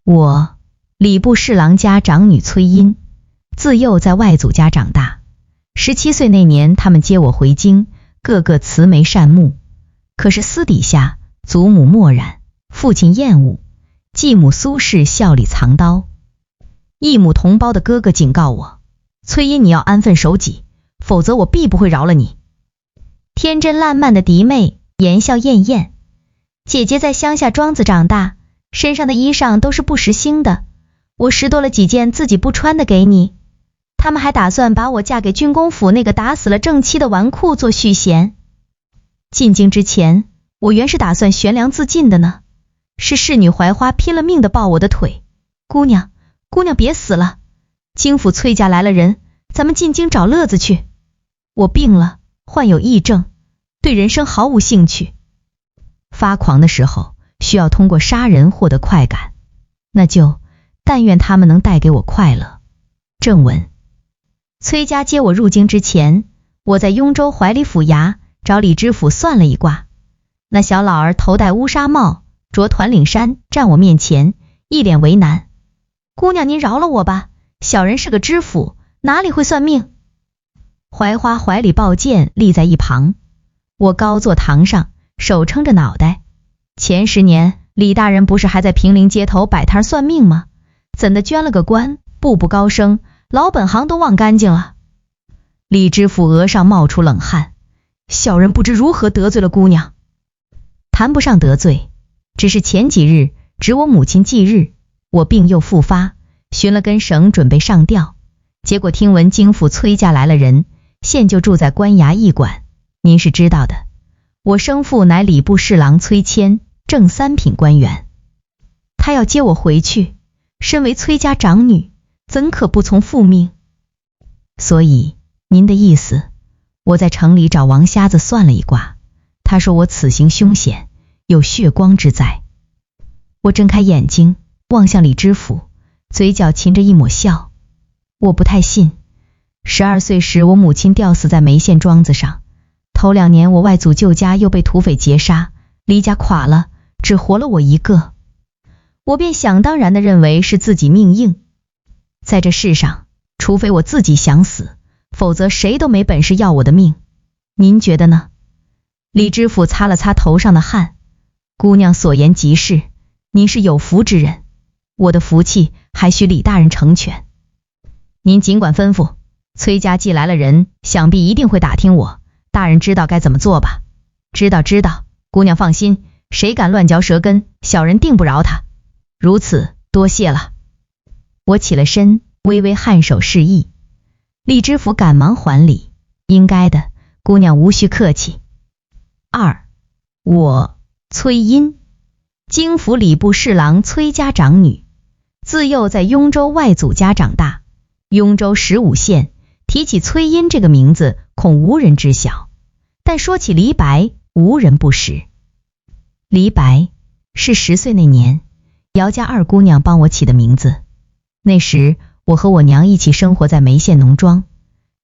我，礼部侍郎家长女崔因，自幼在外祖家长大。17岁那年，他们接我回京，个个慈眉善目。可是私底下，祖母漠然，父亲厌恶，继母苏氏笑里藏刀。异母同胞的哥哥警告我，崔因你要安分守己，否则我必不会饶了你。天真烂漫的嫡妹言笑晏晏，姐姐在乡下庄子长大，身上的衣裳都是不时兴的，我拾掇了几件自己不穿的给你。他们还打算把我嫁给军功府那个打死了正妻的纨绔做续弦。进京之前，我原是打算悬梁自尽的呢，是侍女槐花拼了命的抱我的腿，姑娘别死了，京府崔家来了人，咱们进京找乐子去。我病了，患有癔症，对人生毫无兴趣。发狂的时候需要通过杀人获得快感，那就但愿他们能带给我快乐。正文：崔家接我入京之前，我在雍州怀里府衙找李知府算了一卦。那小老儿头戴乌纱帽，着团领衫，站我面前，一脸为难。姑娘您饶了我吧，小人是个知府，哪里会算命？槐花怀里抱剑立在一旁，我高坐堂上，手撑着脑袋。前10年，李大人不是还在平陵街头摆摊算命吗？怎的捐了个官，步步高升，老本行都忘干净了。李知府额上冒出冷汗，小人不知如何得罪了姑娘。谈不上得罪，只是前几日值我母亲忌日，我病又复发，寻了根绳准备上吊，结果听闻京府崔家来了人，现就住在官衙驿馆。您是知道的，我生父乃礼部侍郎崔谦，正3品官员，他要接我回去，身为崔家长女，怎可不从父命？所以您的意思，我在城里找王瞎子算了一卦，他说我此行凶险，有血光之灾。我睁开眼睛望向李知府，嘴角噙着一抹笑。我不太信，12岁时我母亲吊死在梅县庄子上，头2年我外祖舅家又被土匪劫杀，李家垮了，只活了我一个，我便想当然地认为是自己命硬。在这世上，除非我自己想死，否则谁都没本事要我的命。您觉得呢？李知府擦了擦头上的汗，姑娘所言极是，您是有福之人，我的福气还需李大人成全。您尽管吩咐，崔家既来了人，想必一定会打听我，大人知道该怎么做吧？知道，姑娘放心，谁敢乱嚼舌根，小人定不饶他。如此，多谢了。我起了身，微微颔首示意。李知府赶忙还礼，应该的，姑娘无需客气。2. 我崔因，京府礼部侍郎崔家长女，自幼在雍州外祖家长大。雍州15县，提起崔因这个名字，恐无人知晓，但说起李白，无人不识。李白是10岁那年，姚家2姑娘帮我起的名字。那时我和我娘一起生活在梅县农庄，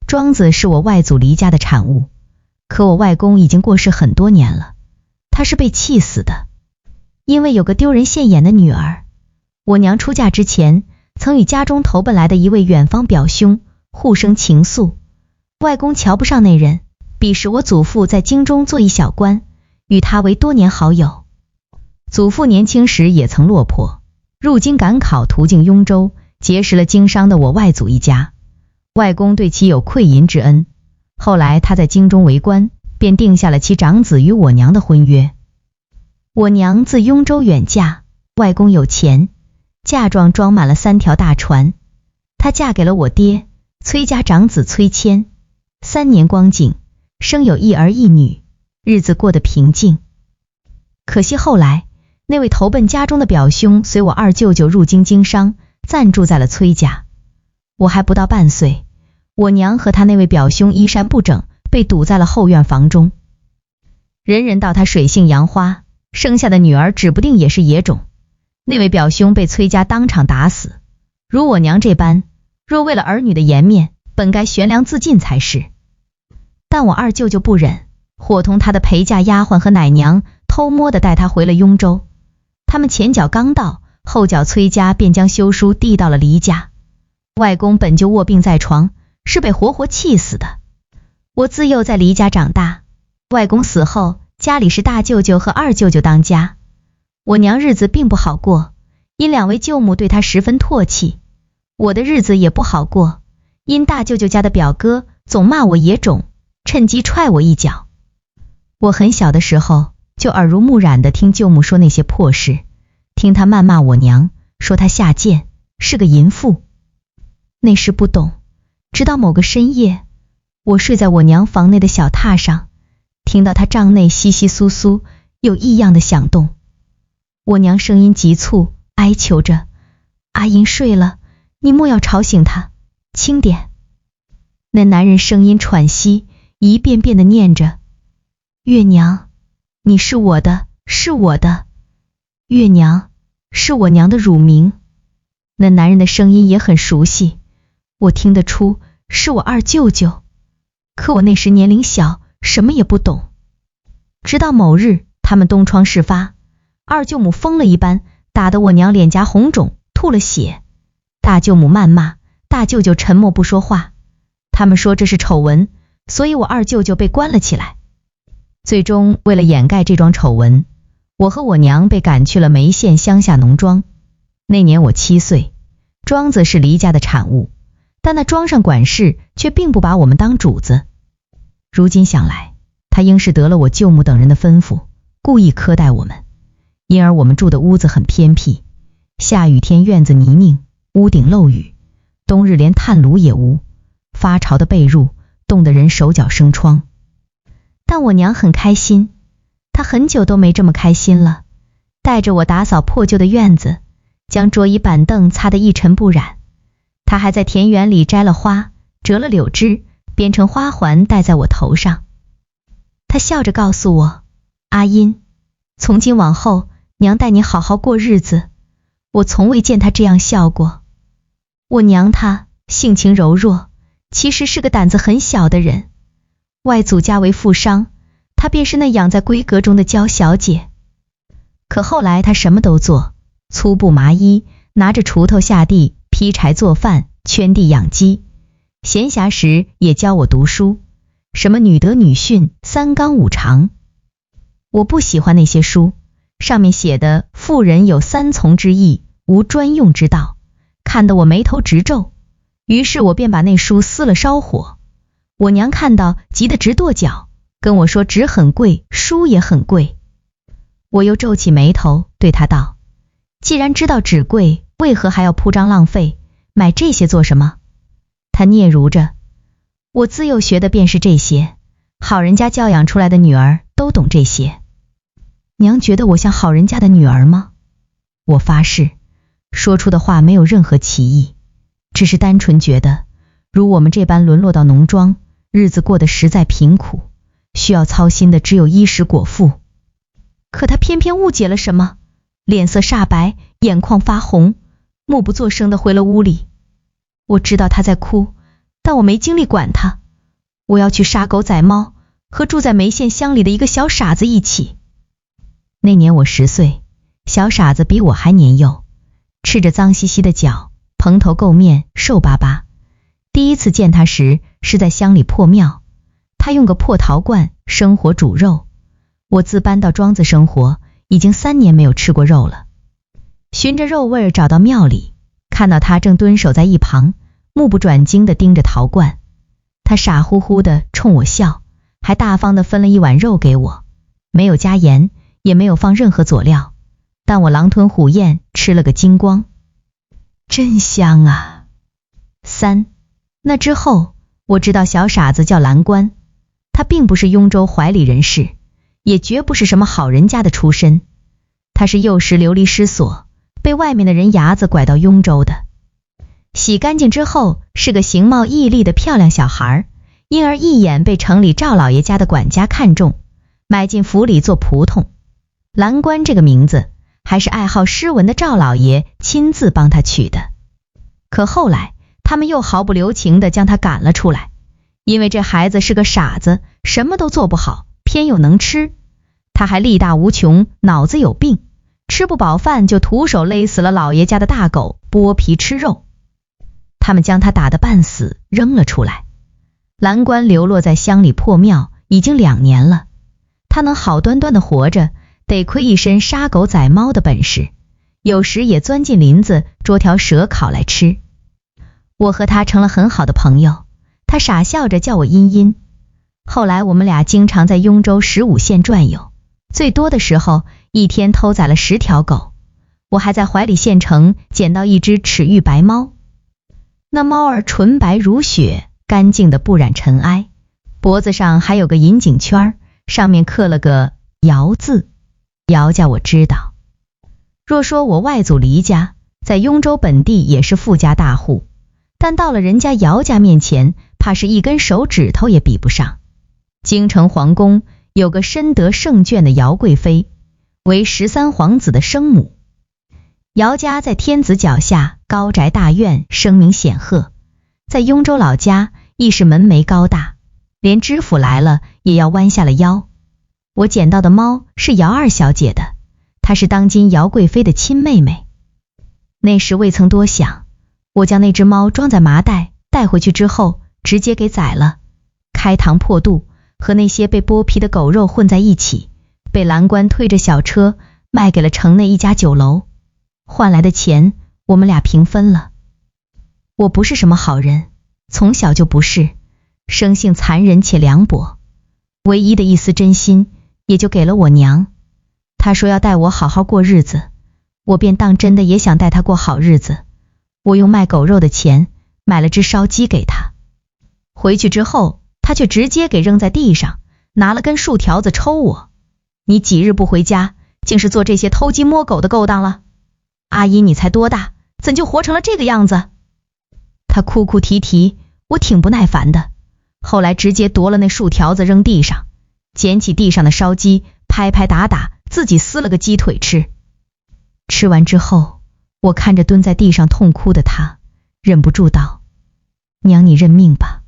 庄子是我外祖黎家的产物，可我外公已经过世很多年了，他是被气死的，因为有个丢人现眼的女儿。我娘出嫁之前，曾与家中投奔来的一位远方表兄互生情愫，外公瞧不上那人，彼时我祖父在京中做一小官，与他为多年好友。祖父年轻时也曾落魄，入京赶考途径雍州，结识了经商的我外祖一家，外公对其有馈银之恩，后来他在京中为官，便定下了其长子与我娘的婚约。我娘自雍州远嫁，外公有钱，嫁妆装满了3条大船，她嫁给了我爹崔家长子崔谦。3年光景，生有1儿1女，日子过得平静。可惜后来那位投奔家中的表兄随我2舅舅入京经商，暂住在了崔家。我还不到半岁，我娘和他那位表兄衣衫不整，被堵在了后院房中。人人道他水性杨花，生下的女儿指不定也是野种。那位表兄被崔家当场打死，如我娘这般，若为了儿女的颜面，本该悬梁自尽才是。但我2舅舅不忍，伙同他的陪嫁丫鬟和奶娘偷摸地带他回了雍州。他们前脚刚到，后脚崔家便将休书递到了黎家。外公本就卧病在床，是被活活气死的。我自幼在黎家长大，外公死后，家里是大舅舅和二舅舅当家。我娘日子并不好过，因两位舅母对她十分唾弃。我的日子也不好过，因大舅舅家的表哥总骂我野种，趁机踹我一脚。我很小的时候就耳濡目染地听舅母说那些破事，听她谩骂我娘，说她下贱，是个淫妇。那时不懂，直到某个深夜，我睡在我娘房内的小榻上，听到她帐内窸窸窣窣有异样的响动。我娘声音急促，哀求着：阿银睡了，你莫要吵醒他，轻点。那男人声音喘息，一遍遍地念着：月娘，你是我的，是我的。月娘是我娘的乳名。那男人的声音也很熟悉，我听得出是我二舅舅，可我那时年龄小，什么也不懂。直到某日，他们东窗事发，二舅母疯了一般，打得我娘脸颊红肿，吐了血。大舅母谩骂，大舅舅沉默不说话。他们说这是丑闻，所以我二舅舅被关了起来。最终为了掩盖这桩丑闻，我和我娘被赶去了眉县乡下农庄。那年我7岁，庄子是黎家的产物，但那庄上管事却并不把我们当主子。如今想来，他应是得了我舅母等人的吩咐，故意苛待我们。因而我们住的屋子很偏僻，下雨天院子泥泞，屋顶漏雨，冬日连炭炉也无，发潮的被褥冻得人手脚生疮。但我娘很开心，她很久都没这么开心了，带着我打扫破旧的院子，将桌椅板凳擦得一尘不染。她还在田园里摘了花，折了柳枝，编成花环戴在我头上。她笑着告诉我：阿音，从今往后，娘带你好好过日子。我从未见她这样笑过。我娘她性情柔弱，其实是个胆子很小的人。外祖家为富商，她便是那养在闺阁中的娇小姐。可后来她什么都做，粗布麻衣，拿着锄头下地劈柴做饭，圈地养鸡。闲暇时也教我读书，什么女德女训、三纲五常。我不喜欢那些书，上面写的妇人有三从之意，无专用之道，看得我眉头直皱。于是我便把那书撕了烧火。我娘看到急得直跺脚，跟我说纸很贵，书也很贵。我又皱起眉头对她道：既然知道纸贵，为何还要铺张浪费，买这些做什么？她嗫嚅着：我自幼学的便是这些，好人家教养出来的女儿都懂这些。娘觉得我像好人家的女儿吗？我发誓，说出的话没有任何歧义，只是单纯觉得，如我们这般沦落到农庄，日子过得实在贫苦，需要操心的只有衣食果腹。可他偏偏误解了什么，脸色煞白，眼眶发红，默不作声地回了屋里。我知道他在哭，但我没精力管他。我要去杀狗宰猫，和住在眉县乡里的一个小傻子一起。那年我10岁，小傻子比我还年幼，赤着脏兮兮的脚，蓬头垢面，瘦巴巴。第一次见他时是在乡里破庙，他用个破陶罐生火煮肉。我自搬到庄子生活，已经3年没有吃过肉了。循着肉味找到庙里，看到他正蹲守在一旁，目不转睛地盯着陶罐。他傻乎乎地冲我笑，还大方地分了一碗肉给我，没有加盐，也没有放任何佐料，但我狼吞虎咽吃了个精光，真香啊。3那之后，我知道小傻子叫蓝官，他并不是雍州怀里人士，也绝不是什么好人家的出身，他是幼时流离失所，被外面的人牙子拐到雍州的。洗干净之后，是个形貌毅力的漂亮小孩，因而一眼被城里赵老爷家的管家看中，买进府里做仆从。蓝官这个名字，还是爱好诗文的赵老爷亲自帮他取的。可后来，他们又毫不留情地将他赶了出来，因为这孩子是个傻子，什么都做不好，偏又能吃。他还力大无穷，脑子有病，吃不饱饭就徒手勒死了老爷家的大狗，剥皮吃肉。他们将他打得半死，扔了出来。蓝官流落在乡里破庙已经2年了，他能好端端的活着，得亏一身杀狗宰猫的本事，有时也钻进林子捉条蛇烤来吃。我和他成了很好的朋友，他傻笑着叫我茵茵。后来我们俩经常在雍州15县转悠，最多的时候一天偷宰了10条狗。我还在怀里县城捡到一只赤玉白猫，那猫儿纯白如雪，干净的不染尘埃，脖子上还有个银颈圈，上面刻了个姚字。姚家我知道。若说我外祖黎家在雍州本地也是富家大户，但到了人家姚家面前，怕是一根手指头也比不上。京城皇宫有个深得圣眷的姚贵妃，为13皇子的生母。姚家在天子脚下，高宅大院，声名显赫，在雍州老家亦是门楣高大，连知府来了也要弯下了腰。我捡到的猫是姚二小姐的，她是当今姚贵妃的亲妹妹。那时未曾多想，我将那只猫装在麻袋带回去之后，直接给宰了，开膛破肚，和那些被剥皮的狗肉混在一起，被蓝官推着小车卖给了城内一家酒楼，换来的钱我们俩平分了。我不是什么好人，从小就不是，生性残忍且凉薄，唯一的一丝真心也就给了我娘。她说要带我好好过日子，我便当真的也想带她过好日子。我用卖狗肉的钱买了只烧鸡给她，回去之后她却直接给扔在地上，拿了根树条子抽我。你几日不回家，竟是做这些偷鸡摸狗的勾当了？阿姨你才多大，怎就活成了这个样子？她哭哭啼啼，我挺不耐烦的，后来直接夺了那树条子扔地上，捡起地上的烧鸡，拍拍打打，自己撕了个鸡腿吃。吃完之后，我看着蹲在地上痛哭的她，忍不住道：娘你认命吧，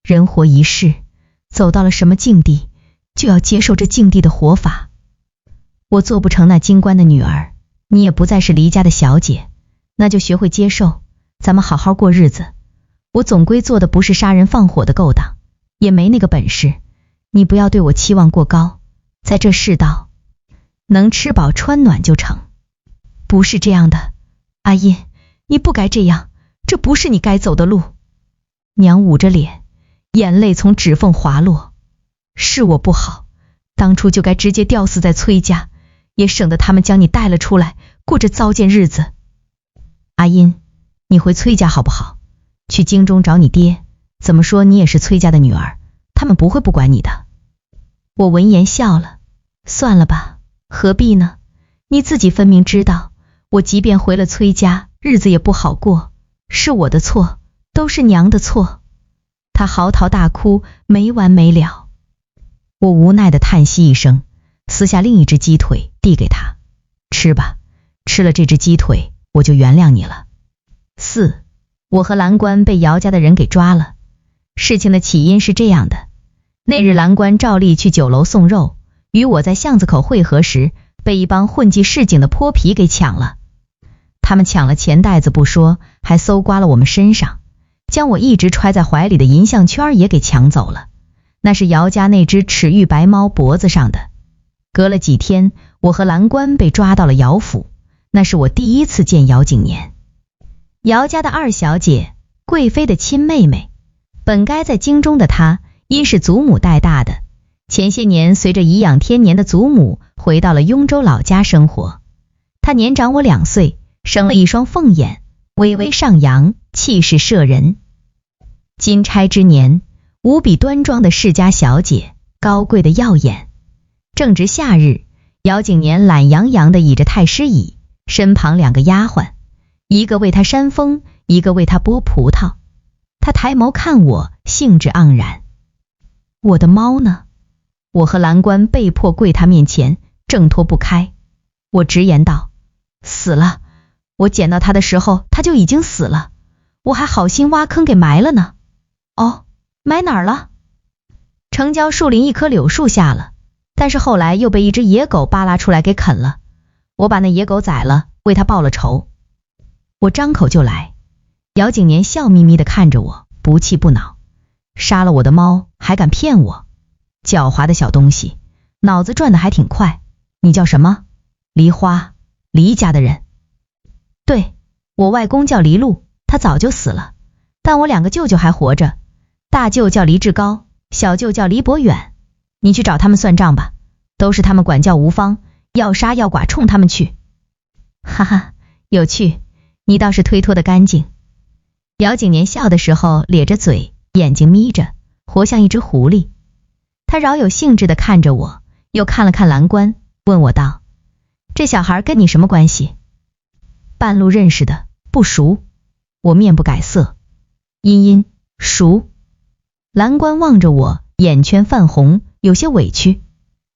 人活一世，走到了什么境地，就要接受这境地的活法。我做不成那京官的女儿，你也不再是黎家的小姐，那就学会接受，咱们好好过日子。我总归做的不是杀人放火的勾当，也没那个本事，你不要对我期望过高，在这世道，能吃饱穿暖就成。不是这样的，阿英，你不该这样，这不是你该走的路。娘捂着脸，眼泪从指缝滑落。是我不好，当初就该直接吊死在崔家，也省得他们将你带了出来，过着糟践日子。阿英，你回崔家好不好？去京中找你爹，怎么说你也是崔家的女儿，他们不会不管你的。我闻言笑了，算了吧，何必呢？你自己分明知道，我即便回了崔家，日子也不好过，是我的错，都是娘的错。他嚎啕大哭，没完没了。我无奈地叹息一声，撕下另一只鸡腿递给他，吃吧，吃了这只鸡腿，我就原谅你了。4. 我和蓝官被姚家的人给抓了。事情的起因是这样的，那日蓝官照例去酒楼送肉，与我在巷子口会合时，被一帮混迹市井的泼皮给抢了。他们抢了钱袋子不说，还搜刮了我们身上，将我一直揣在怀里的银项圈也给抢走了，那是姚家那只赤玉白猫脖子上的。隔了几天，我和蓝官被抓到了姚府，那是我第一次见姚景年。姚家的二小姐，贵妃的亲妹妹，本该在京中的她，因是祖母带大的，前些年随着颐养天年的祖母回到了雍州老家生活。她年长我2岁，生了一双凤眼，微微上扬，气势摄人。金钗之年，无比端庄的世家小姐，高贵的耀眼。正值夏日，姚景年懒洋洋地倚着太师椅，身旁2个丫鬟，一个为他扇风，一个为他剥葡萄。他抬眸看我，兴致盎然。我的猫呢？我和蓝官被迫跪他面前，挣脱不开。我直言道：死了，我捡到他的时候，他就已经死了，我还好心挖坑给埋了呢。哦，埋哪儿了？城郊树林一棵柳树下了，但是后来又被一只野狗扒拉出来给啃了。我把那野狗宰了，为他报了仇。我张口就来。姚景年笑眯眯地看着我，不气不恼。杀了我的猫还敢骗我？狡猾的小东西，脑子转得还挺快。你叫什么？梨花，黎家的人。对，我外公叫黎禄，他早就死了，但我2个舅舅还活着，大舅叫黎志高，小舅叫黎伯远。你去找他们算账吧，都是他们管教无方，要杀要剐冲他们去。哈哈，有趣，你倒是推脱得干净。姚景年笑的时候咧着嘴，眼睛眯着，活像一只狐狸。他饶有兴致地看着我，又看了看蓝官，问我道：这小孩跟你什么关系？半路认识的，不熟。我面不改色。茵茵，熟。蓝官望着我，眼圈泛红，有些委屈。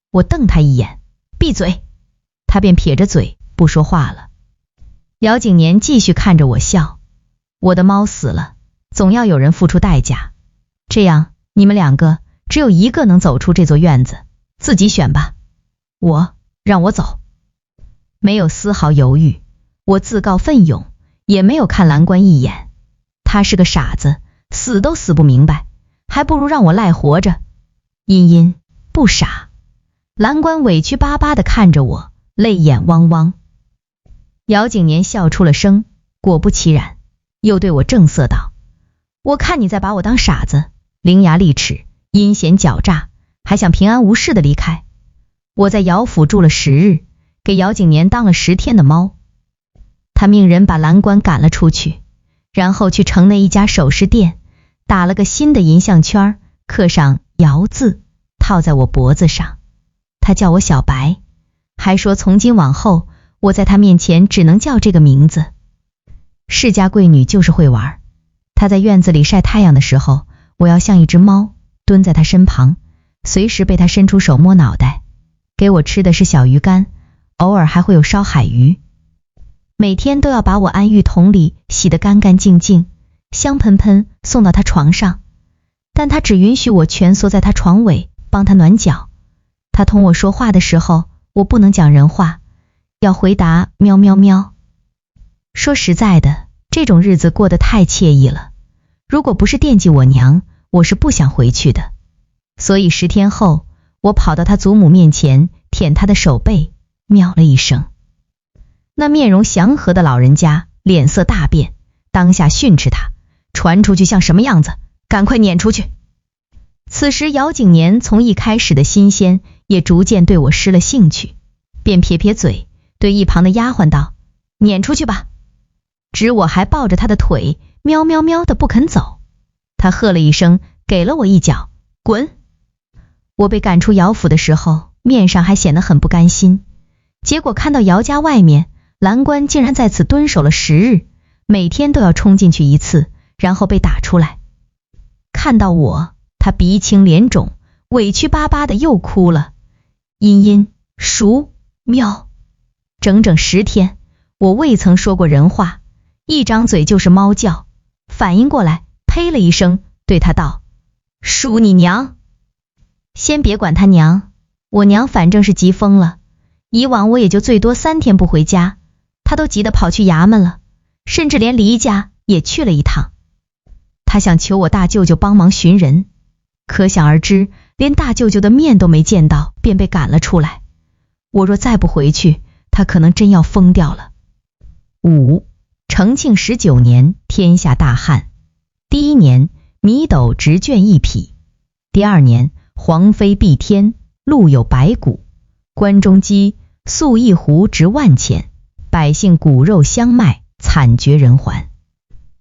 我瞪他一眼，闭嘴。他便撇着嘴不说话了。姚景年继续看着我笑。我的猫死了，总要有人付出代价。这样，你们2个只有一个能走出这座院子，自己选吧。让我走。没有丝毫犹豫，我自告奋勇，也没有看蓝官一眼。他是个傻子，死都死不明白，还不如让我赖活着。茵茵，不傻。蓝官委屈巴巴地看着我，泪眼汪汪。姚景年笑出了声，果不其然，又对我正色道：我看你在把我当傻子，伶牙俐齿，阴险狡诈，还想平安无事地离开。我在姚府住了10日，给姚景年当了10天的猫。他命人把蓝官赶了出去，然后去城内一家首饰店打了个新的银项圈，刻上姚字，套在我脖子上。他叫我小白，还说从今往后我在他面前只能叫这个名字。世家贵女就是会玩。他在院子里晒太阳的时候，我要像一只猫蹲在他身旁，随时被他伸出手摸脑袋。给我吃的是小鱼干，偶尔还会有烧海鱼。每天都要把我按浴桶里洗得干干净净，香喷喷送到他床上，但他只允许我蜷缩在他床尾帮他暖脚。他同我说话的时候，我不能讲人话，要回答喵喵喵。说实在的，这种日子过得太惬意了，如果不是惦记我娘，我是不想回去的。所以10天后，我跑到他祖母面前，舔他的手背，喵了一声。那面容祥和的老人家脸色大变，当下训斥他，传出去像什么样子，赶快撵出去。此时姚景年从一开始的新鲜也逐渐对我失了兴趣，便撇撇嘴，对一旁的丫鬟道：撵出去吧。指我还抱着他的腿，喵喵喵的不肯走。他喝了一声，给了我一脚，滚。我被赶出姚府的时候，面上还显得很不甘心，结果看到姚家外面蓝官竟然在此蹲守了10日，每天都要冲进去一次，然后被打出来。看到我，他鼻青脸肿，委屈巴巴的又哭了。茵茵，熟，喵。整整10天，我未曾说过人话，一张嘴就是猫叫。反应过来，呸了一声，对他道：属你娘。先别管他娘，我娘反正是急疯了，以往我也就最多3天不回家，他都急得跑去衙门了，甚至连黎家也去了一趟。他想求我大舅舅帮忙寻人，可想而知，连大舅舅的面都没见到，便被赶了出来。我若再不回去，他可能真要疯掉了。5. 承庆19年，天下大旱。第1年，米斗直卷1匹；第2年，黄飞蔽天，路有白骨，关中饥，粟1斛值10000钱，百姓骨肉相卖，惨绝人寰。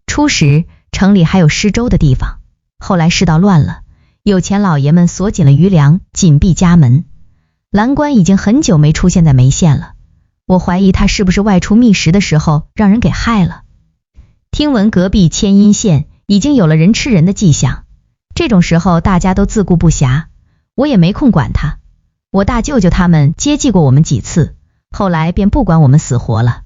初时城里还有施粥的地方，后来世道乱了，有钱老爷们锁紧了余粮，紧闭家门。蓝官已经很久没出现在眉县了，我怀疑他是不是外出觅食的时候让人给害了。听闻隔壁千阴县已经有了人吃人的迹象，这种时候大家都自顾不暇，我也没空管他。我大舅舅他们接济过我们几次，后来便不管我们死活了。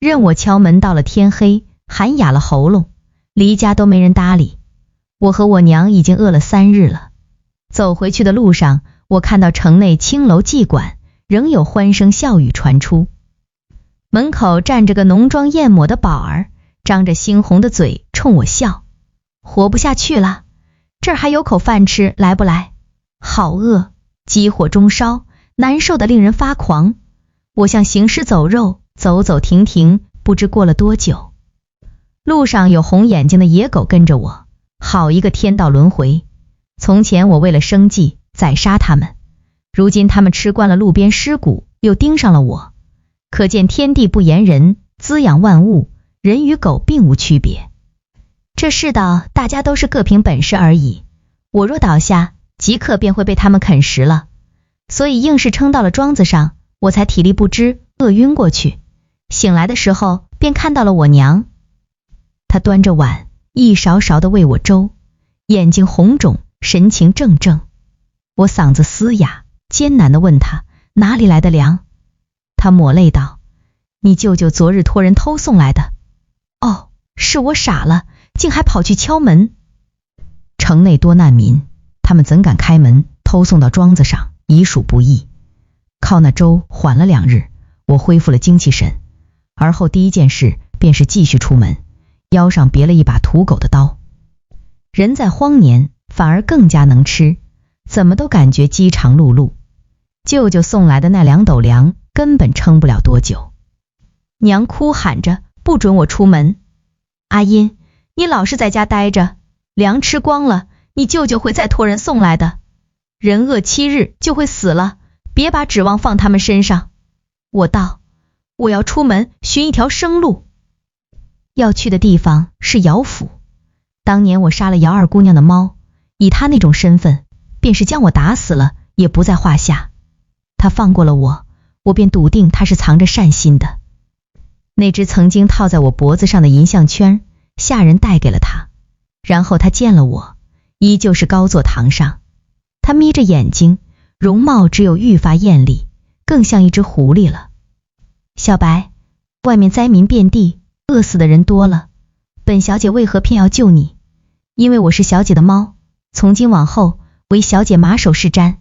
任我敲门到了天黑，喊哑了喉咙，离家都没人搭理。我和我娘已经饿了3日了。走回去的路上，我看到城内青楼妓馆，仍有欢声笑语传出。门口站着个浓妆艳抹的宝儿，张着猩红的嘴冲我笑。活不下去了，这儿还有口饭吃，来不来？好饿，急火中烧，难受的令人发狂。我像行尸走肉，走走停停，不知过了多久。路上有红眼睛的野狗跟着我，好一个天道轮回。从前我为了生计宰杀它们，如今它们吃惯了路边尸骨，又盯上了我。可见天地不言人，滋养万物，人与狗并无区别。这世道大家都是各凭本事而已，我若倒下，即刻便会被他们啃食了。所以硬是撑到了庄子上，我才体力不支，饿晕过去。醒来的时候便看到了我娘，她端着碗一勺勺地喂我粥，眼睛红肿，神情怔怔。我嗓子嘶哑，艰难地问她哪里来的粮。她抹泪道：你舅舅昨日托人偷送来的。哦，是我傻了，竟还跑去敲门。城内多难民，他们怎敢开门偷送到庄子上，已属不易。靠那粥缓了2日，我恢复了精气神，而后第一件事便是继续出门，腰上别了一把土狗的刀。人在荒年反而更加能吃，怎么都感觉饥肠辘辘。舅舅送来的那2斗粮根本撑不了多久。娘哭喊着不准我出门。阿英，你老是在家待着，粮吃光了，你舅舅会再托人送来的。人饿7日就会死了，别把指望放他们身上。我道，我要出门寻一条生路。要去的地方是姚府。当年我杀了姚二姑娘的猫，以她那种身份，便是将我打死了也不在话下。她放过了我，我便笃定她是藏着善心的。那只曾经套在我脖子上的银项圈，下人带给了她。然后她见了我，依旧是高坐堂上。她眯着眼睛，容貌只有愈发艳丽，更像一只狐狸了。小白，外面灾民遍地，饿死的人多了，本小姐为何偏要救你？因为我是小姐的猫，从今往后为小姐马首是瞻。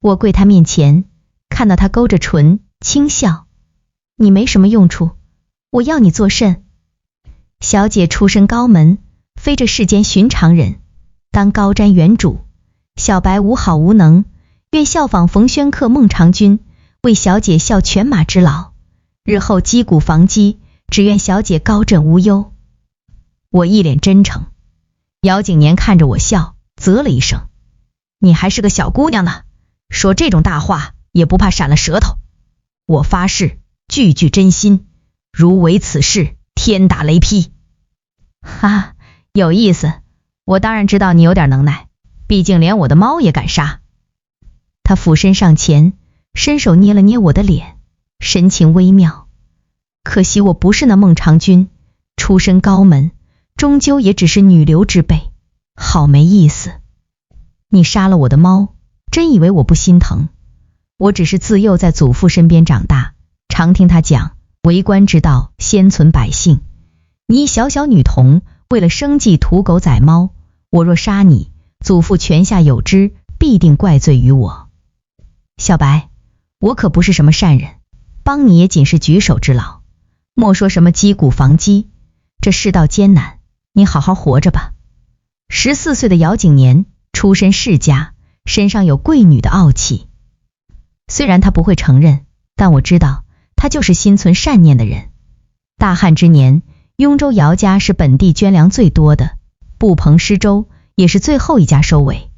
我跪她面前，看到她勾着唇轻笑。你没什么用处，我要你做甚？小姐出身高门，非这世间寻常人，当高瞻远瞩。小白无好无能，愿效仿冯轩客孟尝君，为小姐效犬马之劳，日后击鼓防饥，只愿小姐高枕无忧。我一脸真诚。姚景年看着我笑，啧了一声，你还是个小姑娘呢，说这种大话也不怕闪了舌头。我发誓句句真心，如违此事，天打雷劈。哈，有意思，我当然知道你有点能耐，毕竟连我的猫也敢杀。他俯身上前，伸手捏了捏我的脸，神情微妙。可惜我不是那孟尝君，出身高门，终究也只是女流之辈，好没意思。你杀了我的猫，真以为我不心疼？我只是自幼在祖父身边长大，常听他讲为官之道，先存百姓。你一小小女童，为了生计屠狗宰猫，我若杀你，祖父泉下有知，必定怪罪于我。小白，我可不是什么善人，帮你也仅是举手之劳，莫说什么击鼓防饥，这世道艰难，你好好活着吧。14岁的姚景年出身世家，身上有贵女的傲气。虽然他不会承认，但我知道他就是心存善念的人。大旱之年，雍州姚家是本地捐粮最多的，布棚施粥也是最后一家收尾。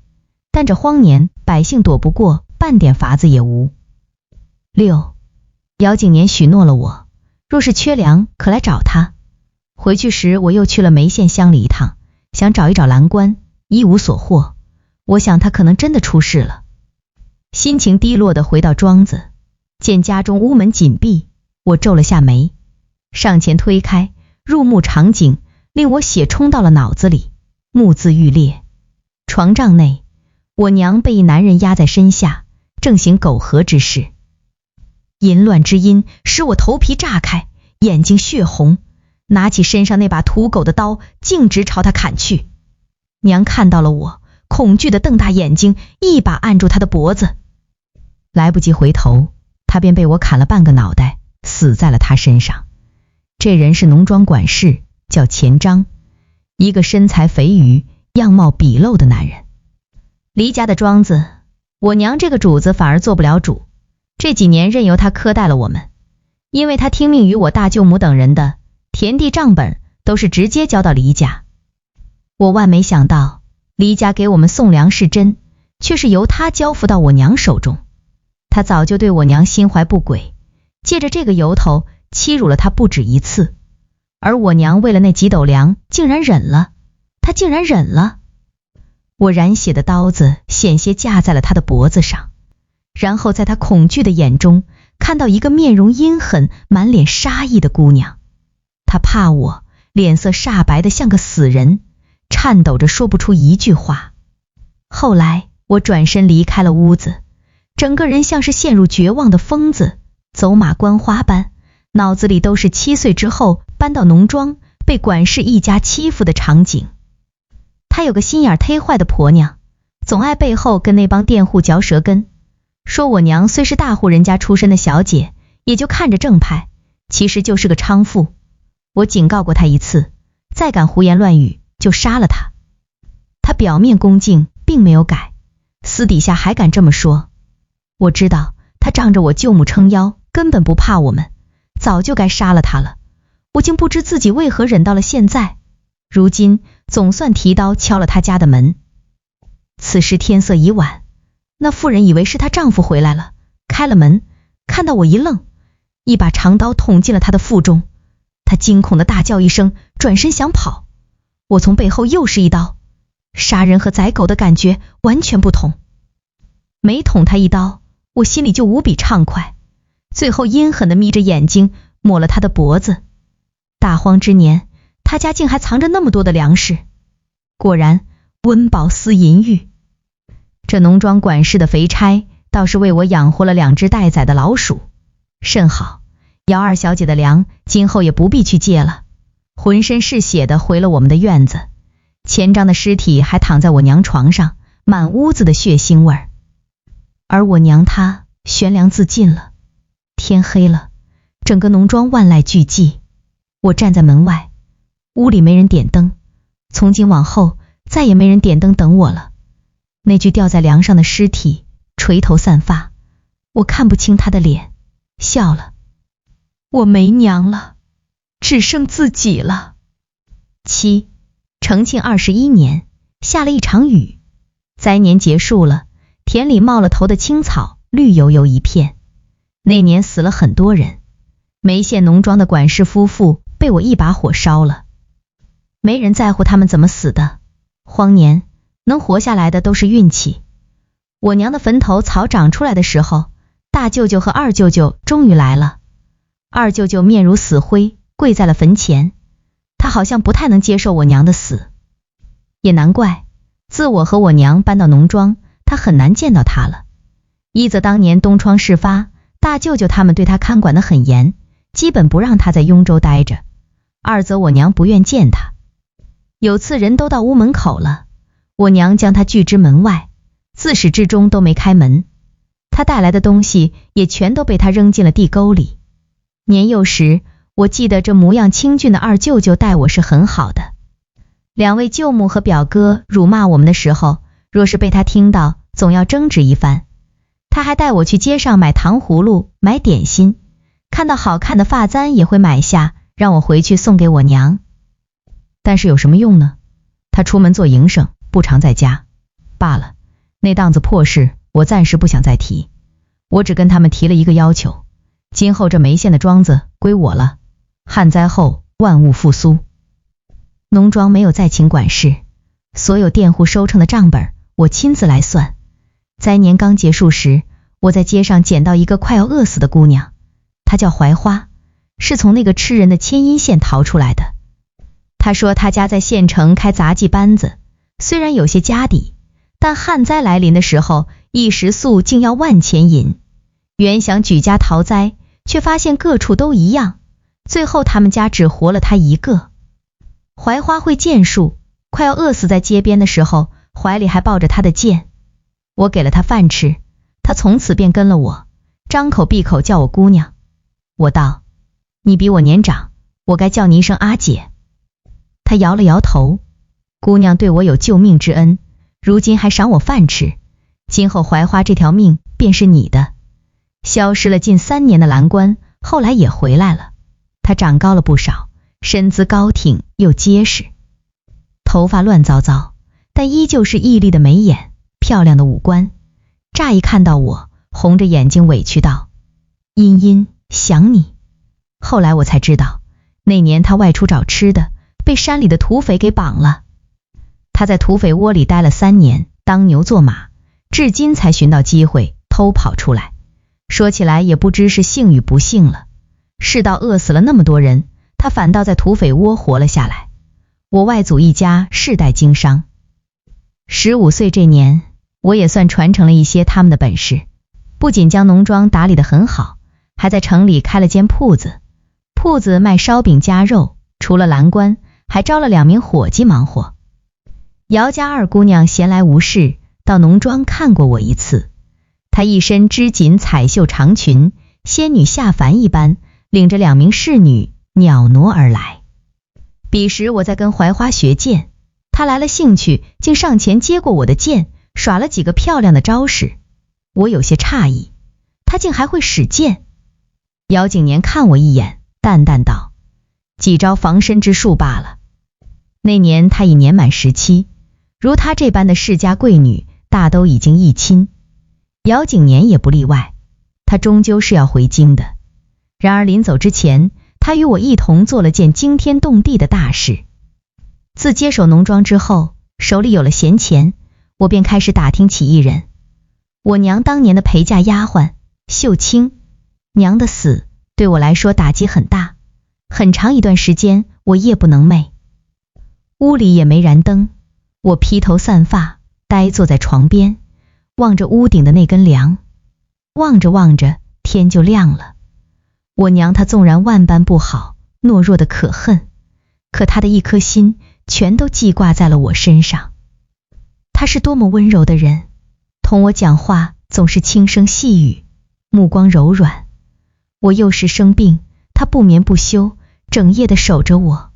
但这荒年，百姓躲不过，半点法子也无。6. 姚景年许诺了我，若是缺粮，可来找他。回去时，我又去了眉县乡里一趟，想找一找蓝官，一无所获。我想他可能真的出事了。心情低落地回到庄子，见家中屋门紧闭，我皱了下眉，上前推开，入目场景令我血冲到了脑子里，目眦欲裂。床帐内，我娘被一男人压在身下，正行苟合之事。淫乱之音使我头皮炸开，眼睛血红，拿起身上那把屠狗的刀，径直朝他砍去。娘看到了我，恐惧地瞪大眼睛，一把按住他的脖子。来不及回头，他便被我砍了半个脑袋，死在了他身上。这人是农庄管事，叫钱章，一个身材肥腴、样貌鄙陋的男人。黎家的庄子，我娘这个主子反而做不了主，这几年任由他苛待了我们，因为他听命于我大舅母等人的田地账本都是直接交到黎家。我万没想到，黎家给我们送粮是真，却是由他交付到我娘手中。他早就对我娘心怀不轨，借着这个由头欺辱了他不止一次，而我娘为了那几斗粮竟然忍了，她竟然忍了。我染血的刀子险些架在了他的脖子上，然后在他恐惧的眼中看到一个面容阴狠、满脸杀意的姑娘。她怕我，脸色煞白的像个死人，颤抖着说不出一句话。后来我转身离开了屋子，整个人像是陷入绝望的疯子，走马观花般，脑子里都是7岁之后搬到农庄被管事一家欺负的场景。她有个心眼忒坏的婆娘，总爱背后跟那帮佃户嚼舌根，说我娘虽是大户人家出身的小姐，也就看着正派，其实就是个娼妇。我警告过她一次，再敢胡言乱语就杀了她。她表面恭敬，并没有改，私底下还敢这么说。我知道她仗着我舅母撑腰，根本不怕我们，早就该杀了她了。我竟不知自己为何忍到了现在，如今总算提刀敲了她家的门。此时天色已晚，那妇人以为是她丈夫回来了，开了门，看到我一愣，一把长刀捅进了她的腹中。她惊恐的大叫一声，转身想跑，我从背后又是一刀。杀人和宰狗的感觉完全不同，每捅她一刀，我心里就无比畅快，最后阴狠地眯着眼睛抹了她的脖子。大荒之年，他家竟还藏着那么多的粮食，果然温饱思淫欲。这农庄管事的肥差倒是为我养活了2只待宰的老鼠，甚好，姚二小姐的粮今后也不必去借了。浑身是血的回了我们的院子，钱章的尸体还躺在我娘床上，满屋子的血腥味儿。而我娘她悬梁自尽了。天黑了，整个农庄万籁俱寂，我站在门外，屋里没人点灯，从今往后再也没人点灯等我了。那具吊在梁上的尸体垂头散发，我看不清他的脸，笑了。我没娘了，只剩自己了。承庆21年，下了一场雨，灾年结束了，田里冒了头的青草绿油油一片。那年死了很多人，梅县农庄的管事夫妇被我一把火烧了。没人在乎他们怎么死的，荒年能活下来的都是运气。我娘的坟头草长出来的时候，大舅舅和二舅舅终于来了。二舅舅面如死灰，跪在了坟前，他好像不太能接受我娘的死。也难怪，自我和我娘搬到农庄，他很难见到他了。一则当年东窗事发，大舅舅他们对他看管得很严，基本不让他在雍州待着；二则我娘不愿见他。有次人都到屋门口了，我娘将他拒之门外，自始至终都没开门。他带来的东西也全都被他扔进了地沟里。年幼时，我记得这模样清俊的二舅舅待我是很好的。2位舅母和表哥辱骂我们的时候，若是被他听到，总要争执一番。他还带我去街上买糖葫芦、买点心，看到好看的发簪也会买下，让我回去送给我娘。但是有什么用呢？他出门做营生，不常在家。罢了，那档子破事我暂时不想再提。我只跟他们提了一个要求，今后这梅县的庄子归我了，旱灾后万物复苏。农庄没有再请管事，所有佃户收成的账本我亲自来算。灾年刚结束时，我在街上捡到一个快要饿死的姑娘，她叫槐花，是从那个吃人的千阴县逃出来的。她说她家在县城开杂技班子，虽然有些家底，但旱灾来临的时候，一食宿竟要1万钱银。原想举家逃灾，却发现各处都一样，最后他们家只活了她一个。槐花会剑术，快要饿死在街边的时候，怀里还抱着她的剑。我给了她饭吃，他从此便跟了我，张口闭口叫我姑娘。我道，你比我年长，我该叫你一声阿姐。他摇了摇头，姑娘对我有救命之恩，如今还赏我饭吃，今后槐花这条命便是你的。消失了近3年的蓝官后来也回来了，他长高了不少，身姿高挺又结实，头发乱糟糟，但依旧是屹立的眉眼，漂亮的五官。乍一看到我，红着眼睛委屈道，茵茵，想你。后来我才知道，那年他外出找吃的，被山里的土匪给绑了。他在土匪窝里待了3年，当牛做马，至今才寻到机会偷跑出来。说起来也不知是幸与不幸了，世道饿死了那么多人，他反倒在土匪窝活了下来。我外祖一家世代经商，15岁这年，我也算传承了一些他们的本事，不仅将农庄打理得很好，还在城里开了间铺子，铺子卖烧饼夹肉，除了蓝官，还招了2名伙计忙活。姚家二姑娘闲来无事，到农庄看过我一次，她一身织锦彩绣长裙，仙女下凡一般，领着2名侍女袅娜而来。彼时我在跟槐花学剑，她来了兴趣，竟上前接过我的剑，耍了几个漂亮的招式。我有些诧异，她竟还会使剑。姚景年看我一眼，淡淡道，几招防身之术罢了。那年她已年满17，如她这般的世家贵女，大都已经议亲。姚景年也不例外，他终究是要回京的。然而临走之前，他与我一同做了件惊天动地的大事。自接手农庄之后，手里有了闲钱，我便开始打听起一人。我娘当年的陪嫁丫鬟秀清，娘的死对我来说打击很大，很长一段时间我夜不能寐。屋里也没燃灯，我披头散发，呆坐在床边，望着屋顶的那根梁，望着望着，天就亮了。我娘她纵然万般不好，懦弱的可恨，可她的一颗心全都记挂在了我身上。她是多么温柔的人，同我讲话总是轻声细语，目光柔软。我幼时生病，她不眠不休，整夜的守着我。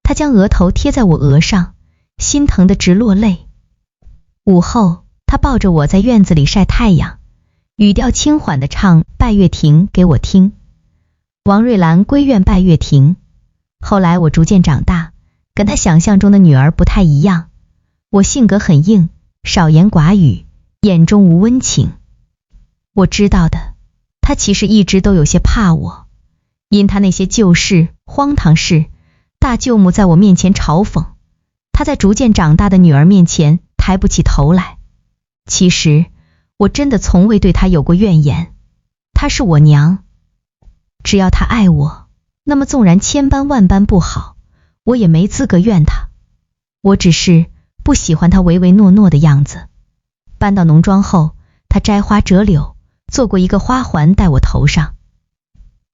她将额头贴在我额上，心疼得直落泪。午后，她抱着我在院子里晒太阳，语调轻缓地唱《拜月亭》给我听。王瑞兰归院拜月亭。后来我逐渐长大，跟她想象中的女儿不太一样。我性格很硬，少言寡语，眼中无温情。我知道的，她其实一直都有些怕我，因她那些旧事、荒唐事，大舅母在我面前嘲讽，她在逐渐长大的女儿面前抬不起头来。其实我真的从未对她有过怨言，她是我娘，只要她爱我，那么纵然千般万般不好，我也没资格怨她。我只是不喜欢她唯唯诺诺的样子。搬到农庄后，她摘花折柳，做过一个花环戴我头上。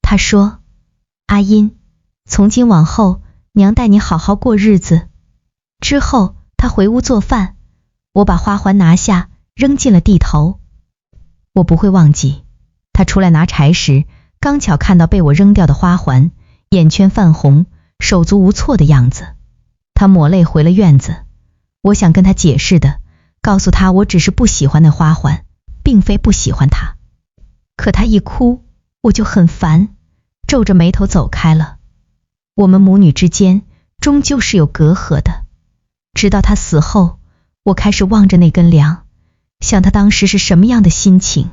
她说，阿英，从今往后，娘带你好好过日子。之后她回屋做饭，我把花环拿下，扔进了地头。我不会忘记，她出来拿柴时，刚巧看到被我扔掉的花环，眼圈泛红，手足无措的样子。她抹泪回了院子。我想跟她解释的，告诉她我只是不喜欢那花环，并非不喜欢她。可她一哭，我就很烦，皱着眉头走开了。我们母女之间终究是有隔阂的。直到她死后，我开始望着那根梁，想她当时是什么样的心情。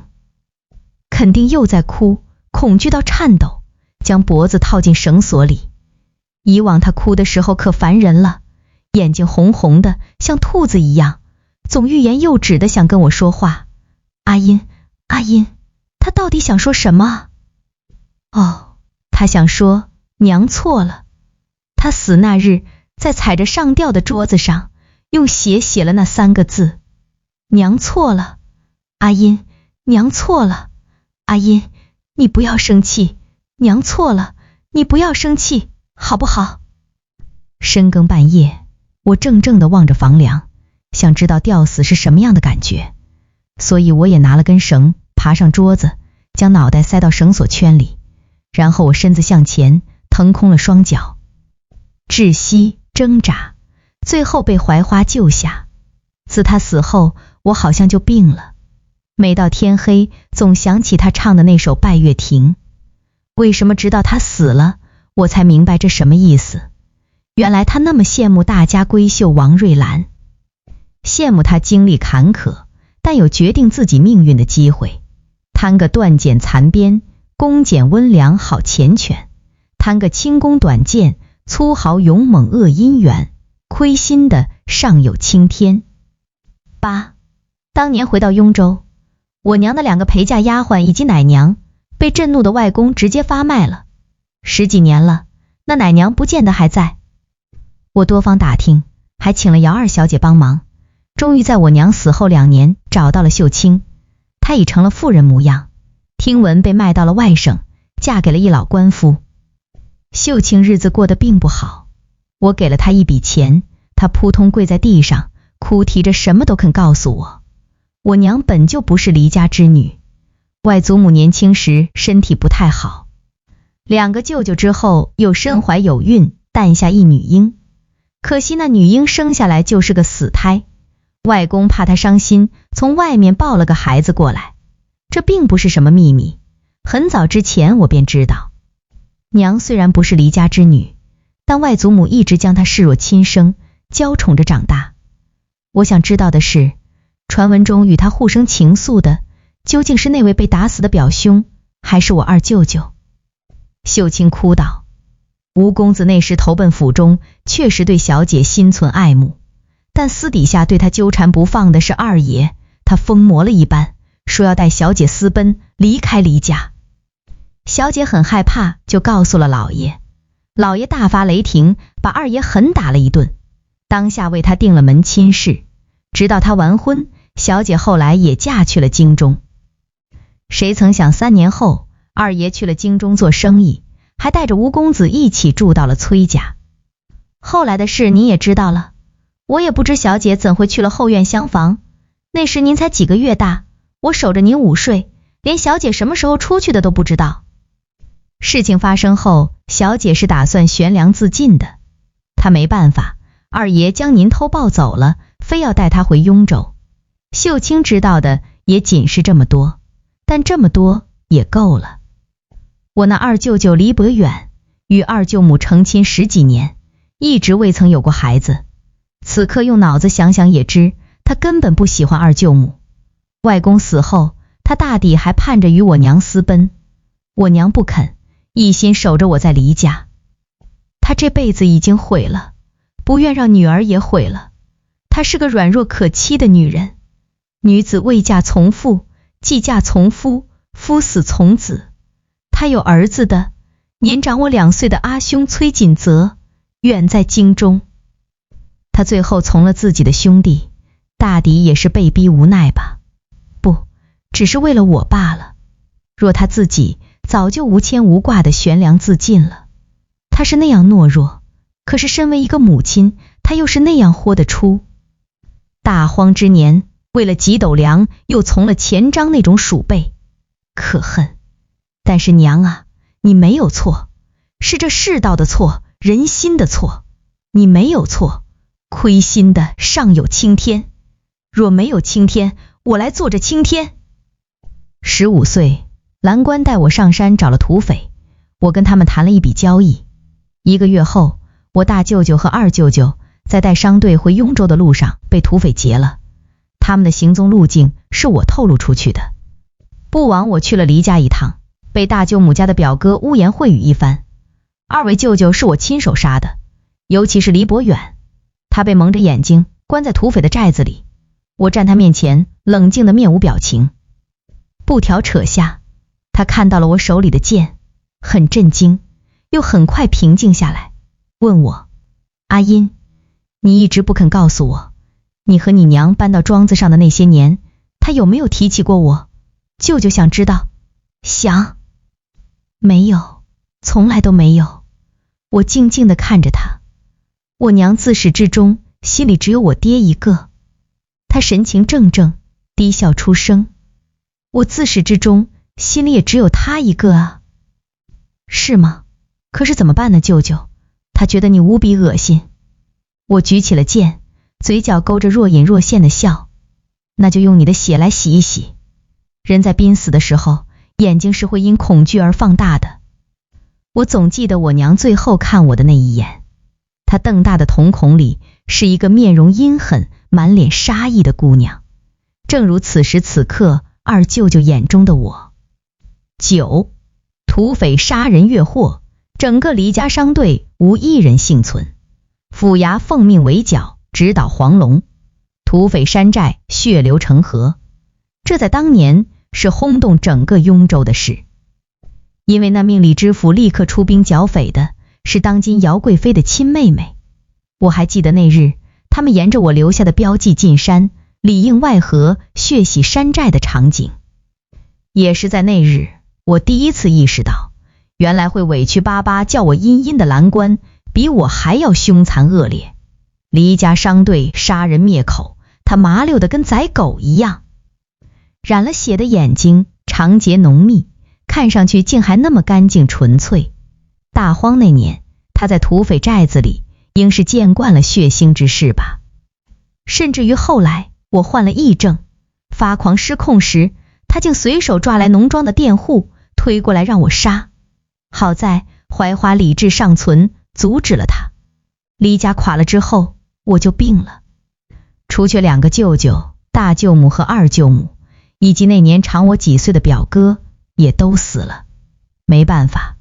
肯定又在哭，恐惧到颤抖，将脖子套进绳索里。以往她哭的时候可烦人了，眼睛红红的，像兔子一样，总欲言又止的想跟我说话。阿英，阿英，她到底想说什么？哦，她想说娘错了。她死那日，在踩着上吊的桌子上，用血写了那3个字，娘错了。阿英，娘错了。阿英，你不要生气，娘错了，你不要生气，好不好？深更半夜，我怔怔地望着房梁，想知道吊死是什么样的感觉。所以我也拿了根绳，爬上桌子，将脑袋塞到绳索圈里，然后我身子向前，腾空了双脚，窒息挣扎，最后被槐花救下。自他死后，我好像就病了，每到天黑，总想起他唱的那首《拜月亭》。为什么直到他死了，我才明白这什么意思？原来他那么羡慕大家闺秀王瑞兰，羡慕她经历坎坷，但有决定自己命运的机会。贪个断简残编，恭俭温良好缱绻；贪个轻功短剑，粗豪勇猛恶姻缘。亏心的尚有青天。8. 当年回到雍州，我娘的2个陪嫁丫鬟以及奶娘被震怒的外公直接发卖了。10几年了，那奶娘不见得还在。我多方打听，还请了姚二小姐帮忙，终于在我娘死后2年找到了秀清。她已成了妇人模样，听闻被卖到了外省，嫁给了一老官夫。秀清日子过得并不好，我给了她一笔钱，她扑通跪在地上，哭啼着什么都肯告诉我。我娘本就不是离家之女，外祖母年轻时身体不太好，2个舅舅之后又身怀有孕，诞下一女婴。可惜那女婴生下来就是个死胎，外公怕她伤心，从外面抱了个孩子过来。这并不是什么秘密，很早之前我便知道。娘虽然不是离家之女，但外祖母一直将她视若亲生，娇宠着长大。我想知道的是，传闻中与她互生情愫的，究竟是那位被打死的表兄，还是我二舅舅？秀清哭道，吴公子那时投奔府中，确实对小姐心存爱慕，但私底下对她纠缠不放的是二爷，他疯魔了一般，说要带小姐私奔，离开离家。小姐很害怕，就告诉了老爷。老爷大发雷霆，把二爷狠打了一顿，当下为他定了门亲事。直到他完婚，小姐后来也嫁去了京中。谁曾想3年后，二爷去了京中做生意，还带着吴公子一起住到了崔家。后来的事你也知道了，我也不知小姐怎会去了后院厢房。那时您才几个月大，我守着您午睡，连小姐什么时候出去的都不知道。事情发生后，小姐是打算悬梁自尽的。她没办法，二爷将您偷抱走了，非要带她回雍州。秀清知道的也仅是这么多，但这么多也够了。我那二舅舅离伯远，与二舅母成亲10几年，一直未曾有过孩子。此刻用脑子想想也知，他根本不喜欢二舅母。外公死后，他大抵还盼着与我娘私奔，我娘不肯，一心守着我在离家。他这辈子已经毁了，不愿让女儿也毁了。她是个软弱可欺的女人，女子未嫁从父，既嫁从夫，夫死从子。她有儿子的，年长我2岁的阿兄崔锦泽，远在京中。他最后从了自己的兄弟，大抵也是被逼无奈吧，不，只是为了我罢了。若他自己早就无牵无挂的悬梁自尽了。他是那样懦弱，可是身为一个母亲，他又是那样豁得出。大荒之年，为了几斗粮，又从了钱章那种鼠辈，可恨。但是娘啊，你没有错，是这世道的错，人心的错，你没有错，亏心的尚有青天。若没有青天，我来做这青天。15岁，蓝官带我上山找了土匪，我跟他们谈了一笔交易。1个月后，我大舅舅和二舅舅在带商队回雍州的路上被土匪劫了，他们的行踪路径是我透露出去的。不枉我去了黎家一趟，被大舅母家的表哥污言秽语一番。2位舅舅是我亲手杀的，尤其是黎伯远，他被蒙着眼睛关在土匪的寨子里，我站他面前，冷静的面无表情。布条扯下，他看到了我手里的剑，很震惊，又很快平静下来，问我，阿英，你一直不肯告诉我，你和你娘搬到庄子上的那些年，他有没有提起过我？舅舅想知道。想？没有，从来都没有。我静静地看着他，我娘自始至终心里只有我爹一个。他神情怔怔，低笑出声。我自始至终心里也只有他一个啊。是吗？可是怎么办呢，舅舅？他觉得你无比恶心。我举起了剑，嘴角勾着若隐若现的笑。那就用你的血来洗一洗。人在濒死的时候，眼睛是会因恐惧而放大的。我总记得我娘最后看我的那一眼，她瞪大的瞳孔里是一个面容阴狠、满脸杀意的姑娘，正如此时此刻二舅舅眼中的我。9. 土匪杀人越货，整个黎家商队无一人幸存。府衙奉命围剿，直捣黄龙，土匪山寨血流成河。这在当年是轰动整个雍州的事，因为那命李知府立刻出兵剿匪的是当今姚贵妃的亲妹妹。我还记得那日他们沿着我留下的标记进山，里应外合，血洗山寨的场景。也是在那日，我第一次意识到，原来会委屈巴巴叫我茵茵的蓝官比我还要凶残恶劣。黎家商队杀人灭口，他麻溜的跟宰狗一样。染了血的眼睛长睫浓密，看上去竟还那么干净纯粹。大荒那年，他在土匪寨子里应是见惯了血腥之事吧。甚至于后来我患了癔症，发狂失控时，他竟随手抓来农庄的佃户，推过来让我杀。好在怀华理智尚存，阻止了他。黎家垮了之后，我就病了。除却2个舅舅，大舅母和二舅母，以及那年长我几岁的表哥，也都死了。没办法，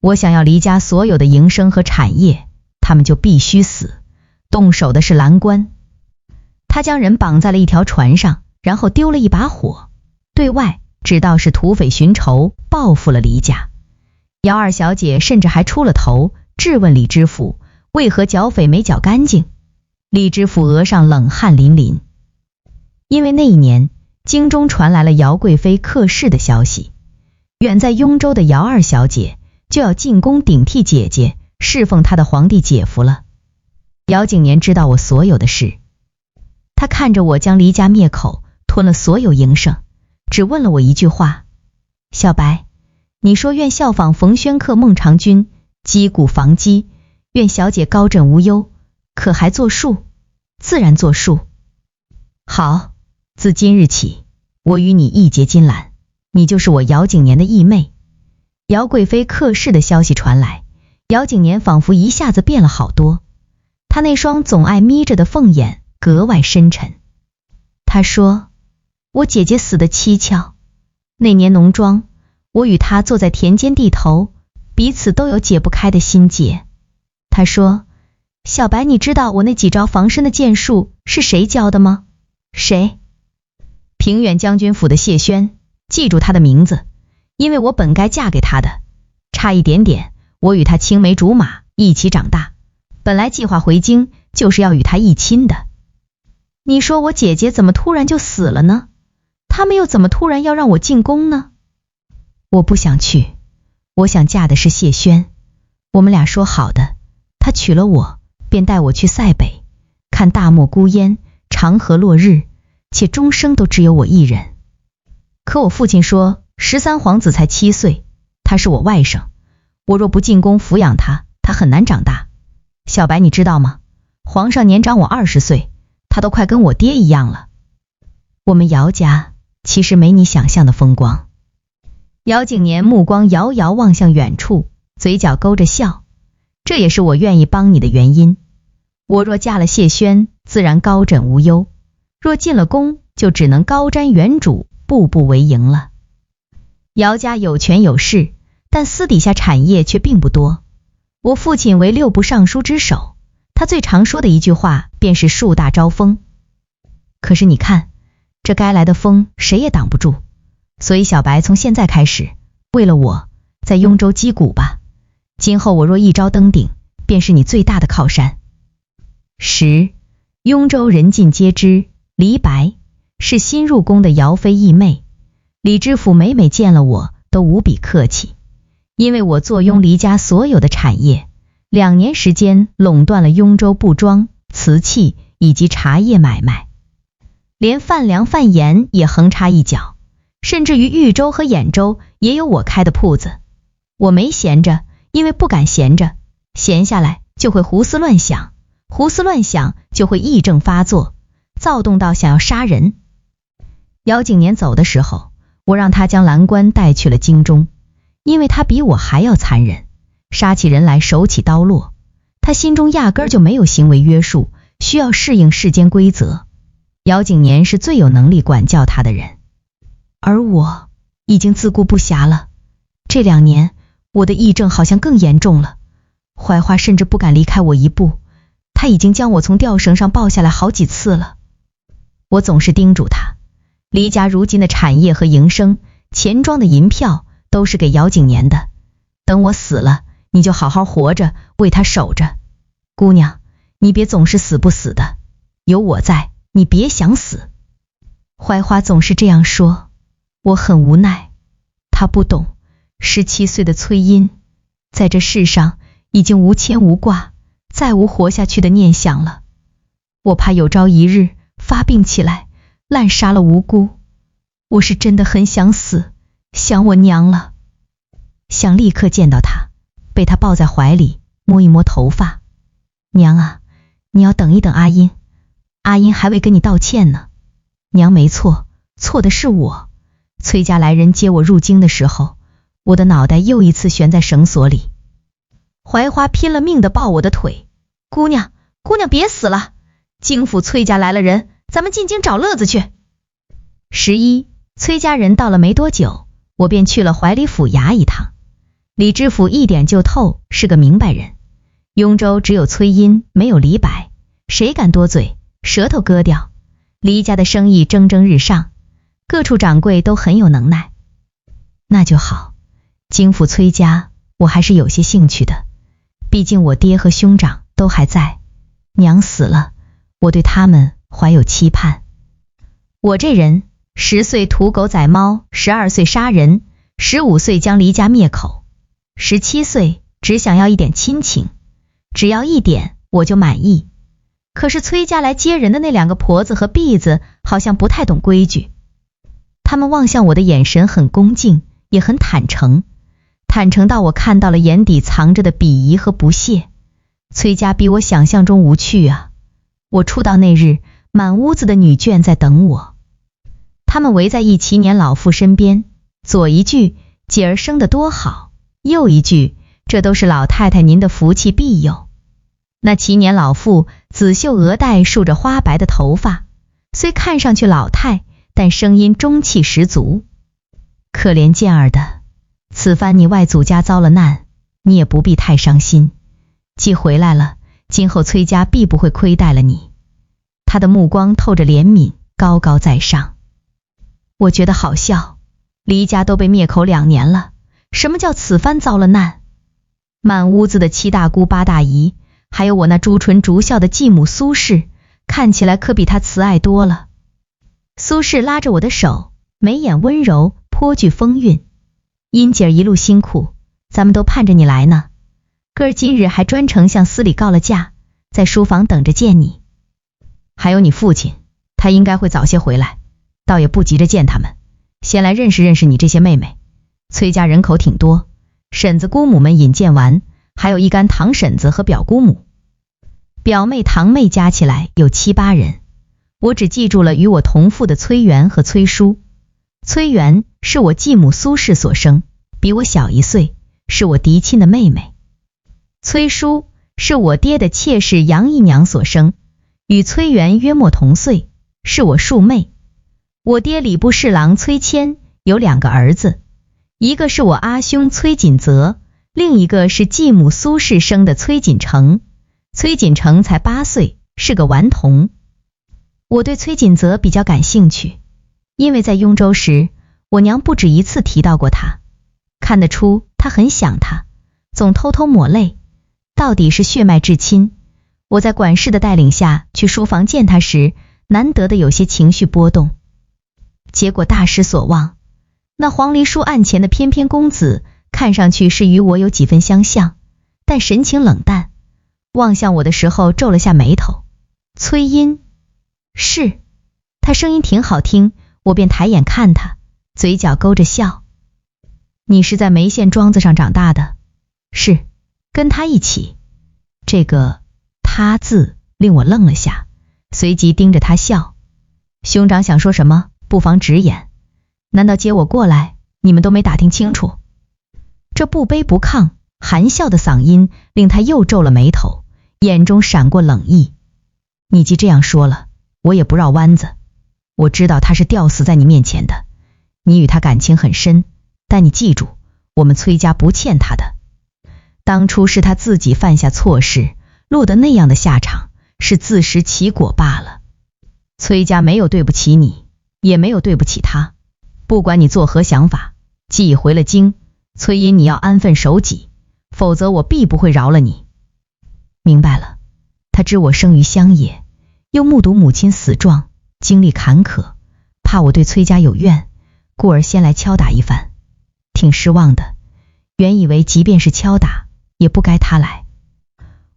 我想要黎家所有的营生和产业，他们就必须死。动手的是蓝官，他将人绑在了一条船上，然后丢了一把火，对外知道是土匪寻仇，报复了黎家。姚二小姐甚至还出了头，质问李知府为何剿匪没剿干净。李知府额上冷汗淋淋，因为那一年京中传来了姚贵妃客逝的消息，远在雍州的姚二小姐就要进宫顶替姐姐，侍奉她的皇帝姐夫了。姚景年知道我所有的事，他看着我将黎家灭口，吞了所有营生，只问了我一句话：小白，你说愿效仿冯轩客孟尝君，击鼓防饥，愿小姐高枕无忧，可还作数？自然作数。好，自今日起，我与你义结金兰，你就是我姚景年的义妹。姚贵妃客逝的消息传来，姚景年仿佛一下子变了好多，他那双总爱眯着的凤眼格外深沉。他说，我姐姐死得蹊跷，那年农庄，我与她坐在田间地头，彼此都有解不开的心结。他说，小白，你知道我那几招防身的剑术是谁教的吗？谁？平远将军府的谢轩，记住他的名字，因为我本该嫁给他的，差一点点，我与他青梅竹马，一起长大，本来计划回京就是要与他一亲的。你说我姐姐怎么突然就死了呢？他们又怎么突然要让我进宫呢？我不想去，我想嫁的是谢轩，我们俩说好的，他娶了我，便带我去塞北，看大漠孤烟，长河落日，且终生都只有我一人。可我父亲说，13皇子才7岁，他是我外甥，我若不进宫抚养他，他很难长大。小白，你知道吗？皇上年长我20岁，他都快跟我爹一样了。我们姚家其实没你想象的风光。姚景年目光遥遥望向远处，嘴角勾着笑，这也是我愿意帮你的原因。我若嫁了谢轩，自然高枕无忧，若进了宫，就只能高瞻远瞩，步步为营了。姚家有权有势，但私底下产业却并不多。我父亲为6部尚书之首，他最常说的一句话便是树大招风。可是你看，这该来的风谁也挡不住，所以小白从现在开始，为了我，在雍州击鼓吧。今后我若一朝登顶，便是你最大的靠山。10. 雍州人尽皆知，黎白是新入宫的姚妃义妹。李知府每见了我都无比客气，因为我坐拥黎家所有的产业，2年时间垄断了雍州布庄、瓷器以及茶叶买卖。连饭粮饭盐也横插一脚，甚至于豫州和兖州也有我开的铺子。我没闲着，因为不敢闲着，闲下来就会胡思乱想，胡思乱想就会癔症发作，躁动到想要杀人。姚景年走的时候，我让他将蓝官带去了京中，因为他比我还要残忍，杀起人来手起刀落，他心中压根儿就没有行为约束，需要适应世间规则。姚景年是最有能力管教他的人，而我已经自顾不暇了。这2年，我的癔症好像更严重了，槐花甚至不敢离开我一步，他已经将我从吊绳上抱下来好几次了。我总是叮嘱他，黎家如今的产业和营生，钱庄的银票都是给姚景年的，等我死了，你就好好活着，为他守着。姑娘，你别总是死不死的，有我在，你别想死。槐花总是这样说，我很无奈。她不懂，17岁的崔茵在这世上已经无牵无挂，再无活下去的念想了。我怕有朝一日发病起来，滥杀了无辜。我是真的很想死，想我娘了，想立刻见到她，被她抱在怀里，摸一摸头发。娘啊，你要等一等阿英，阿英还未跟你道歉呢。娘没错，错的是我。崔家来人接我入京的时候，我的脑袋又一次悬在绳索里。槐花拼了命地抱我的腿，姑娘，姑娘别死了，京府崔家来了人，咱们进京找乐子去。11，崔家人到了没多久，我便去了怀里府衙一趟。李知府一点就透，是个明白人。雍州只有崔茵，没有李白，谁敢多嘴，舌头割掉。黎家的生意蒸蒸日上，各处掌柜都很有能耐。那就好，京府崔家我还是有些兴趣的，毕竟我爹和兄长都还在，娘死了，我对他们怀有期盼。我这人10岁屠狗宰猫，12岁杀人，15岁将黎家灭口，17岁只想要一点亲情，只要一点我就满意。可是崔家来接人的那2个婆子和婢子好像不太懂规矩，他们望向我的眼神很恭敬，也很坦诚，坦诚到我看到了眼底藏着的鄙夷和不屑。崔家比我想象中无趣啊！我出道那日，满屋子的女眷在等我，他们围在一齐年老妇身边，左一句姐儿生得多好，右一句这都是老太太您的福气庇佑。那齐年老妇紫绣额带，竖着花白的头发，虽看上去老态，但声音中气十足。可怜健儿的，此番你外祖家遭了难，你也不必太伤心，既回来了，今后崔家必不会亏待了你。他的目光透着怜悯，高高在上。我觉得好笑，黎家都被灭口2年了，什么叫此番遭了难？满屋子的7大姑8大姨，还有我那朱唇逐笑的继母苏氏，看起来可比她慈爱多了。苏氏拉着我的手，眉眼温柔，颇具风韵。茵姐儿一路辛苦，咱们都盼着你来呢。哥儿今日还专程向司里告了假，在书房等着见你。还有你父亲，他应该会早些回来，倒也不急着见他们，先来认识认识你这些妹妹。崔家人口挺多，婶子姑母们引荐完，还有一干堂婶子和表姑母，表妹堂妹加起来有7、8人。我只记住了与我同父的崔元和崔叔。崔元是我继母苏氏所生，比我小1岁，是我嫡亲的妹妹。崔叔是我爹的妾室杨姨娘所生，与崔元约莫同岁，是我庶妹。我爹礼部侍郎崔谦有2个儿子，一个是我阿兄崔锦泽，另一个是继母苏氏生的崔锦成。崔锦成才8岁，是个顽童。我对崔锦泽比较感兴趣，因为在雍州时，我娘不止1次提到过他，看得出他很想他，总偷偷抹泪，到底是血脉至亲。我在管事的带领下去书房见他时，难得的有些情绪波动。结果大失所望，那黄梨树案前的翩翩公子，看上去是与我有几分相像，但神情冷淡，望向我的时候皱了下眉头。崔茵，是，他声音挺好听，我便抬眼看他，嘴角勾着笑。你是在梅县庄子上长大的？是，跟他一起。这个他字令我愣了下，随即盯着他笑。兄长想说什么，不妨直言。难道接我过来，你们都没打听清楚？这不卑不亢，含笑的嗓音令他又皱了眉头，眼中闪过冷意。你既这样说了，我也不绕弯子。我知道他是吊死在你面前的，你与他感情很深，但你记住，我们崔家不欠他的。当初是他自己犯下错事，落得那样的下场，是自食其果罢了。崔家没有对不起你，也没有对不起他。不管你作何想法，既已回了京，崔因你要安分守己，否则我必不会饶了你。明白了。他知我生于乡野，又目睹母亲死状，经历坎坷，怕我对崔家有怨，故而先来敲打一番。挺失望的，原以为即便是敲打，也不该他来。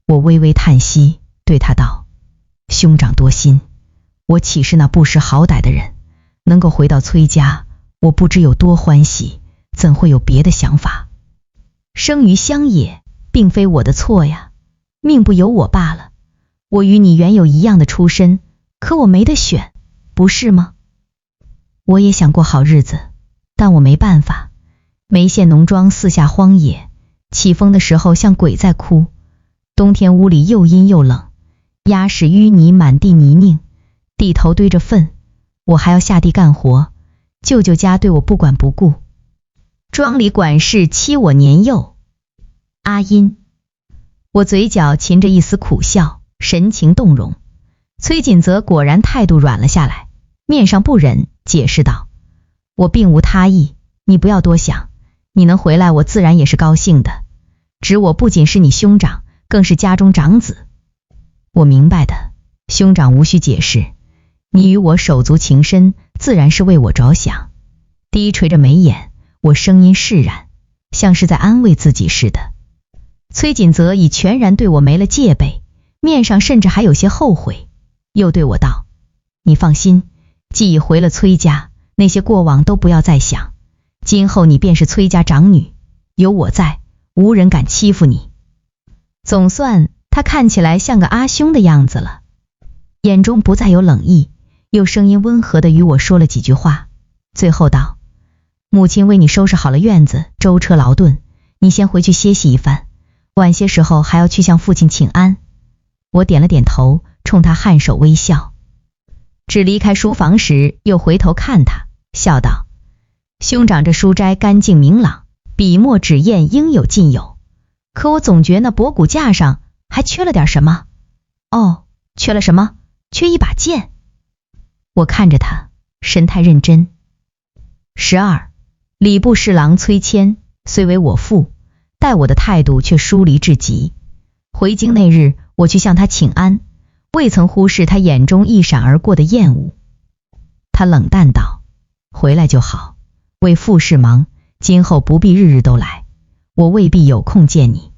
我微微叹息，对他道：兄长多心，我岂是那不识好歹的人？能够回到崔家，我不知有多欢喜，怎会有别的想法？生于乡野，并非我的错呀，命不由我罢了。我与你原有一样的出身，可我没得选，不是吗？我也想过好日子，但我没办法。梅县农庄四下荒野，起风的时候像鬼在哭，冬天屋里又阴又冷，鸭屎淤泥满地泥泞，地头堆着粪，我还要下地干活，舅舅家对我不管不顾，庄里管事欺我年幼。阿阴，我嘴角噙着一丝苦笑，神情动容。崔锦泽果然态度软了下来，面上不忍，解释道：我并无他意，你不要多想，你能回来我自然也是高兴的，只我不仅是你兄长，更是家中长子。我明白的，兄长无需解释，你与我手足情深，自然是为我着想。低垂着眉眼，我声音释然，像是在安慰自己似的。崔锦泽已全然对我没了戒备，面上甚至还有些后悔，又对我道：你放心，既已回了崔家，那些过往都不要再想，今后你便是崔家长女，有我在，无人敢欺负你。总算他看起来像个阿兄的样子了，眼中不再有冷意，又声音温和地与我说了几句话，最后道：母亲为你收拾好了院子，舟车劳顿，你先回去歇息一番，晚些时候还要去向父亲请安。我点了点头，冲他颔首微笑。只离开书房时，又回头看他，笑道：兄长这书斋干净明朗，笔墨纸砚应有尽有，可我总觉那博古架上还缺了点什么。哦，缺了什么？缺一把剑。我看着他，神态认真。12. 礼部侍郎崔谦虽为我父，待我的态度却疏离至极。回京那日，我去向他请安，未曾忽视他眼中一闪而过的厌恶。他冷淡道：回来就好，为父事忙，今后不必日日都来，我未必有空见你。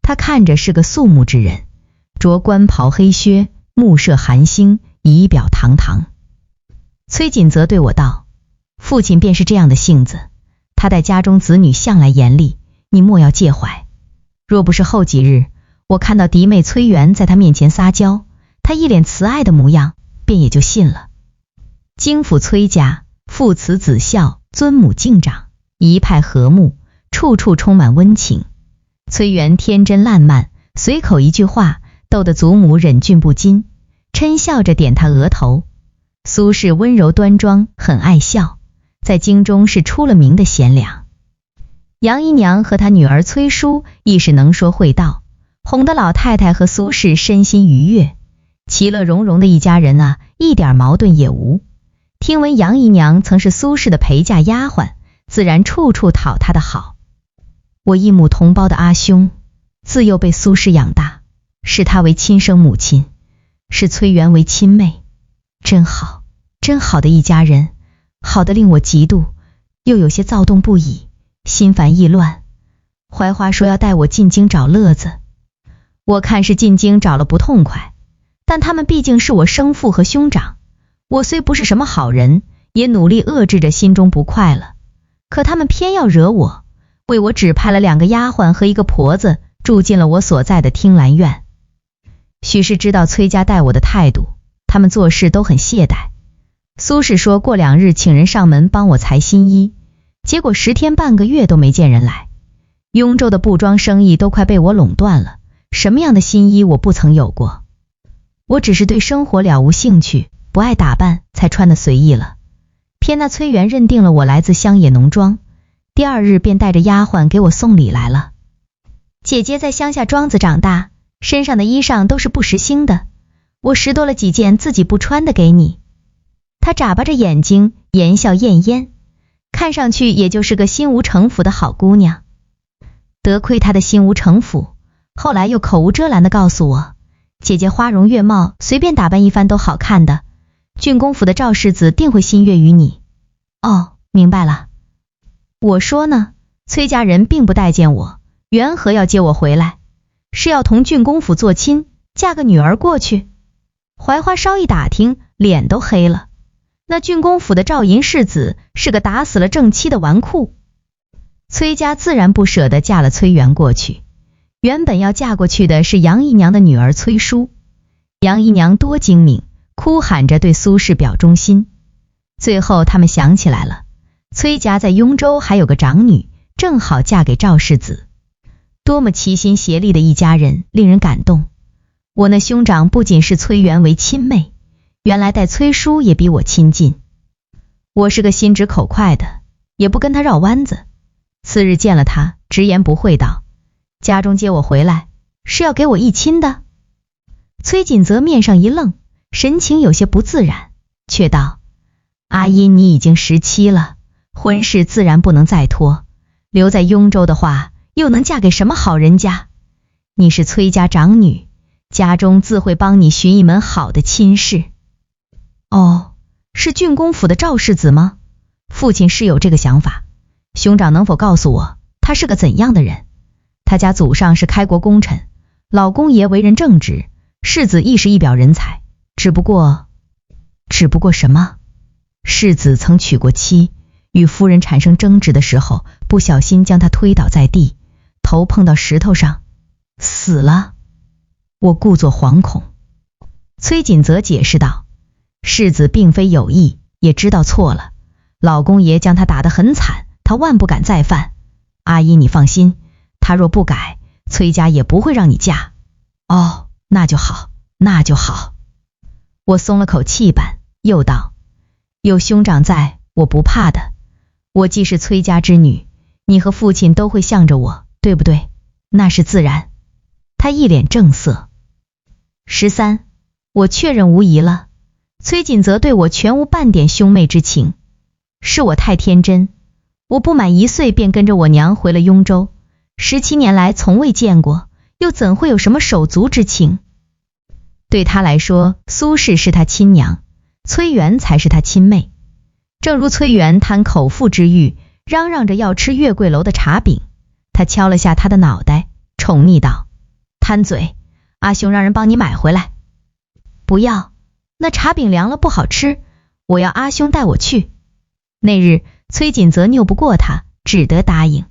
他看着是个肃穆之人，着官袍黑靴，目射寒星，仪表堂堂。崔锦泽对我道：父亲便是这样的性子，他待家中子女向来严厉，你莫要介怀。若不是后几日我看到嫡妹崔媛在他面前撒娇，他一脸慈爱的模样，便也就信了。京府崔家父慈子孝，尊母敬长，一派和睦，处处充满温情。崔媛天真烂漫，随口一句话逗得祖母忍俊不禁，嗔笑着点他额头。苏轼温柔端庄，很爱笑，在京中是出了名的贤良。杨姨娘和她女儿崔淑亦是能说会道，哄得老太太和苏轼身心愉悦，其乐融融的一家人啊，一点矛盾也无。听闻杨姨娘曾是苏轼的陪嫁丫鬟，自然处处讨她的好。我一母同胞的阿兄，自幼被苏轼养大，视他为亲生母亲，视崔媛为亲妹，真好，真好的一家人，好得令我嫉妒，又有些躁动不已，心烦意乱。槐花说要带我进京找乐子，我看是进京找了不痛快，但他们毕竟是我生父和兄长，我虽不是什么好人，也努力遏制着心中不快了，可他们偏要惹我，为我指派了2个丫鬟和1个婆子住进了我所在的听兰院。许是知道崔家待我的态度，他们做事都很懈怠。苏氏说过2日请人上门帮我裁新衣，结果10天半个月都没见人来。雍州的布庄生意都快被我垄断了，什么样的新衣我不曾有过。我只是对生活了无兴趣，不爱打扮，才穿得随意了。偏那崔元认定了我来自乡野农庄，第2日便带着丫鬟给我送礼来了。姐姐在乡下庄子长大，身上的衣裳都是不时兴的，我拾掇了几件自己不穿的给你。她眨巴着眼睛，言笑晏晏，看上去也就是个心无城府的好姑娘。得亏她的心无城府，后来又口无遮拦地告诉我，姐姐花容月貌，随便打扮一番都好看的，郡公府的赵世子定会心悦于你。哦，明白了。我说呢，崔家人并不待见我，缘何要接我回来？是要同郡公府做亲，嫁个女儿过去？槐花稍一打听，脸都黑了。那郡公府的赵银世子是个打死了正妻的纨绔，崔家自然不舍得嫁了崔元过去。原本要嫁过去的是杨姨娘的女儿崔淑，杨姨娘多精明，哭喊着对苏氏表忠心。最后他们想起来了，崔家在雍州还有个长女，正好嫁给赵世子。多么齐心协力的一家人，令人感动。我那兄长不仅是崔元为亲妹，原来待崔淑也比我亲近。我是个心直口快的，也不跟他绕弯子。次日见了他，直言不讳道，家中接我回来，是要给我一亲的？崔锦泽面上一愣，神情有些不自然，却道，阿因你已经17了，婚事自然不能再拖，留在雍州的话，又能嫁给什么好人家？你是崔家长女，家中自会帮你寻一门好的亲事。哦，是郡公府的赵世子吗？父亲是有这个想法，兄长能否告诉我，他是个怎样的人？他家祖上是开国功臣，老公爷为人正直，世子亦是一表人才，只不过什么？世子曾娶过妻，与夫人产生争执的时候，不小心将他推倒在地，头碰到石头上，死了。我故作惶恐。崔锦泽解释道，世子并非有意，也知道错了，老公爷将他打得很惨，他万不敢再犯。阿姨你放心，他若不改，崔家也不会让你嫁。哦，那就好，那就好。我松了口气般，又道，有兄长在，我不怕的。我既是崔家之女，你和父亲都会向着我，对不对？那是自然。他一脸正色。13，我确认无疑了。崔锦泽对我全无半点兄妹之情，是我太天真。我不满1岁便跟着我娘回了雍州，17年来从未见过，又怎会有什么手足之情？对他来说，苏氏是他亲娘，崔元才是他亲妹。正如崔元贪口腹之欲，嚷嚷着要吃月桂楼的茶饼，他敲了下他的脑袋，宠溺道，贪嘴，阿兄让人帮你买回来。不要，那茶饼凉了不好吃，我要阿兄带我去。那日崔锦泽拗不过他，只得答应。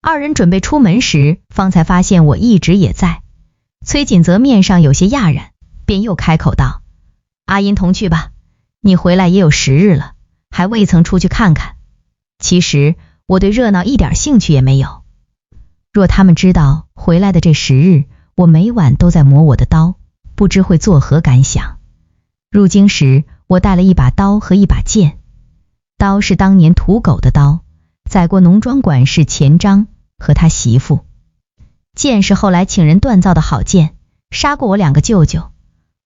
2人准备出门时，方才发现我一直也在。崔锦泽面上有些讶然，便又开口道，阿因同去吧，你回来也有10日了，还未曾出去看看。其实我对热闹一点兴趣也没有。若他们知道回来的这10日，我每晚都在磨我的刀，不知会作何感想。入京时，我带了一把刀和一把剑。刀是当年屠狗的刀，宰过农庄管事钱章和他媳妇。剑是后来请人锻造的好剑，杀过我2个舅舅。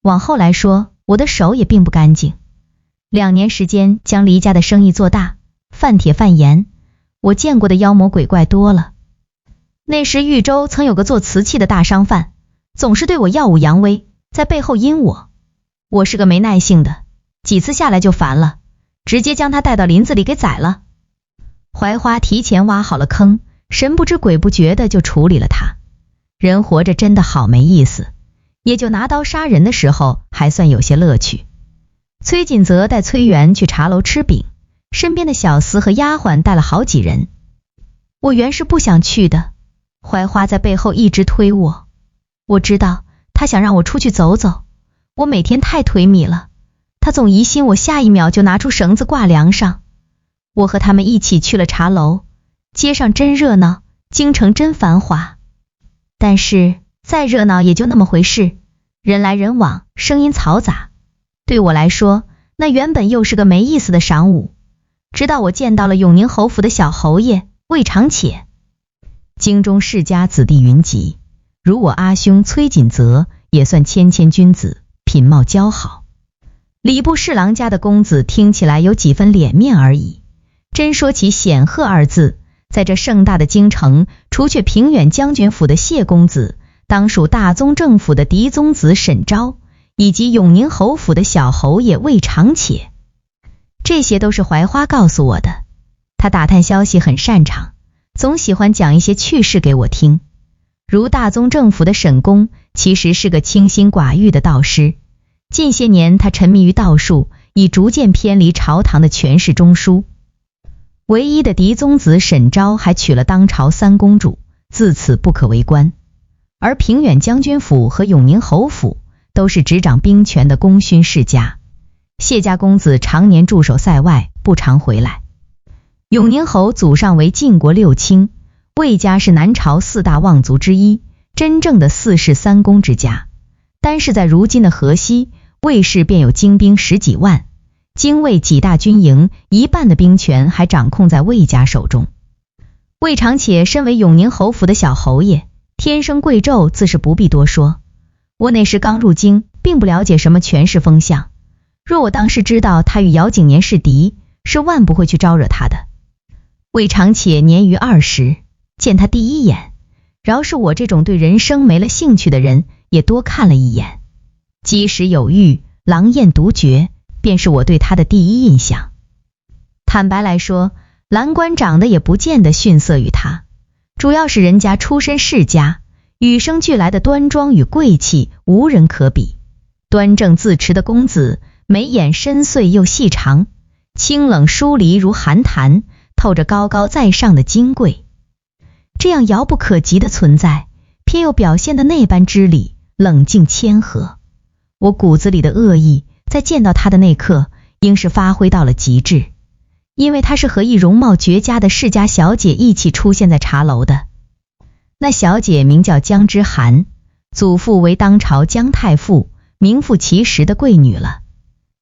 往后来说，我的手也并不干净。2年时间将黎家的生意做大，贩铁贩盐，我见过的妖魔鬼怪多了。那时豫州曾有个做瓷器的大商贩，总是对我耀武扬威，在背后阴我。我是个没耐性的，几次下来就烦了，直接将他带到林子里给宰了。槐花提前挖好了坑，神不知鬼不觉的就处理了他。人活着真的好没意思，也就拿刀杀人的时候还算有些乐趣。崔锦泽带崔元去茶楼吃饼，身边的小厮和丫鬟带了好几人。我原是不想去的，槐花在背后一直推我。我知道他想让我出去走走，我每天太颓靡了，他总疑心我下一秒就拿出绳子挂梁上。我和他们一起去了茶楼，街上真热闹，京城真繁华。但是再热闹也就那么回事，人来人往，声音嘈杂。对我来说，那原本又是个没意思的晌午。直到我见到了永宁侯府的小侯爷魏长且。京中世家子弟云集，如我阿兄崔锦泽也算谦谦君子，品貌姣好。礼部侍郎家的公子听起来有几分脸面而已，真说起显赫二字，在这盛大的京城，除却平远将军府的谢公子，当属大宗正府的嫡宗子沈昭，以及永宁侯府的小侯爷魏长且。这些都是槐花告诉我的，他打探消息很擅长，总喜欢讲一些趣事给我听。如大宗正府的沈公其实是个清心寡欲的道师，近些年他沉迷于道术，已逐渐偏离朝堂的权势中枢。唯一的嫡宗子沈昭还娶了当朝三公主，自此不可为官。而平远将军府和永宁侯府都是执掌兵权的功勋世家，谢家公子常年驻守塞外，不常回来。永宁侯祖上为晋国六卿，魏家是南朝四大望族之一，真正的四世三公之家。单是在如今的河西，魏氏便有精兵10几万，京魏几大军营一半的兵权还掌控在魏家手中。魏长且身为永宁侯府的小侯爷，天生贵胄，自是不必多说。我那时刚入京，并不了解什么权势风向，若我当时知道他与姚景年是敌，是万不会去招惹他的。魏长且年逾20，见他第一眼，饶是我这种对人生没了兴趣的人，也多看了一眼。鸡食有欲，狼厌独绝，便是我对他的第一印象。坦白来说，蓝官长得也不见得逊色于他，主要是人家出身世家，与生俱来的端庄与贵气无人可比。端正自持的公子，眉眼深邃又细长，清冷疏离如寒潭，透着高高在上的金贵。这样遥不可及的存在，偏又表现得那般知礼，冷静谦和。我骨子里的恶意，在见到他的那刻，应是发挥到了极致，因为他是和一容貌绝佳的世家小姐一起出现在茶楼的。那小姐名叫江之涵，祖父为当朝江太傅，名副其实的贵女了。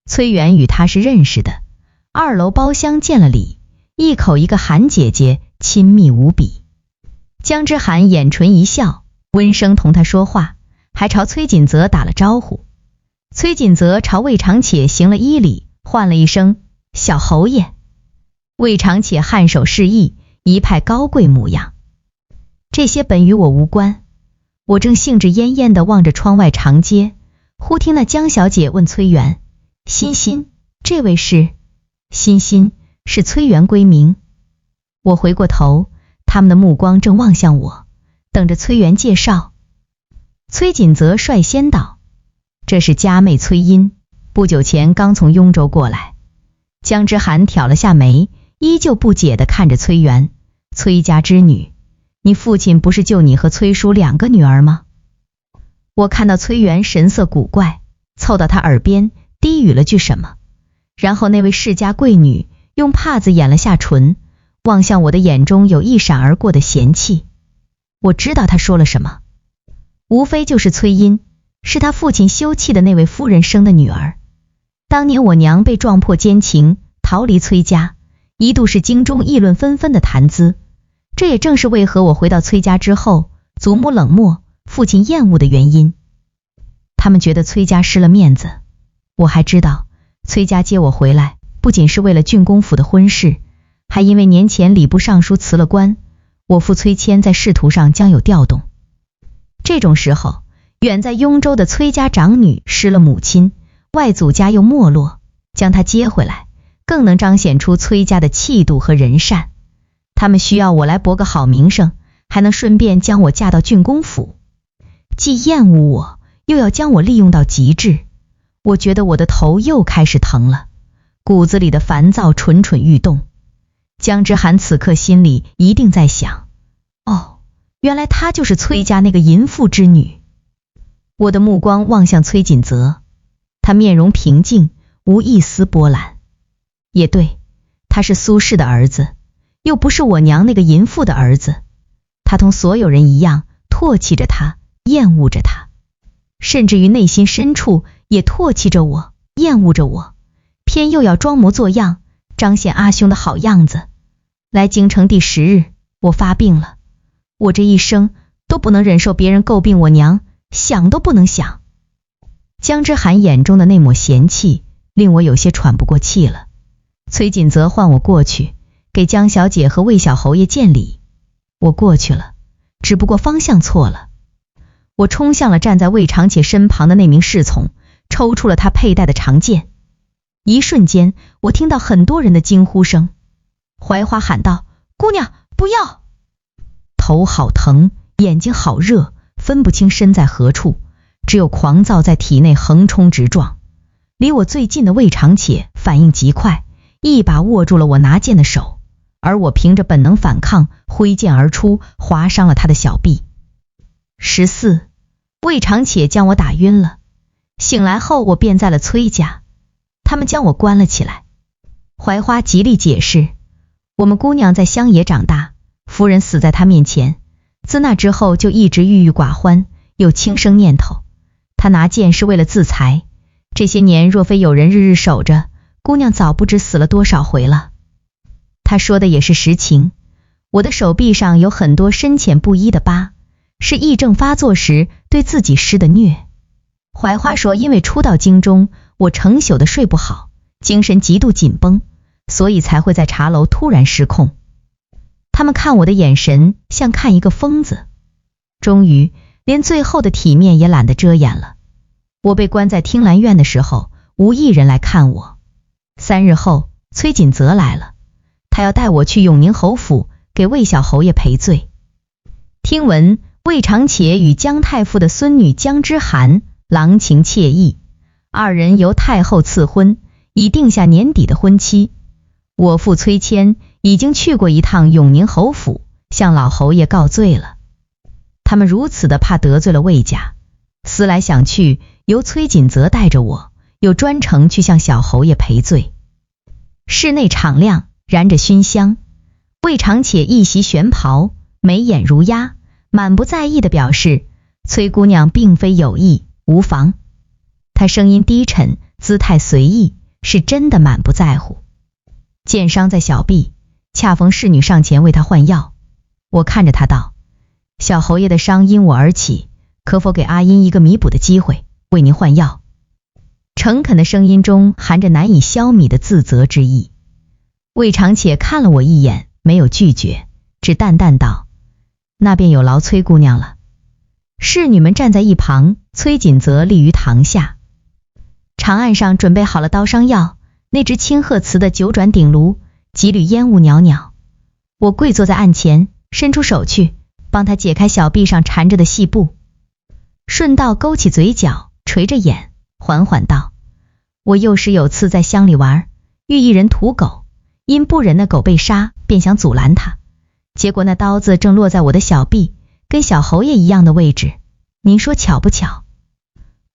崔元与她是认识的，2楼包厢见了礼，一口一个韩姐姐，亲密无比。江之涵眼唇一笑，温声同他说话，还朝崔锦泽打了招呼。崔锦泽朝魏长且行了1礼，唤了一声小侯爷。魏长且颔首示意，一派高贵模样。这些本与我无关，我正兴致奄奄地望着窗外长街，忽听那江小姐问崔元：欣欣，这位是？欣欣是崔元闺名。我回过头，他们的目光正望向我，等着崔元介绍。崔锦泽率先道：这是家妹崔茵，不久前刚从雍州过来。江之涵挑了下眉，依旧不解地看着崔元：崔家之女，你父亲不是就你和崔叔2个女儿吗？我看到崔元神色古怪，凑到他耳边低语了句什么，然后那位世家贵女用帕子掩了下唇，望向我的眼中有一闪而过的嫌弃。我知道他说了什么，无非就是崔茵是他父亲休弃的那位夫人生的女儿。当年我娘被撞破奸情，逃离崔家，一度是京中议论纷纷的谈资，这也正是为何我回到崔家之后，祖母冷漠，父亲厌恶的原因。他们觉得崔家失了面子。我还知道，崔家接我回来，不仅是为了郡公府的婚事，还因为年前礼部尚书辞了官，我父崔谦在仕途上将有调动。这种时候，远在雍州的崔家长女失了母亲，外祖家又没落，将她接回来，更能彰显出崔家的气度和仁善。他们需要我来博个好名声，还能顺便将我嫁到郡公府，既厌恶我，又要将我利用到极致。我觉得我的头又开始疼了，骨子里的烦躁蠢蠢欲动。江之涵此刻心里一定在想，哦，原来她就是崔家那个淫妇之女。我的目光望向崔锦泽，他面容平静，无一丝波澜。也对，他是苏轼的儿子，又不是我娘那个淫妇的儿子。他同所有人一样唾弃着他，厌恶着他，甚至于内心深处也唾弃着我，厌恶着我，偏又要装模作样，彰显阿兄的好样子。来京城第10日，我发病了，我这一生都不能忍受别人诟病我娘，想都不能想。江之涵眼中的那抹嫌弃令我有些喘不过气了。崔锦泽唤我过去，给江小姐和魏小侯爷见礼。我过去了，只不过方向错了。我冲向了站在魏长且身旁的那名侍从，抽出了他佩戴的长剑。一瞬间，我听到很多人的惊呼声。槐花喊道：“姑娘，不要！”头好疼，眼睛好热，分不清身在何处，只有狂躁在体内横冲直撞。离我最近的魏长且反应极快，一把握住了我拿剑的手，而我凭着本能反抗，挥剑而出，划伤了他的小臂。14，魏长且将我打晕了。醒来后，我便在了崔家，他们将我关了起来。槐花极力解释，我们姑娘在乡野长大，夫人死在她面前，自那之后就一直郁郁寡欢，有轻生念头。她拿剑是为了自裁，这些年若非有人日日守着，姑娘早不知死了多少回了。她说的也是实情，我的手臂上有很多深浅不一的疤，是癔症发作时对自己施的虐。槐花说，因为初到京中，我成宿的睡不好，精神极度紧绷，所以才会在茶楼突然失控。他们看我的眼神像看一个疯子，终于连最后的体面也懒得遮掩了。我被关在听兰院的时候，无一人来看我。3日后，崔锦泽来了，他要带我去永宁侯府给魏小侯爷赔罪。听闻魏长且与江太傅的孙女江之涵郎情妾意，2人由太后赐婚，已定下年底的婚期。我父崔谦已经去过一趟永宁侯府，向老侯爷告罪了。他们如此的怕得罪了魏家，思来想去，由崔锦泽带着我，又专程去向小侯爷赔罪。室内敞亮，燃着熏香，魏长且一袭玄袍，眉眼如鸦，满不在意地表示崔姑娘并非有意，无妨。她声音低沉，姿态随意，是真的满不在乎。剑伤在小臂，恰逢侍女上前为她换药。我看着她道：“小侯爷的伤因我而起，可否给阿阴一个弥补的机会，为您换药？”诚恳的声音中含着难以消弭的自责之意。魏长且看了我一眼，没有拒绝，只淡淡道：“那便有劳崔姑娘了。”侍女们站在一旁，崔锦泽立于堂下。长案上准备好了刀伤药，那只青褐瓷的9转鼎炉，几缕烟雾袅袅。我跪坐在案前，伸出手去帮他解开小臂上缠着的细布，顺道勾起嘴角，垂着眼，缓缓道：“我幼时有次在乡里玩，遇一人屠狗，因不忍那狗被杀，便想阻拦他，结果那刀子正落在我的小臂，跟小侯爷一样的位置，您说巧不巧？”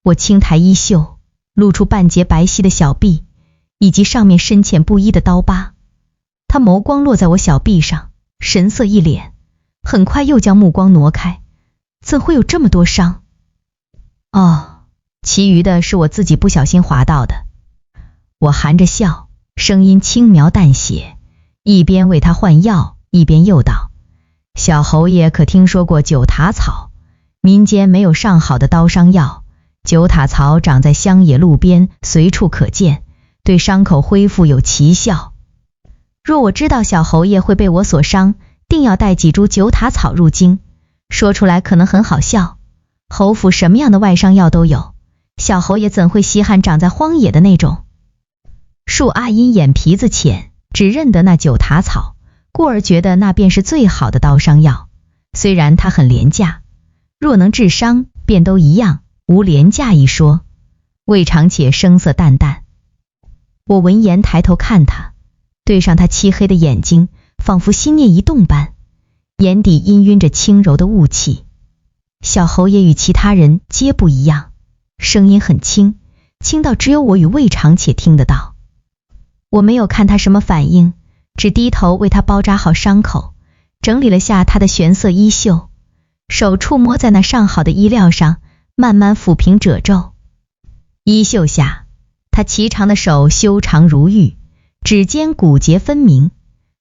我轻抬衣袖，露出半截白皙的小臂，以及上面深浅不一的刀疤。他眸光落在我小臂上，神色一敛，很快又将目光挪开。怎会有这么多伤？哦，其余的是我自己不小心划到的。我含着笑，声音轻描淡写，一边为他换药，一边又道：“小侯爷可听说过九塔草？民间没有上好的刀伤药，九塔草长在乡野路边，随处可见，对伤口恢复有奇效。若我知道小侯爷会被我所伤，定要带几株九塔草入京。说出来可能很好笑，侯府什么样的外伤药都有，小侯爷怎会稀罕长在荒野的那种？”恕阿阴眼皮子浅，只认得那九塔草，故而觉得那便是最好的刀伤药。虽然它很廉价，若能治伤，便都一样，无廉价一说。魏长且声色淡淡。我闻言抬头看他，对上他漆黑的眼睛，仿佛心念一动般，眼底氤氲着轻柔的雾气。小侯爷与其他人皆不一样，声音很轻，轻到只有我与魏长且听得到。我没有看他什么反应，只低头为他包扎好伤口，整理了下他的玄色衣袖，手触摸在那上好的衣料上，慢慢抚平褶皱。衣袖下，他颀长的手修长如玉，指尖骨节分明，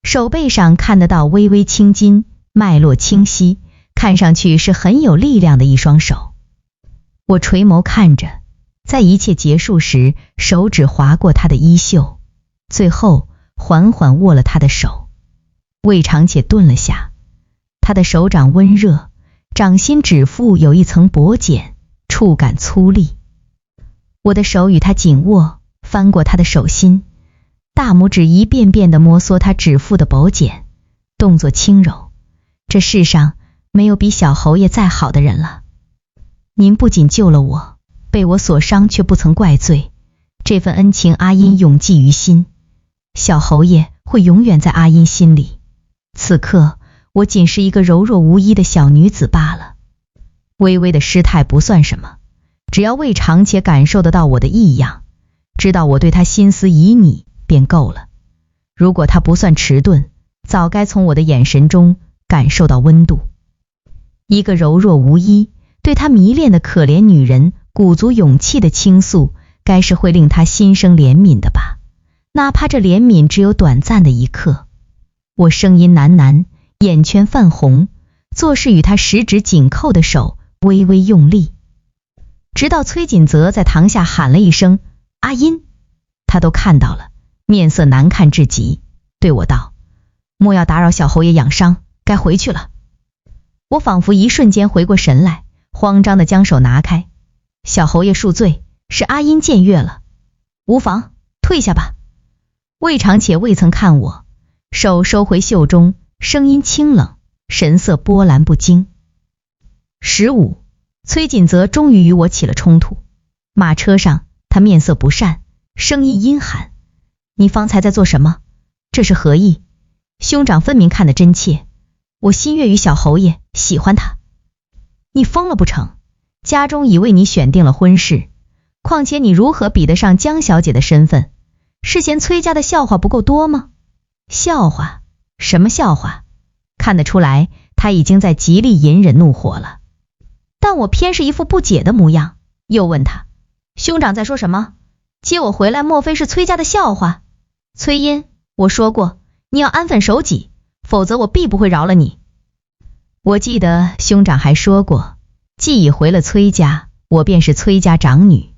手背上看得到微微青筋，脉络清晰，看上去是很有力量的一双手。我垂眸看着，在一切结束时，手指划过他的衣袖，最后缓缓握了他的手。魏长且顿了下，他的手掌温热，掌心指腹有一层薄茧，触感粗粝。我的手与他紧握，翻过他的手心，大拇指一遍遍地摩挲他指腹的薄茧，动作轻柔。这世上没有比小侯爷再好的人了。您不仅救了我，被我所伤却不曾怪罪，这份恩情阿音永记于心，小侯爷会永远在阿音心里。此刻我仅是一个柔弱无依的小女子罢了。微微的失态不算什么，只要魏长且感受得到我的异样，知道我对他心思旖旎便够了。如果他不算迟钝，早该从我的眼神中感受到温度。一个柔弱无依，对他迷恋的可怜女人鼓足勇气的倾诉，该是会令他心生怜悯的吧，哪怕这怜悯只有短暂的一刻。我声音喃喃，眼圈泛红，做事与他十指紧扣的手微微用力，直到崔锦泽在堂下喊了一声阿音，他都看到了，面色难看至极，对我道：莫要打扰小侯爷养伤，该回去了。我仿佛一瞬间回过神来，慌张地将手拿开。小侯爷恕罪，是阿音僭越了。无妨，退下吧。魏长且未曾看我，手收回袖中，声音清冷，神色波澜不惊。15，崔锦泽终于与我起了冲突。马车上，他面色不善，声音阴寒：你方才在做什么？这是何意？兄长分明看得真切，我心悦于小侯爷，喜欢他。你疯了不成？家中已为你选定了婚事，况且你如何比得上江小姐的身份？是嫌崔家的笑话不够多吗？笑话？什么笑话？看得出来，他已经在极力隐忍怒火了。但我偏是一副不解的模样，又问他：兄长在说什么？接我回来莫非是崔家的笑话？崔音，我说过，你要安分守己，否则我必不会饶了你。我记得兄长还说过，既已回了崔家，我便是崔家长女，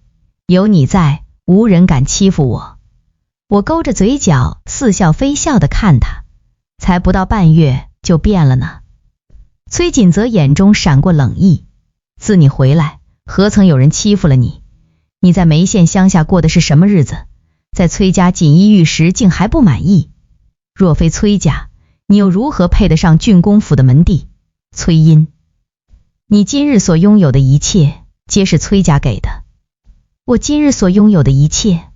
有你在，无人敢欺负我。我勾着嘴角，似笑非笑地看他，才不到半月就变了呢。崔锦泽眼中闪过冷意，自你回来，何曾有人欺负了你？你在梅县乡下过的是什么日子？在崔家锦衣玉食，竟还不满意？若非崔家，你又如何配得上郡公府的门第？崔音，你今日所拥有的一切，皆是崔家给的。我今日所拥有的一切，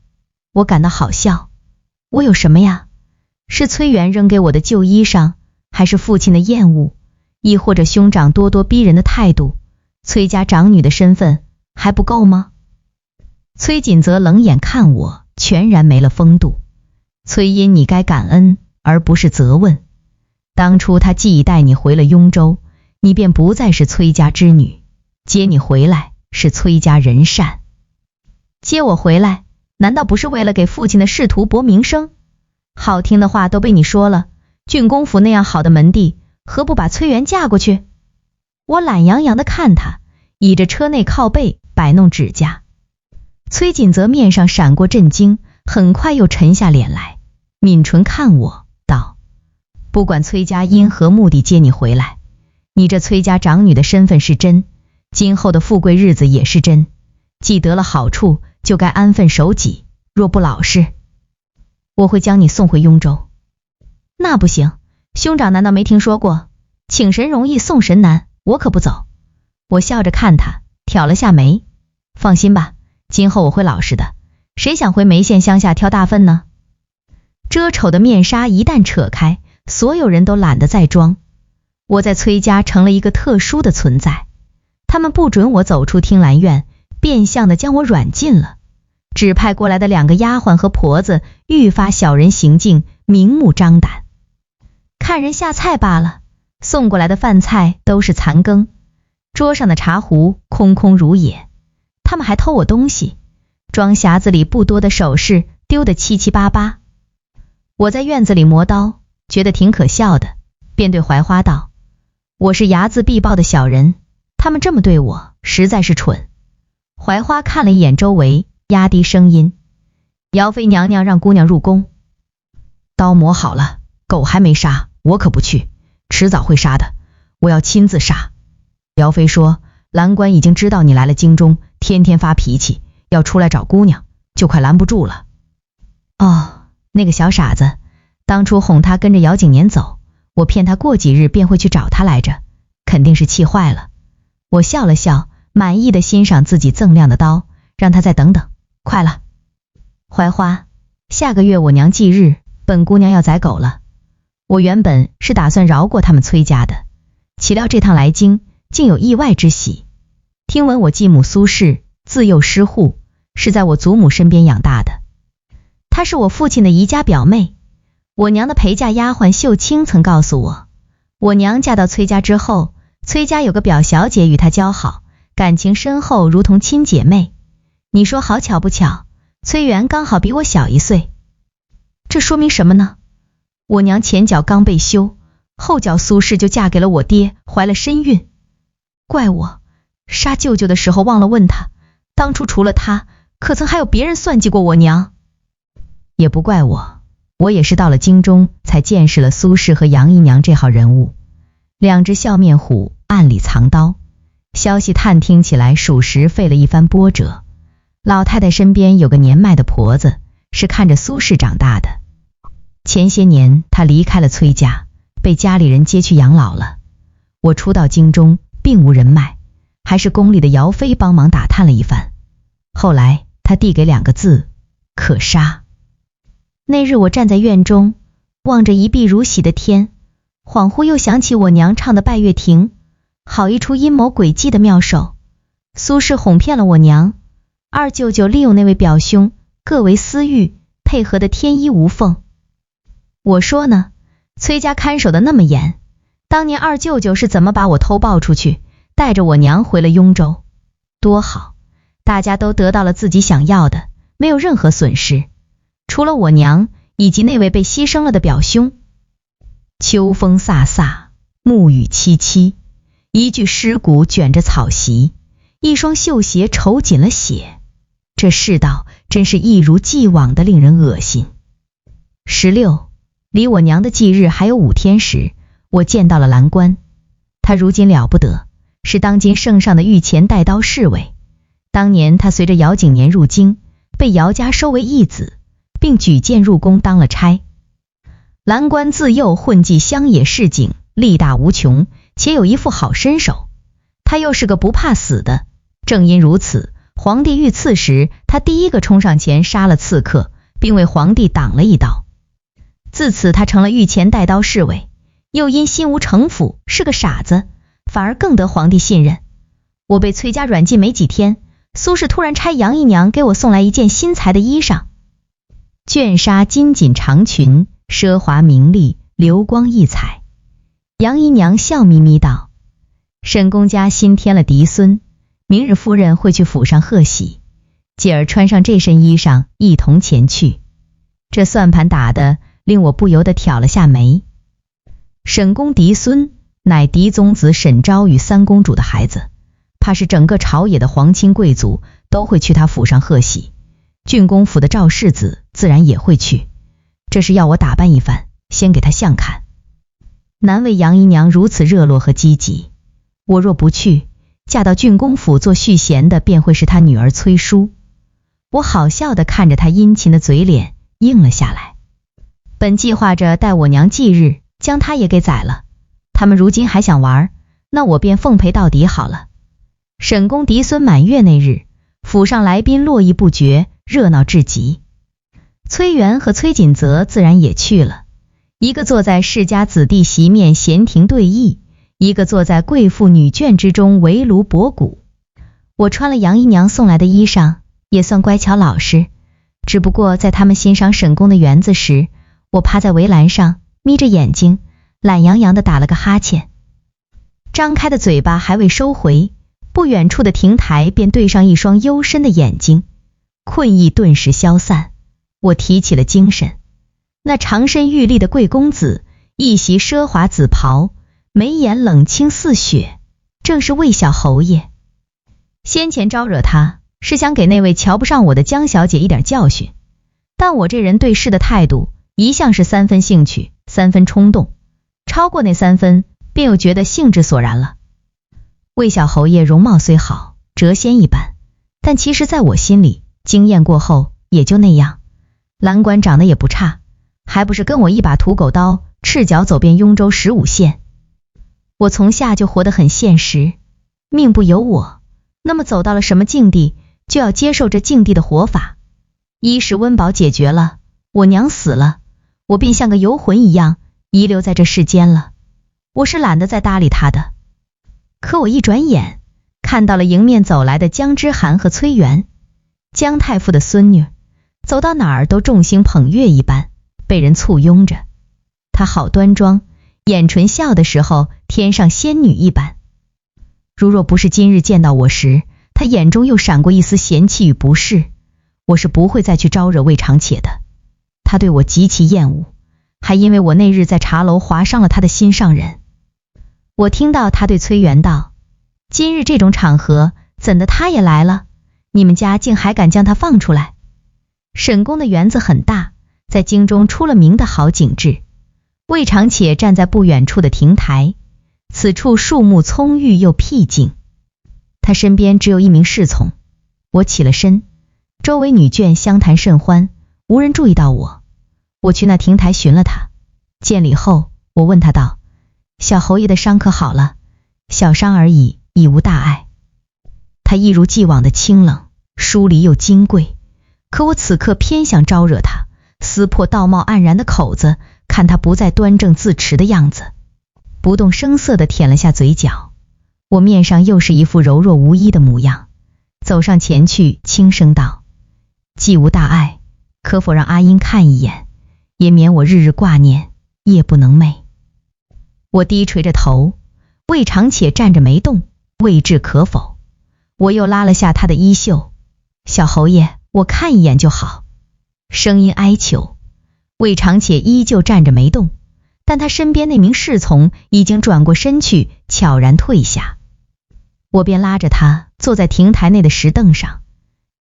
我感到好笑。我有什么呀？是崔元扔给我的旧衣裳，还是父亲的厌恶，亦或者兄长咄咄逼人的态度？崔家长女的身份还不够吗？崔锦泽冷眼看我，全然没了风度。崔音，你该感恩，而不是责问。当初他既已带你回了雍州，你便不再是崔家之女，接你回来是崔家人善。接我回来，难道不是为了给父亲的仕途博名声？好听的话都被你说了，郡公府那样好的门第，何不把崔元嫁过去？我懒洋洋地看他，倚着车内靠背摆弄指甲。崔锦泽面上闪过震惊，很快又沉下脸来，抿唇看我道：不管崔家因何目的接你回来，你这崔家长女的身份是真，今后的富贵日子也是真，既得了好处，就该安分守己，若不老实，我会将你送回雍州。那不行，兄长难道没听说过，请神容易送神难，我可不走。我笑着看他，挑了下眉，放心吧，今后我会老实的，谁想回眉县乡下挑大粪呢？遮丑的面纱一旦扯开，所有人都懒得再装。我在崔家成了一个特殊的存在，他们不准我走出听兰院，变相的将我软禁了。指派过来的2个丫鬟和婆子愈发小人行径，明目张胆，看人下菜罢了，送过来的饭菜都是残羹，桌上的茶壶空空如也。他们还偷我东西，装匣子里不多的首饰丢得七七八八。我在院子里磨刀，觉得挺可笑的，便对槐花道：我是睚眦必报的小人，他们这么对我，实在是蠢。槐花看了一眼周围，压低声音：姚妃娘娘让姑娘入宫。刀磨好了，狗还没杀，我可不去，迟早会杀的，我要亲自杀。姚妃说，蓝官已经知道你来了京中，天天发脾气，要出来找姑娘，就快拦不住了。哦，那个小傻子，当初哄他跟着姚景年走，我骗他过几日便会去找他来着，肯定是气坏了。我笑了笑，满意的欣赏自己锃亮的刀，让他再等等，快了。槐花，下个月我娘忌日，本姑娘要宰狗了。我原本是打算饶过他们崔家的，岂料这趟来京竟有意外之喜。听闻我继母苏氏自幼失户，是在我祖母身边养大的，她是我父亲的姨家表妹。我娘的陪嫁丫鬟秀清曾告诉我，我娘嫁到崔家之后，崔家有个表小姐与她交好，感情深厚，如同亲姐妹。你说好巧不巧，崔媛刚好比我小1岁。这说明什么呢？我娘前脚刚被休，后脚苏氏就嫁给了我爹，怀了身孕。怪我杀舅舅的时候忘了问他，当初除了他，可曾还有别人算计过我娘？也不怪我，我也是到了京中才见识了苏氏和杨姨娘这号人物。2只笑面虎暗里藏刀，消息探听起来属实费了一番波折。老太太身边有个年迈的婆子，是看着苏氏长大的。前些年她离开了崔家，被家里人接去养老了。我初到京中并无人脉，还是宫里的姚妃帮忙打探了一番。后来她递给2个字：可杀。那日我站在院中，望着一碧如洗的天，恍惚又想起我娘唱的拜月亭，好一出阴谋诡计的妙手。苏氏哄骗了我娘，二舅舅利用那位表兄，各为私欲，配合的天衣无缝。我说呢，崔家看守的那么严，当年二舅舅是怎么把我偷抱出去，带着我娘回了雍州？多好，大家都得到了自己想要的，没有任何损失，除了我娘以及那位被牺牲了的表兄。秋风飒飒，暮雨凄凄，一具尸骨卷着草席，一双绣鞋稠紧了血。这世道真是一如既往的令人恶心。16，离我娘的忌日还有5天时，我见到了蓝官。他如今了不得，是当今圣上的御前带刀侍卫。当年他随着姚景年入京，被姚家收为义子，并举荐入宫当了差。蓝官自幼混迹乡野市井，力大无穷，且有一副好身手。他又是个不怕死的，正因如此，皇帝遇刺时，他第一个冲上前杀了刺客，并为皇帝挡了一刀。自此他成了御前带刀侍卫，又因心无城府，是个傻子，反而更得皇帝信任。我被崔家软禁没几天，苏氏突然差杨姨娘给我送来一件新裁的衣裳，绢纱金锦长裙，奢华明丽，流光溢彩。杨姨娘笑眯眯道：沈公家新添了嫡孙，明日夫人会去府上贺喜，继而穿上这身衣裳一同前去。这算盘打得令我不由得挑了下眉。沈公嫡孙乃嫡宗子沈昭与3公主的孩子，怕是整个朝野的皇亲贵族都会去他府上贺喜，郡公府的赵世子自然也会去。这是要我打扮一番，先给他相看。难为杨姨娘如此热络和积极，我若不去，嫁到郡公府做续弦的便会是她女儿崔淑。我好笑地看着她殷勤的嘴脸，应了下来。本计划着待我娘忌日，将她也给宰了。他们如今还想玩，那我便奉陪到底好了。沈公嫡孙满月那日，府上来宾络绎不绝，热闹至极。崔元和崔锦泽自然也去了，一个坐在世家子弟席面闲庭对弈，一个坐在贵妇女眷之中围炉博古。我穿了杨姨娘送来的衣裳，也算乖巧老实，只不过在他们欣赏沈公的园子时，我趴在围栏上，眯着眼睛，懒洋洋地打了个哈欠，张开的嘴巴还未收回，不远处的亭台便对上一双幽深的眼睛，困意顿时消散，我提起了精神。那长身玉立的贵公子，一袭奢华紫袍，眉眼冷清似雪，正是魏小侯爷。先前招惹他，是想给那位瞧不上我的江小姐一点教训，但我这人对事的态度，一向是3分兴趣，3分冲动，超过那3分，便又觉得兴致索然了。魏小侯爷容貌虽好，谪仙一般，但其实在我心里，经验过后也就那样。蓝官长得也不差，还不是跟我一把土狗刀，赤脚走遍雍州15县。我从下就活得很现实，命不由我，那么走到了什么境地，就要接受这境地的活法。衣食温饱解决了，我娘死了，我便像个游魂一样遗留在这世间了。我是懒得再搭理他的。可我一转眼，看到了迎面走来的江之涵和崔元，江太傅的孙女，走到哪儿都众星捧月一般，被人簇拥着。她好端庄，眼唇笑的时候，天上仙女一般。如若不是今日见到我时，她眼中又闪过一丝嫌弃与不适，我是不会再去招惹魏长且的。她对我极其厌恶，还因为我那日在茶楼划伤了她的心上人。我听到他对崔元道：今日这种场合，怎的他也来了？你们家竟还敢将他放出来？沈公的园子很大，在京中出了名的好景致。魏长且站在不远处的亭台，此处树木葱郁又僻静，他身边只有一名侍从。我起了身，周围女眷相谈甚欢，无人注意到我。我去那亭台寻了他，见礼后，我问他道：小侯爷的伤可好了？小伤而已，已无大碍。他一如既往的清冷，疏离又金贵，可我此刻偏想招惹他，撕破道貌岸然的口子，看他不再端正自持的样子，不动声色地舔了下嘴角。我面上又是一副柔弱无依的模样，走上前去，轻声道：既无大碍，可否让阿英看一眼，也免我日日挂念，夜不能寐。我低垂着头，魏长且站着没动，未置可否。我又拉了下他的衣袖：小侯爷，我看一眼就好。声音哀求。魏长且依旧站着没动，但他身边那名侍从已经转过身去，悄然退下。我便拉着他坐在亭台内的石凳上，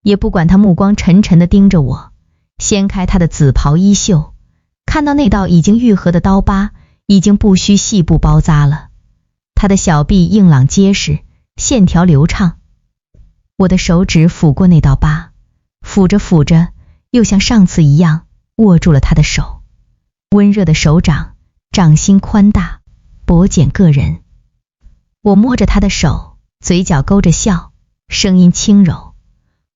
也不管他目光沉沉地盯着我，掀开他的紫袍衣袖，看到那道已经愈合的刀疤，已经不需细布包扎了。他的小臂硬朗结实，线条流畅。我的手指抚过那道疤，抚着抚着，又像上次一样握住了他的手。温热的手掌，掌心宽大，薄茧个人。我摸着他的手，嘴角勾着笑，声音轻柔：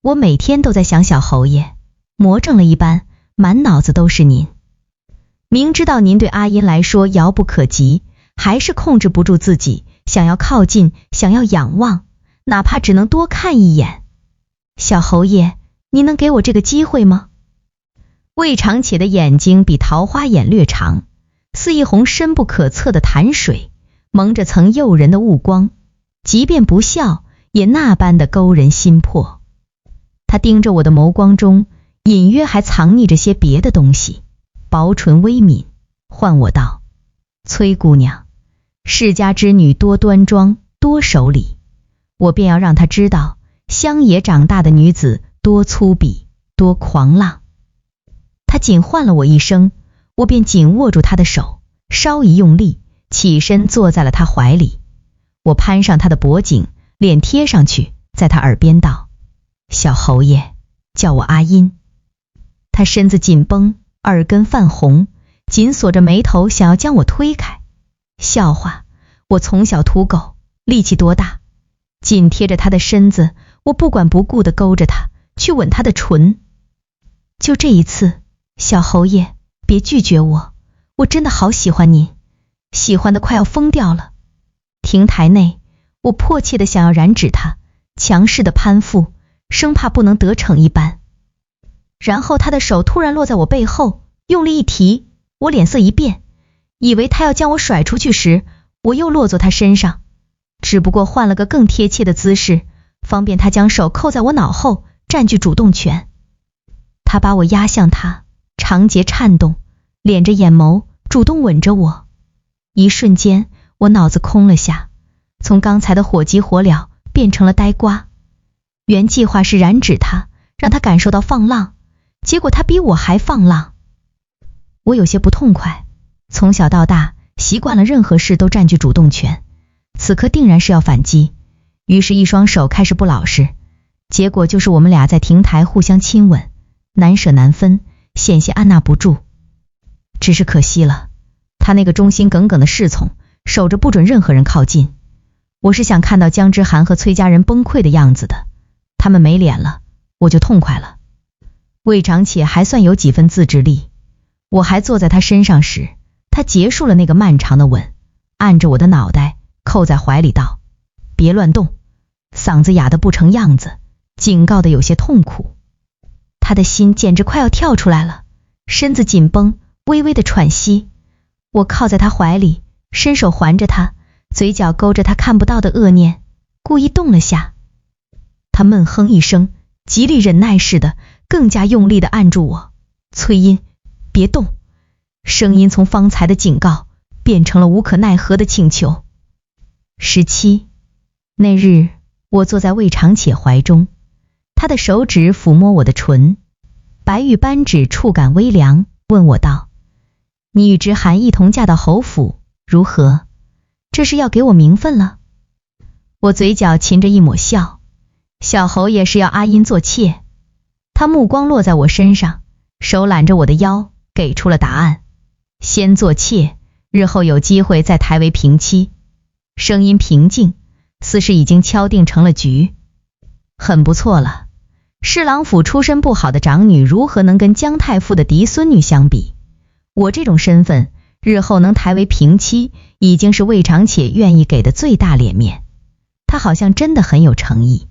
我每天都在想小侯爷，魔怔了一般，满脑子都是您。明知道您对阿音来说遥不可及，还是控制不住自己，想要靠近，想要仰望，哪怕只能多看一眼。小侯爷，您能给我这个机会吗？魏长且的眼睛比桃花眼略长，似一泓深不可测的潭水，蒙着层诱人的雾光，即便不笑，也那般的勾人心魄。他盯着我的眸光中，隐约还藏匿着些别的东西，薄唇微抿，唤我道：崔姑娘，世家之女多端庄，多守礼，我便要让她知道，乡野长大的女子多粗鄙，多狂浪。他紧唤了我一声，我便紧握住他的手，稍一用力，起身坐在了他怀里。我攀上他的脖颈，脸贴上去，在他耳边道：小侯爷，叫我阿音。他身子紧绷，耳根泛红，紧锁着眉头，想要将我推开。笑话，我从小土狗，力气多大？紧贴着他的身子，我不管不顾地勾着他，去吻他的唇。就这一次，小侯爷，别拒绝我，我真的好喜欢您，喜欢得快要疯掉了。亭台内，我迫切地想要染指他，强势地攀附，生怕不能得逞一般。然后他的手突然落在我背后，用力一提，我脸色一变，以为他要将我甩出去时，我又落坐他身上，只不过换了个更贴切的姿势，方便他将手扣在我脑后，占据主动权。他把我压向他，长睫颤动，敛着眼眸，主动吻着我。一瞬间，我脑子空了下，从刚才的火急火燎变成了呆瓜。原计划是染指他，让他感受到放浪，结果他比我还放浪。我有些不痛快，从小到大习惯了任何事都占据主动权，此刻定然是要反击，于是一双手开始不老实，结果就是我们俩在亭台互相亲吻，难舍难分，险些按捺不住。只是可惜了，他那个忠心耿耿的侍从守着不准任何人靠近。我是想看到江之涵和崔家人崩溃的样子的，他们没脸了，我就痛快了。魏长且还算有几分自制力，我还坐在他身上时，他结束了那个漫长的吻，按着我的脑袋扣在怀里道：别乱动，嗓子哑得不成样子，警告得有些痛苦。他的心简直快要跳出来了，身子紧绷，微微的喘息。我靠在他怀里，伸手环着他，嘴角勾着他看不到的恶念，故意动了下。他闷哼一声，极力忍耐似的，更加用力地按住我。崔音，别动。声音从方才的警告变成了无可奈何的请求。17那日，我坐在魏长且怀中，他的手指抚摸我的唇，白玉扳指触感微凉，问我道：你与之涵一同嫁到侯府，如何？这是要给我名分了？我嘴角噙着一抹笑，小侯爷是要阿音做妾。他目光落在我身上，手揽着我的腰，给出了答案：先做妾，日后有机会再抬为平妻。声音平静，似是已经敲定成了局。很不错了，侍郎府出身不好的长女如何能跟姜太傅的嫡孙女相比？我这种身份，日后能抬为平妻，已经是魏长且愿意给的最大脸面。他好像真的很有诚意。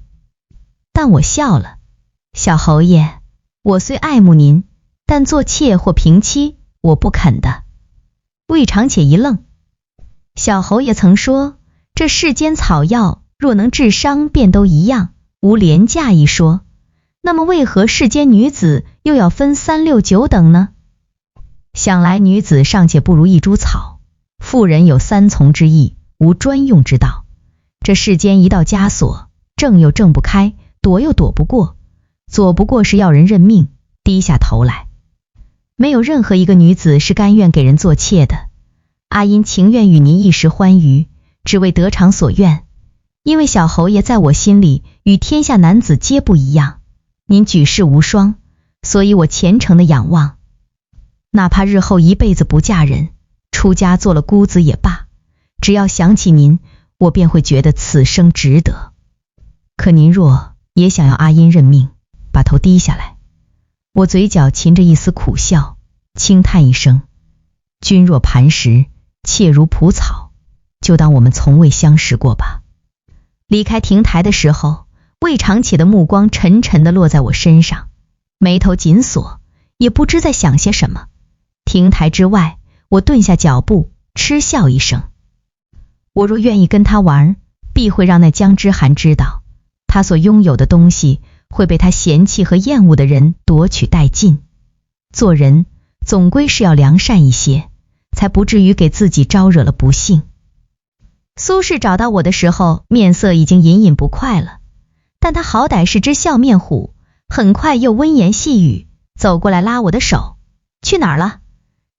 但我笑了：小侯爷，我虽爱慕您，但做妾或平妻，我不肯的。魏长且一愣：小侯爷曾说，这世间草药若能治伤，便都一样，无廉价一说。那么为何世间女子又要分3、6、9等呢？想来女子尚且不如一株草，妇人有3从之意，无专用之道。这世间一道枷锁，挣又挣不开，躲又躲不过，左不过是要人认命，低下头来。没有任何一个女子是甘愿给人做妾的。阿音情愿与您一时欢愉，只为得偿所愿。因为小侯爷在我心里与天下男子皆不一样，您举世无双，所以我虔诚的仰望。哪怕日后一辈子不嫁人，出家做了姑子也罢，只要想起您，我便会觉得此生值得。可您若也想要阿音认命，把头低下来。我嘴角噙着一丝苦笑，轻叹一声：君若磐石，妾如蒲草，就当我们从未相识过吧。离开亭台的时候，魏长且的目光沉沉地落在我身上，眉头紧锁，也不知在想些什么。亭台之外，我顿下脚步，嗤笑一声。我若愿意跟他玩，必会让那江之涵知道，他所拥有的东西会被他嫌弃和厌恶的人夺取殆尽。做人总归是要良善一些，才不至于给自己招惹了不幸。苏轼找到我的时候，面色已经隐隐不快了，但他好歹是只笑面虎，很快又温言细语，走过来拉我的手：去哪儿了？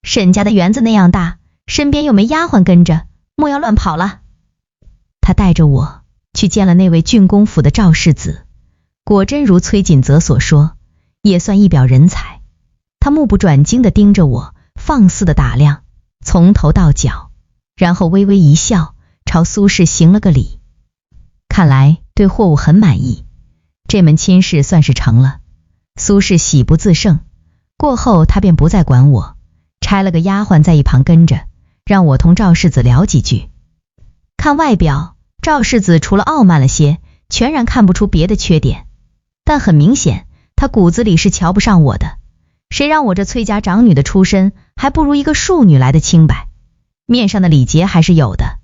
沈家的园子那样大，身边又没丫鬟跟着，莫要乱跑了。他带着我去见了那位郡公府的赵世子，果真如崔锦泽所说，也算一表人才。他目不转睛地盯着我，放肆地打量，从头到脚，然后微微一笑，朝苏轼行了个礼。看来对货物很满意，这门亲事算是成了。苏轼喜不自胜，过后他便不再管我，差了个丫鬟在一旁跟着，让我同赵世子聊几句。看外表，赵世子除了傲慢了些，全然看不出别的缺点，但很明显他骨子里是瞧不上我的。谁让我这崔家长女的出身还不如一个庶女来的清白，面上的礼节还是有的。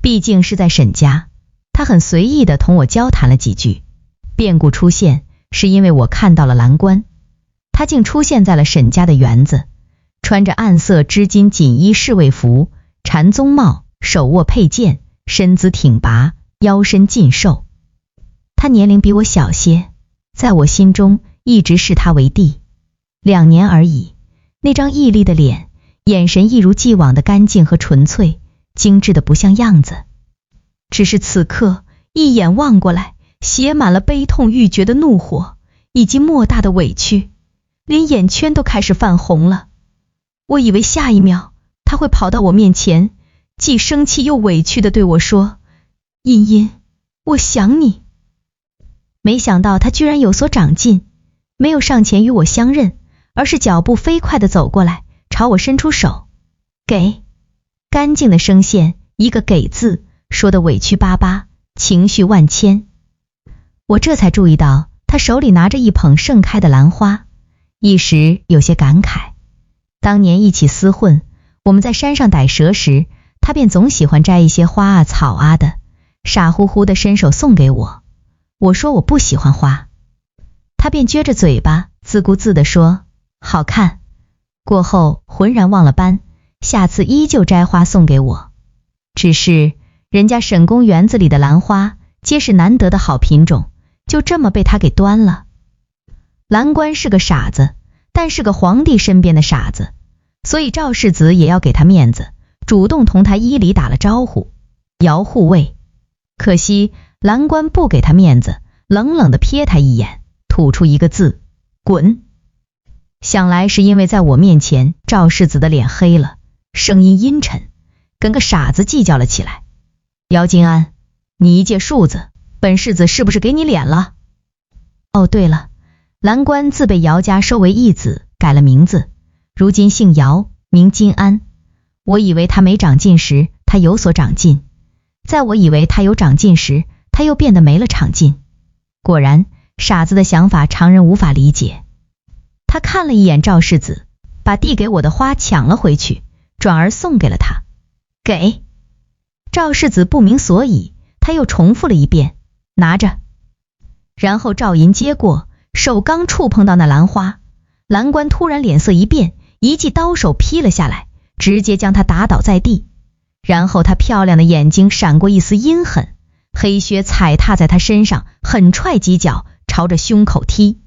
毕竟是在沈家，他很随意地同我交谈了几句。变故出现是因为我看到了蓝官，他竟出现在了沈家的园子，穿着暗色织金锦衣侍卫服，缠鬃帽，手握佩剑，身姿挺拔，腰身劲瘦。他年龄比我小些，在我心中一直视他为弟。2年而已，那张屹立的脸，眼神一如既往的干净和纯粹，精致的不像样子。只是此刻一眼望过来，写满了悲痛欲绝的怒火，以及莫大的委屈，连眼圈都开始泛红了。我以为下一秒他会跑到我面前，既生气又委屈地对我说：“茵茵，我想你。”没想到他居然有所长进，没有上前与我相认，而是脚步飞快地走过来，朝我伸出手。给。干净的声线，一个给字，说得委屈巴巴，情绪万千。我这才注意到他手里拿着一捧盛开的兰花，一时有些感慨。当年一起厮混，我们在山上逮蛇时，他便总喜欢摘一些花啊草啊的，傻乎乎地伸手送给我。我说我不喜欢花，他便撅着嘴巴自顾自地说好看，过后浑然忘了搬，下次依旧摘花送给我。只是人家沈公园子里的兰花皆是难得的好品种，就这么被他给端了。蓝官是个傻子，但是个皇帝身边的傻子，所以赵世子也要给他面子，主动同他依礼打了招呼，姚护卫。可惜蓝官不给他面子，冷冷地瞥他一眼，吐出一个字：滚。想来是因为在我面前赵世子的脸黑了，声音阴沉，跟个傻子计较了起来。姚金安，你一介庶子，本世子是不是给你脸了？哦对了，蓝官自被姚家收为义子，改了名字，如今姓姚，名金安。我以为他没长进时，他有所长进，在我以为他有长进时，他又变得没了长进。果然，傻子的想法常人无法理解。他看了一眼赵世子，把递给我的花抢了回去，转而送给了他。给。赵世子不明所以，他又重复了一遍，拿着。然后赵银接过，手刚触碰到那兰花，蓝官突然脸色一变，一记刀手劈了下来，直接将他打倒在地。然后他漂亮的眼睛闪过一丝阴狠，黑靴踩踏在他身上，狠踹几脚，朝着胸口踢。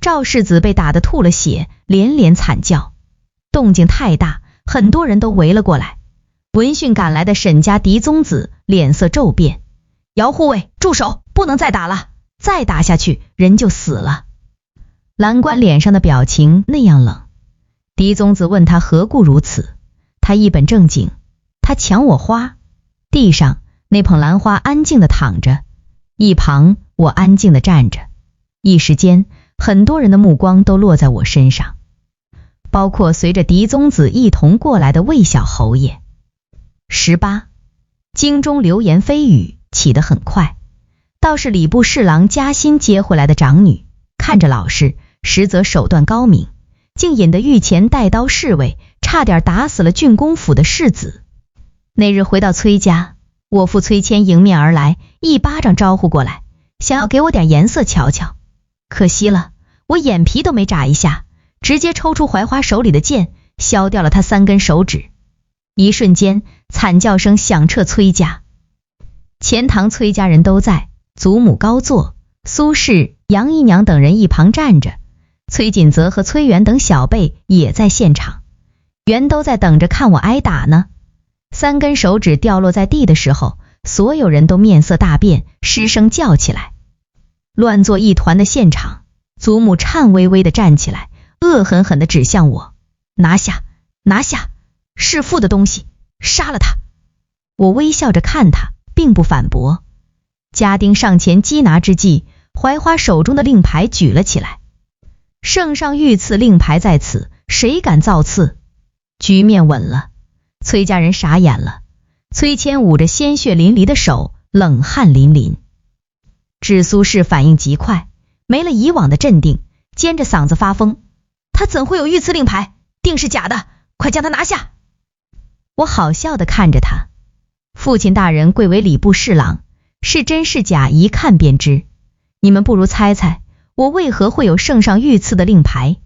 赵世子被打得吐了血，连连惨叫。动静太大，很多人都围了过来。闻讯赶来的沈家嫡宗子脸色骤变，姚护卫住手，不能再打了，再打下去人就死了。蓝官脸上的表情那样冷，嫡宗子问他何故如此，他一本正经，他抢我花。地上那捧兰花安静地躺着，一旁我安静地站着。一时间很多人的目光都落在我身上，包括随着嫡宗子一同过来的魏小侯爷。18. 京中流言蜚语起得很快，倒是礼部侍郎嘉欣接回来的长女，看着老实，实则手段高明，竟引得御前带刀侍卫差点打死了郡公府的世子。那日回到崔家，我父崔谦迎面而来，一巴掌招呼过来，想要给我点颜色瞧瞧。可惜了，我眼皮都没眨一下，直接抽出槐花手里的剑，削掉了他3根手指。一瞬间，惨叫声响彻崔家。前堂崔家人都在，祖母高坐，苏氏、杨姨娘等人一旁站着，崔锦泽和崔元等小辈也在现场，原都在等着看我挨打呢。3根手指掉落在地的时候，所有人都面色大变，失声叫起来。乱作一团的现场，祖母颤巍巍地站起来，恶狠狠地指向我：拿下，拿下！弑父的东西，杀了他！我微笑着看他，并不反驳。家丁上前缉拿之际，槐花手中的令牌举了起来，圣上御赐令牌在此，谁敢造次？局面稳了，崔家人傻眼了。崔谦捂着鲜血淋漓的手，冷汗淋漓。芷苏氏反应极快，没了以往的镇定，尖着嗓子发疯：他怎会有御赐令牌？定是假的，快将他拿下！我好笑地看着他。父亲大人贵为礼部侍郎，是真是假一看便知。你们不如猜猜，我为何会有圣上御赐的令牌？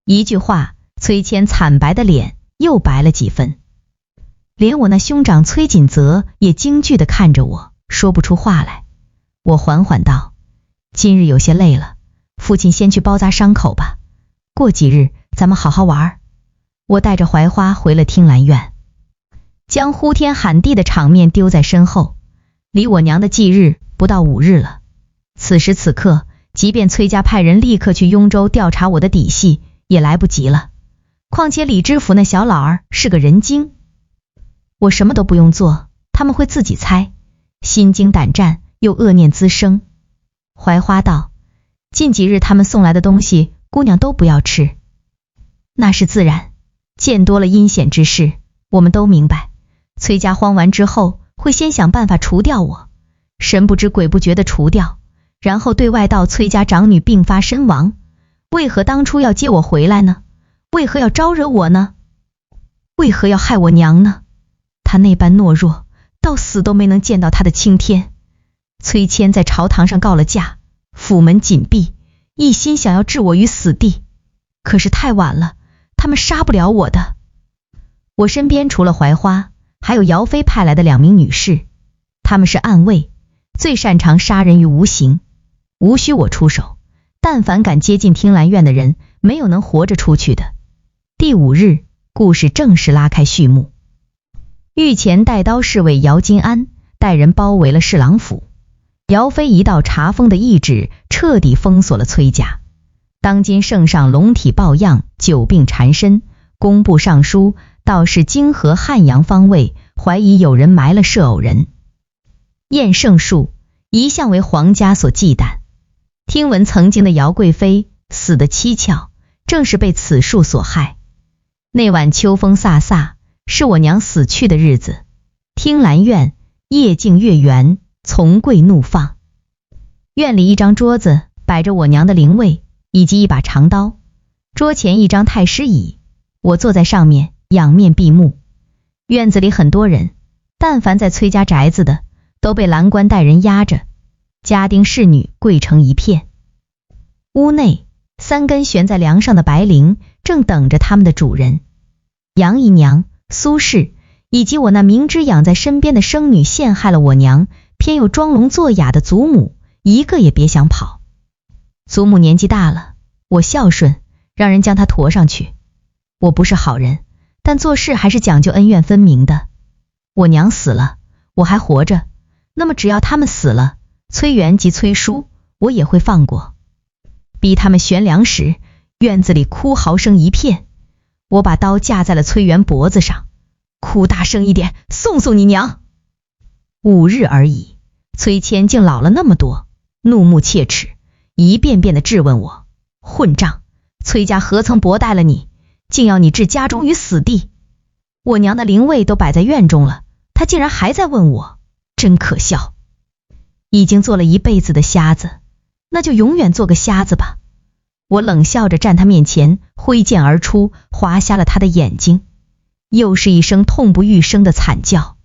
一句话，崔谦惨白的脸又白了几分。连我那兄长崔锦泽也惊惧地看着我，说不出话来。我缓缓道：今日有些累了，父亲先去包扎伤口吧，过几日咱们好好玩。我带着槐花回了听兰院，将呼天喊地的场面丢在身后。离我娘的忌日不到5日了，此时此刻，即便崔家派人立刻去雍州调查我的底细，也来不及了。况且李知府那小老儿是个人精，我什么都不用做，他们会自己猜，心惊胆战又恶念滋生。槐花道：近几日他们送来的东西，姑娘都不要吃。那是自然，见多了阴险之事，我们都明白，崔家荒完之后，会先想办法除掉我，神不知鬼不觉地除掉，然后对外道崔家长女病发身亡。为何当初要接我回来呢？为何要招惹我呢？为何要害我娘呢？他那般懦弱，到死都没能见到他的青天。崔谦在朝堂上告了假，府门紧闭，一心想要置我于死地。可是太晚了，他们杀不了我的。我身边除了槐花，还有姚妃派来的2名女士，她们是暗卫，最擅长杀人于无形，无需我出手，但凡敢接近听兰院的人，没有能活着出去的。第5日，故事正式拉开序幕。御前带刀侍卫姚金安带人包围了侍郎府，姚妃一道查封的懿旨彻底封锁了崔家。当今圣上龙体抱恙，久病缠身，工部尚书道是泾河汉阳方位怀疑有人埋了摄偶人。验圣术一向为皇家所忌惮，听闻曾经的姚贵妃死得蹊跷，正是被此术所害。那晚秋风飒飒，是我娘死去的日子。听兰院夜静月圆，从贵怒放。院里一张桌子摆着我娘的灵位以及一把长刀，桌前一张太师椅，我坐在上面仰面闭目。院子里很多人，但凡在崔家宅子的都被蓝官带人押着，家丁侍女跪成一片。屋内3根悬在梁上的白绫正等着他们的主人。杨姨娘、苏氏以及我那明知养在身边的生女陷害了我娘，偏又装聋作哑的祖母，一个也别想跑。祖母年纪大了，我孝顺，让人将她驮上去。我不是好人，但做事还是讲究恩怨分明的。我娘死了，我还活着，那么只要他们死了，崔元及崔叔我也会放过。逼他们悬梁时，院子里哭嚎声一片，我把刀架在了崔元脖子上，哭大声一点，送送你娘。5日而已，崔谦竟老了那么多，怒目切齿，一遍遍地质问我：混账，崔家何曾薄待了你，竟要你置家中于死地？我娘的灵位都摆在院中了，他竟然还在问我，真可笑。已经做了一辈子的瞎子，那就永远做个瞎子吧。我冷笑着站他面前，挥剑而出，划瞎了他的眼睛。又是一声痛不欲生的惨叫。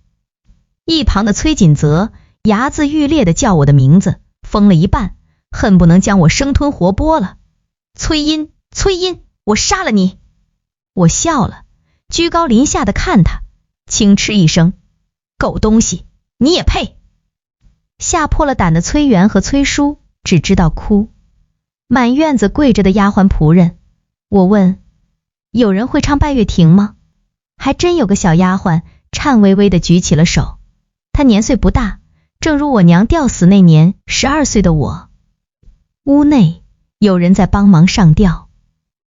一旁的崔锦泽牙眦欲裂地叫我的名字，疯了一半，恨不能将我生吞活剥了。崔茵，崔茵，我杀了你！我笑了，居高临下地看他，轻嗤一声：狗东西，你也配！吓破了胆的崔元和崔叔只知道哭。满院子跪着的丫鬟仆人，我问：有人会唱拜月亭吗？还真有个小丫鬟颤巍巍地举起了手。她年岁不大，正如我娘吊死那年12岁的我。屋内有人在帮忙上吊，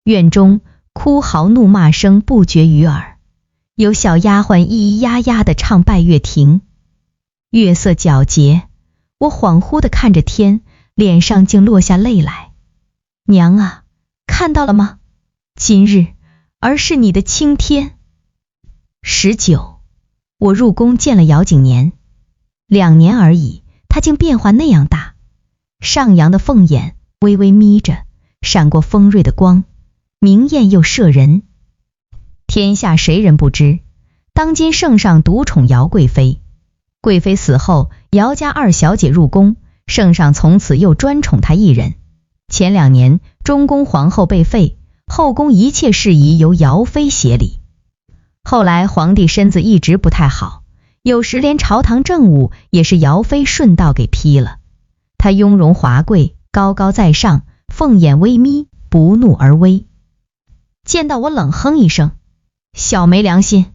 院中哭嚎怒骂声不绝于耳，有小丫鬟咿咿呀呀地唱拜月亭。月色皎洁，我恍惚地看着天，脸上竟落下泪来。娘啊，看到了吗？今日儿是你的青天。19，我入宫见了姚景年，2年而已，他竟变化那样大。上扬的凤眼微微眯着，闪过锋锐的光，明艳又摄人。天下谁人不知，当今圣上独宠姚贵妃。贵妃死后，姚家2小姐入宫，圣上从此又专宠她一人。前2年，中宫皇后被废，后宫一切事宜由姚妃协理。后来皇帝身子一直不太好，有时连朝堂政务也是姚妃顺道给批了。她雍容华贵，高高在上，凤眼微眯，不怒而威。见到我冷哼一声，小没良心，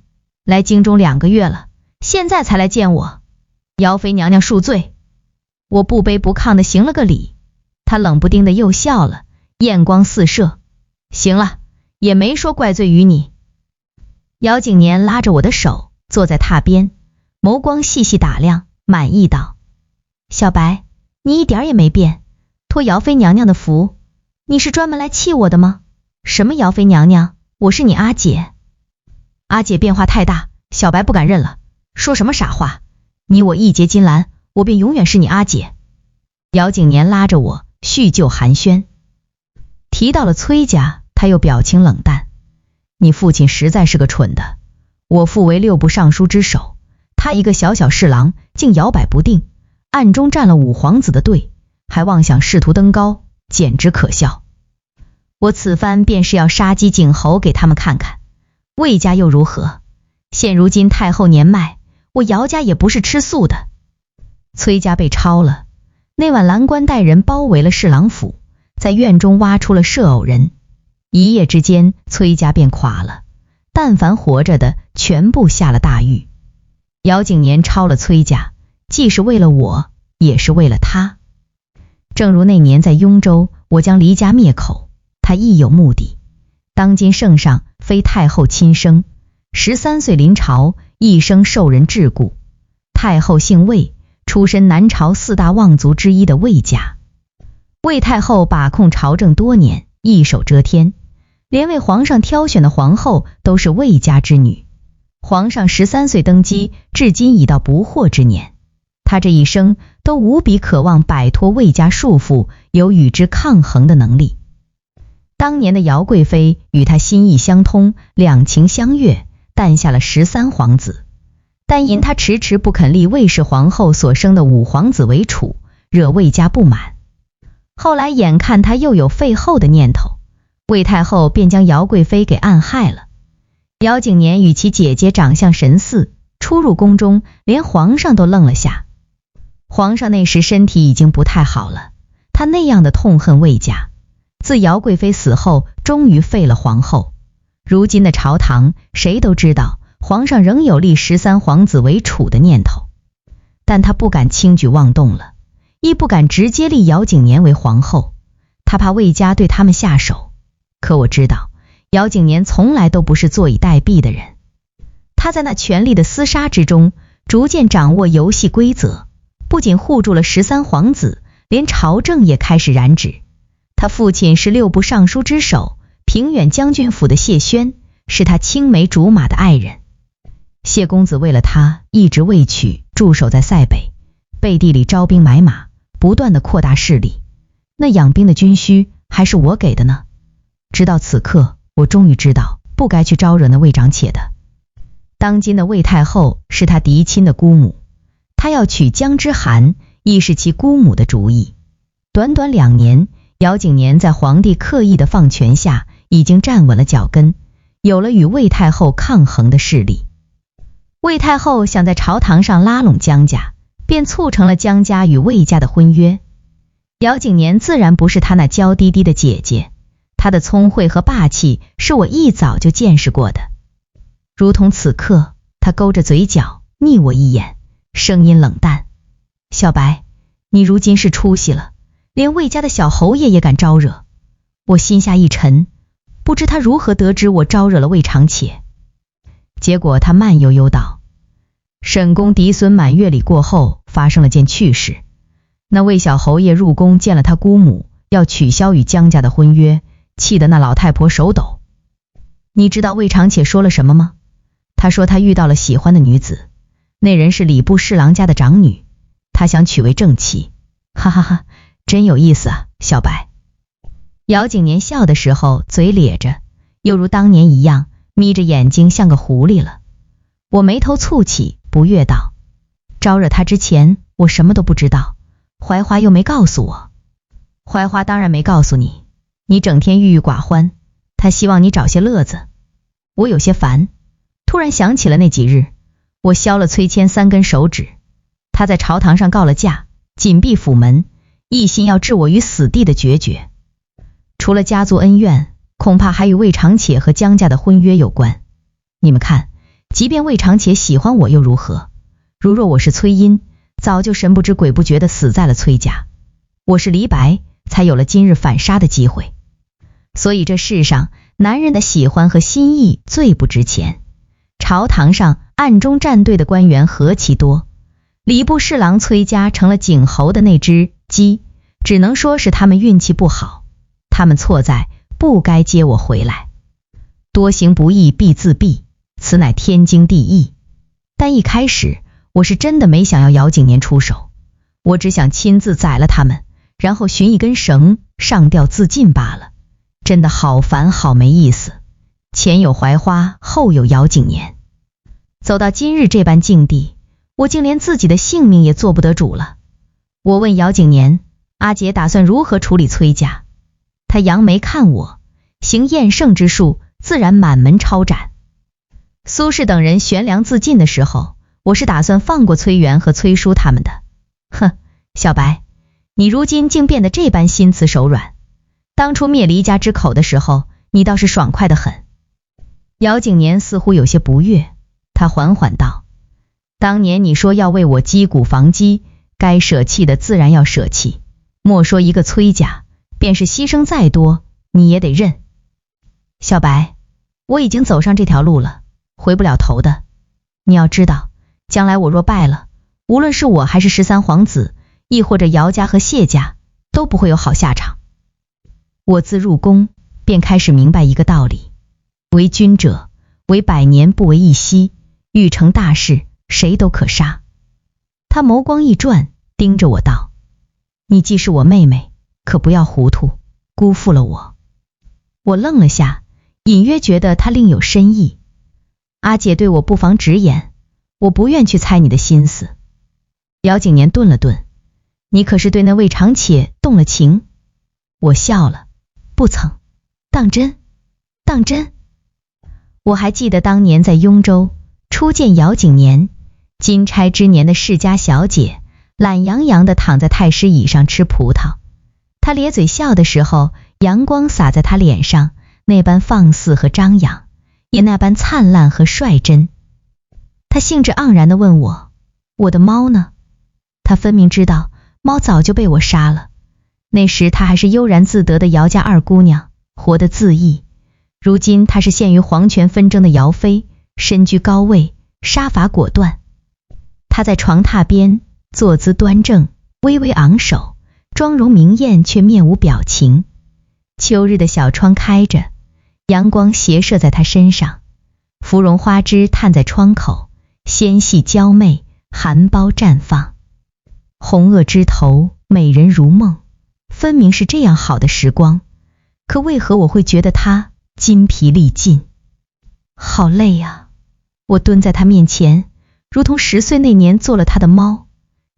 来京中2个月了，现在才来见我，姚妃娘娘恕罪。我不卑不亢地行了个礼，她冷不丁的又笑了，艳光四射。行了，也没说怪罪于你。姚景年拉着我的手，坐在榻边，眸光细细打量，满意道：小白，你一点也没变，托姚妃娘娘的福，你是专门来气我的吗？什么姚妃娘娘，我是你阿姐。阿姐变化太大，小白不敢认了，说什么傻话，你我义结金兰，我便永远是你阿姐。姚景年拉着我叙旧寒暄，提到了崔家，他又表情冷淡。你父亲实在是个蠢的，我父为6部尚书之首，他一个小小侍郎竟摇摆不定，暗中站了5皇子的队，还妄想仕途登高，简直可笑。我此番便是要杀鸡儆猴给他们看看，魏家又如何？现如今太后年迈，我姚家也不是吃素的。崔家被抄了，那晚蓝官带人包围了侍郎府，在院中挖出了射偶人，一夜之间崔家便垮了，但凡活着的全部下了大狱。姚景年抄了崔家，既是为了我，也是为了他。正如那年在雍州，我将离家灭口，他亦有目的。当今圣上非太后亲生，13岁临朝，一生受人桎梏。太后姓魏，出身南朝4大望族之一的魏家。魏太后把控朝政多年，一手遮天，连为皇上挑选的皇后都是魏家之女。皇上13岁登基，至今已到不惑之年，他这一生都无比渴望摆脱魏家束缚，有与之抗衡的能力。当年的姚贵妃与他心意相通，两情相悦，诞下了13皇子，但因他迟迟不肯立魏氏皇后所生的5皇子为储，惹魏家不满。后来眼看他又有废后的念头，魏太后便将姚贵妃给暗害了。姚景年与其姐姐长相神似，初入宫中，连皇上都愣了下。皇上那时身体已经不太好了，他那样的痛恨魏家，自姚贵妃死后，终于废了皇后。如今的朝堂，谁都知道皇上仍有立13皇子为储的念头，但他不敢轻举妄动了，亦不敢直接立姚景年为皇后，他怕魏家对他们下手。可我知道，姚景年从来都不是坐以待毙的人，他在那权力的厮杀之中，逐渐掌握游戏规则，不仅护住了13皇子，连朝政也开始染指。他父亲是6部尚书之首，平远将军府的谢轩，是他青梅竹马的爱人。谢公子为了他一直未娶，驻守在塞北，背地里招兵买马，不断的扩大势力。那养兵的军需还是我给的呢。直到此刻，我终于知道不该去招惹那魏长且的。当今的魏太后是他嫡亲的姑母，他要娶姜之涵，亦是其姑母的主意。短短2年，姚景年在皇帝刻意的放权下，已经站稳了脚跟，有了与魏太后抗衡的势力。魏太后想在朝堂上拉拢姜家，便促成了姜家与魏家的婚约。姚景年自然不是他那娇滴滴的姐姐，他的聪慧和霸气是我一早就见识过的。如同此刻，他勾着嘴角睨我一眼，声音冷淡：小白，你如今是出息了，连魏家的小侯爷也敢招惹。我心下一沉，不知他如何得知我招惹了魏长且。结果他慢悠悠道：沈公嫡孙满月礼过后，发生了件趣事。那魏小侯爷入宫见了他姑母，要取消与江家的婚约，气得那老太婆手抖。你知道魏长且说了什么吗？他说他遇到了喜欢的女子，那人是礼部侍郎家的长女，他想娶为正妻。哈哈哈，真有意思啊，小白。姚景年笑的时候嘴咧着，又如当年一样眯着眼睛像个狐狸了。我眉头蹙起，不悦道：招惹他之前我什么都不知道，怀华又没告诉我。怀华当然没告诉你，你整天郁郁寡欢，他希望你找些乐子。我有些烦，突然想起了那几日，我削了崔谦3根手指，他在朝堂上告了假，紧闭府门，一心要置我于死地的决绝。除了家族恩怨，恐怕还与魏长且和江家的婚约有关。你们看，即便魏长且喜欢我又如何？如若我是崔莺，早就神不知鬼不觉地死在了崔家。我是黎白，才有了今日反杀的机会。所以这世上，男人的喜欢和心意最不值钱。朝堂上暗中站队的官员何其多，礼部侍郎崔家成了景侯的那只鸡，只能说是他们运气不好。他们错在不该接我回来。多行不义必自毙，此乃天经地义。但一开始我是真的没想要姚景年出手，我只想亲自宰了他们，然后寻一根绳上吊自尽罢了。真的好烦好没意思，前有槐花，后有姚景年。走到今日这般境地，我竟连自己的性命也做不得主了。我问姚景年，阿姐打算如何处理崔家？他扬眉看我，行验圣之术，自然满门抄斩。苏轼等人悬梁自尽的时候，我是打算放过崔元和崔叔他们的。哼，小白，你如今竟变得这般心慈手软。当初灭黎家之口的时候，你倒是爽快得很。姚景年似乎有些不悦，他缓缓道：当年你说要为我击鼓防饥，该舍弃的自然要舍弃，莫说一个崔家，便是牺牲再多，你也得认。小白，我已经走上这条路了，回不了头的。你要知道，将来我若败了，无论是我还是13皇子，亦或者姚家和谢家，都不会有好下场。我自入宫，便开始明白一个道理：为君者，为百年不为一夕，欲成大事，谁都可杀。他眸光一转，盯着我道：你既是我妹妹，可不要糊涂，辜负了我。我愣了下，隐约觉得他另有深意。阿姐对我不妨直言，我不愿去猜你的心思。姚景年顿了顿，你可是对那魏长且动了情？我笑了，不曾。当真？当真？我还记得当年在雍州初见姚景年，金钗之年的世家小姐，懒洋洋地躺在太师椅上吃葡萄。她咧嘴笑的时候，阳光洒在她脸上，那般放肆和张扬，也那般灿烂和率真。她兴致盎然地问我，我的猫呢？她分明知道猫早就被我杀了。那时她还是悠然自得的姚家二姑娘，活得恣意。如今她是陷于皇权纷争的姚妃，身居高位，杀伐果断。她在床榻边坐姿端正，微微昂首，妆容明艳却面无表情。秋日的小窗开着，阳光斜射在她身上，芙蓉花枝探在窗口，纤细娇媚，含苞绽放。红萼枝头，美人如梦，分明是这样好的时光，可为何我会觉得她筋疲力尽？好累啊！我蹲在她面前，如同10岁那年做了她的猫，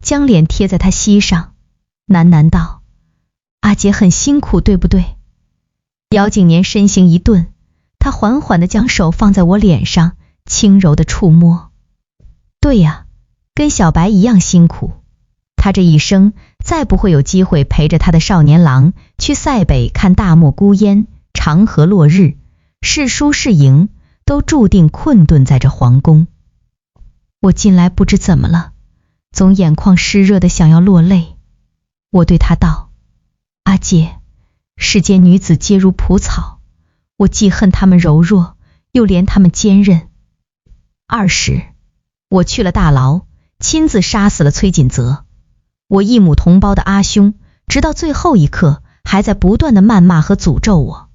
将脸贴在她膝上，喃喃道：阿姐很辛苦，对不对？姚景年身形一顿，他缓缓地将手放在我脸上，轻柔地触摸。对呀，跟小白一样辛苦。他这一生再不会有机会陪着他的少年郎去塞北看大漠孤烟，长河落日，是输是赢，都注定困顿在这皇宫。我近来不知怎么了，总眼眶湿热的想要落泪。我对他道：阿姐，世间女子皆如蒲草，我既恨她们柔弱，又怜她们坚韧。20，我去了大牢，亲自杀死了崔锦泽。我异母同胞的阿兄，直到最后一刻还在不断的谩骂和诅咒我。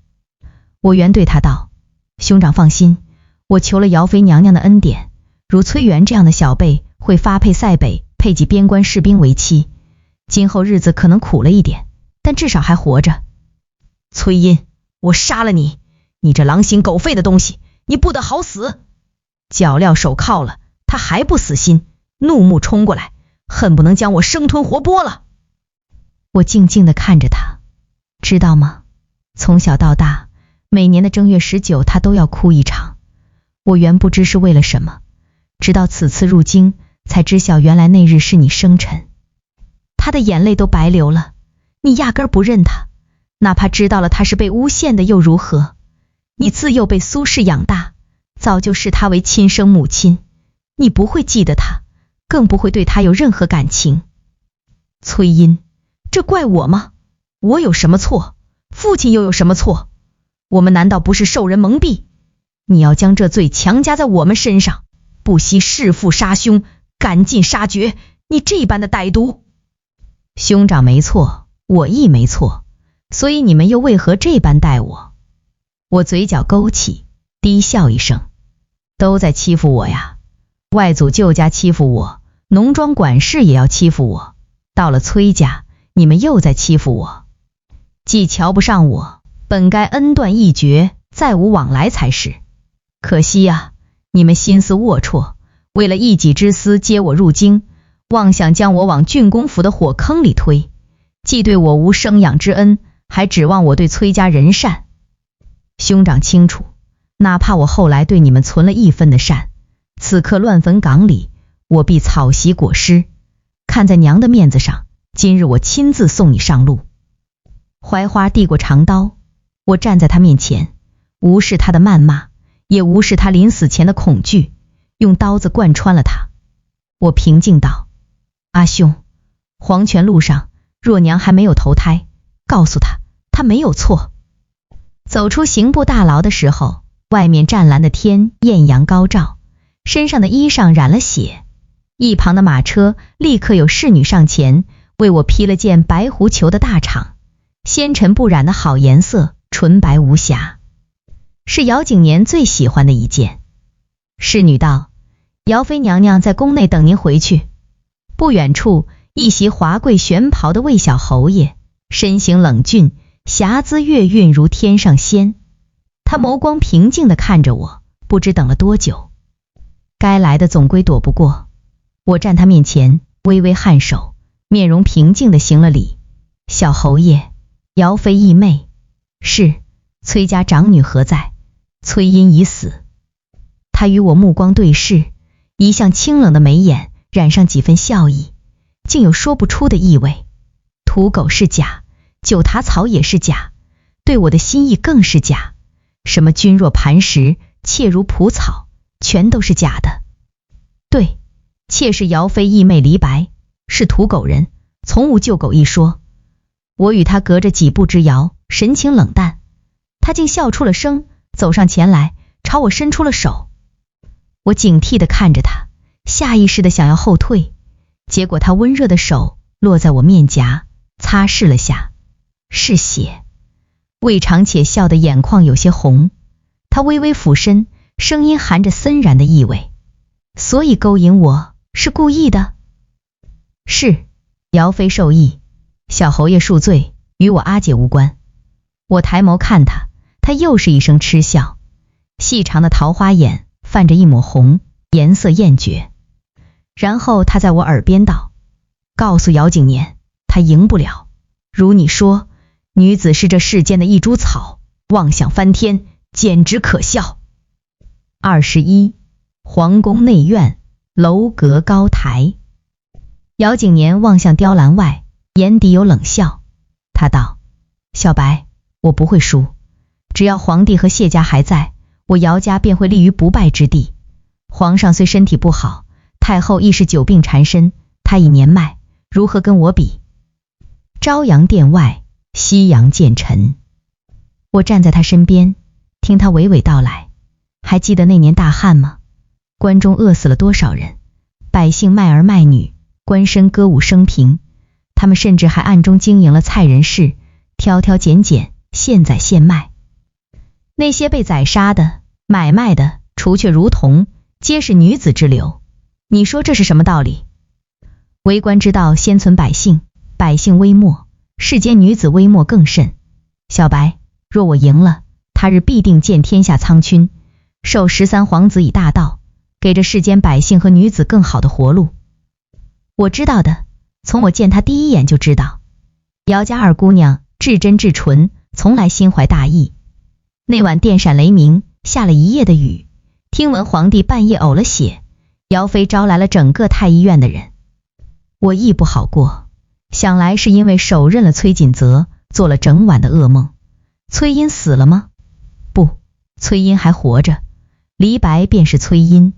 我原对他道，兄长放心，我求了姚妃娘娘的恩典，如崔元这样的小辈会发配塞北，配给边关士兵为妻，今后日子可能苦了一点，但至少还活着。崔殷，我杀了你，你这狼心狗肺的东西，你不得好死！脚镣手铐了，他还不死心，怒目冲过来，恨不能将我生吞活剥了。我静静地看着他，知道吗？从小到大，每年的正月19他都要哭一场，我原不知是为了什么，直到此次入京才知晓原来那日是你生辰。他的眼泪都白流了，你压根儿不认他，哪怕知道了他是被诬陷的又如何？你自幼被苏氏养大，早就视他为亲生母亲，你不会记得他，更不会对他有任何感情。崔殷，这怪我吗？我有什么错？父亲又有什么错？我们难道不是受人蒙蔽？你要将这罪强加在我们身上，不惜弑父杀兄，赶尽杀绝，你这般的歹毒。兄长没错，我亦没错，所以你们又为何这般待我？我嘴角勾起，低笑一声，都在欺负我呀，外祖舅家欺负我，农庄管事也要欺负我，到了崔家，你们又在欺负我。既瞧不上我，本该恩断义绝，再无往来才是。可惜啊，你们心思龌龊，为了一己之私接我入京，妄想将我往郡公府的火坑里推，既对我无生养之恩，还指望我对崔家人善。兄长清楚，哪怕我后来对你们存了一分的善，此刻乱坟岗里，我必草席裹尸。看在娘的面子上，今日我亲自送你上路。槐花递过长刀，我站在他面前，无视他的谩骂，也无视他临死前的恐惧，用刀子贯穿了他。我平静道，阿兄，黄泉路上若娘还没有投胎，告诉他，他没有错。走出刑部大牢的时候，外面湛蓝的天艳阳高照，身上的衣裳染了血，一旁的马车立刻有侍女上前为我披了件白狐裘的大氅，纤尘不染的好颜色，纯白无瑕，是姚景年最喜欢的一件。侍女道，姚妃娘娘在宫内等您回去。不远处，一袭华贵玄袍的魏小侯爷，身形冷峻，霞姿月韵如天上仙。他眸光平静地看着我，不知等了多久。该来的总归躲不过，我站他面前，微微颔首，面容平静地行了礼。小侯爷，姚妃义妹。是，崔家长女何在？崔殷已死。他与我目光对视，一向清冷的眉眼染上几分笑意，竟有说不出的意味。土狗是假，九塔草也是假，对我的心意更是假，什么君若磐石，妾如蒲草，全都是假的。对，妾是姚妃义妹黎白，是土狗人，从无救狗一说。我与他隔着几步之遥，神情冷淡，他竟笑出了声，走上前来，朝我伸出了手。我警惕地看着他，下意识地想要后退，结果他温热的手落在我面颊，擦拭了下，是血。魏长且笑得眼眶有些红，他微微俯身，声音含着森然的意味。所以勾引我是故意的？是，姚妃受益，小侯爷恕罪，与我阿姐无关。我抬眸看他，他又是一声嗤笑，细长的桃花眼泛着一抹红，颜色艳绝。然后他在我耳边道，告诉姚景年，他赢不了。如你说，女子是这世间的一株草，妄想翻天，简直可笑。21. 皇宫内院，楼阁高台。姚景年望向雕栏外，眼底有冷笑。他道，小白，我不会输，只要皇帝和谢家还在，我姚家便会立于不败之地。皇上虽身体不好，太后亦是久病缠身，他已年迈，如何跟我比？朝阳殿外，夕阳渐沉。我站在他身边，听他娓娓道来。还记得那年大旱吗？关中饿死了多少人，百姓卖儿卖女，官绅歌舞升平，他们甚至还暗中经营了菜人市，挑挑拣拣，现宰现卖。那些被宰杀的、买卖的，除却如同，皆是女子之流。你说这是什么道理？为官之道，先存百姓，百姓微末，世间女子微末更甚。小白，若我赢了，他日必定见天下苍君，授13皇子以大道，给这世间百姓和女子更好的活路。我知道的，从我见他第一眼就知道，姚家二姑娘至真至纯，从来心怀大义。那晚电闪雷鸣，下了一夜的雨，听闻皇帝半夜呕了血，姚妃招来了整个太医院的人。我亦不好过，想来是因为手刃了崔锦泽，做了整晚的噩梦。崔因死了吗？不，崔因还活着，黎白便是崔因。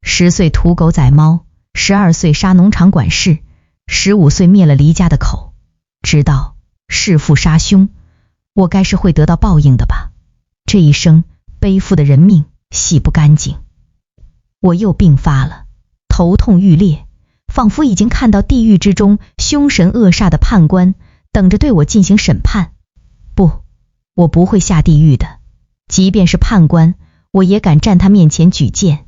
10岁屠狗宰猫，12岁杀农场管事，15岁灭了黎家的口，知道弑父杀兄，我该是会得到报应的吧。这一生背负的人命洗不干净。我又病发了，头痛欲裂，仿佛已经看到地狱之中凶神恶煞的判官等着对我进行审判。不，我不会下地狱的，即便是判官，我也敢站他面前举荐。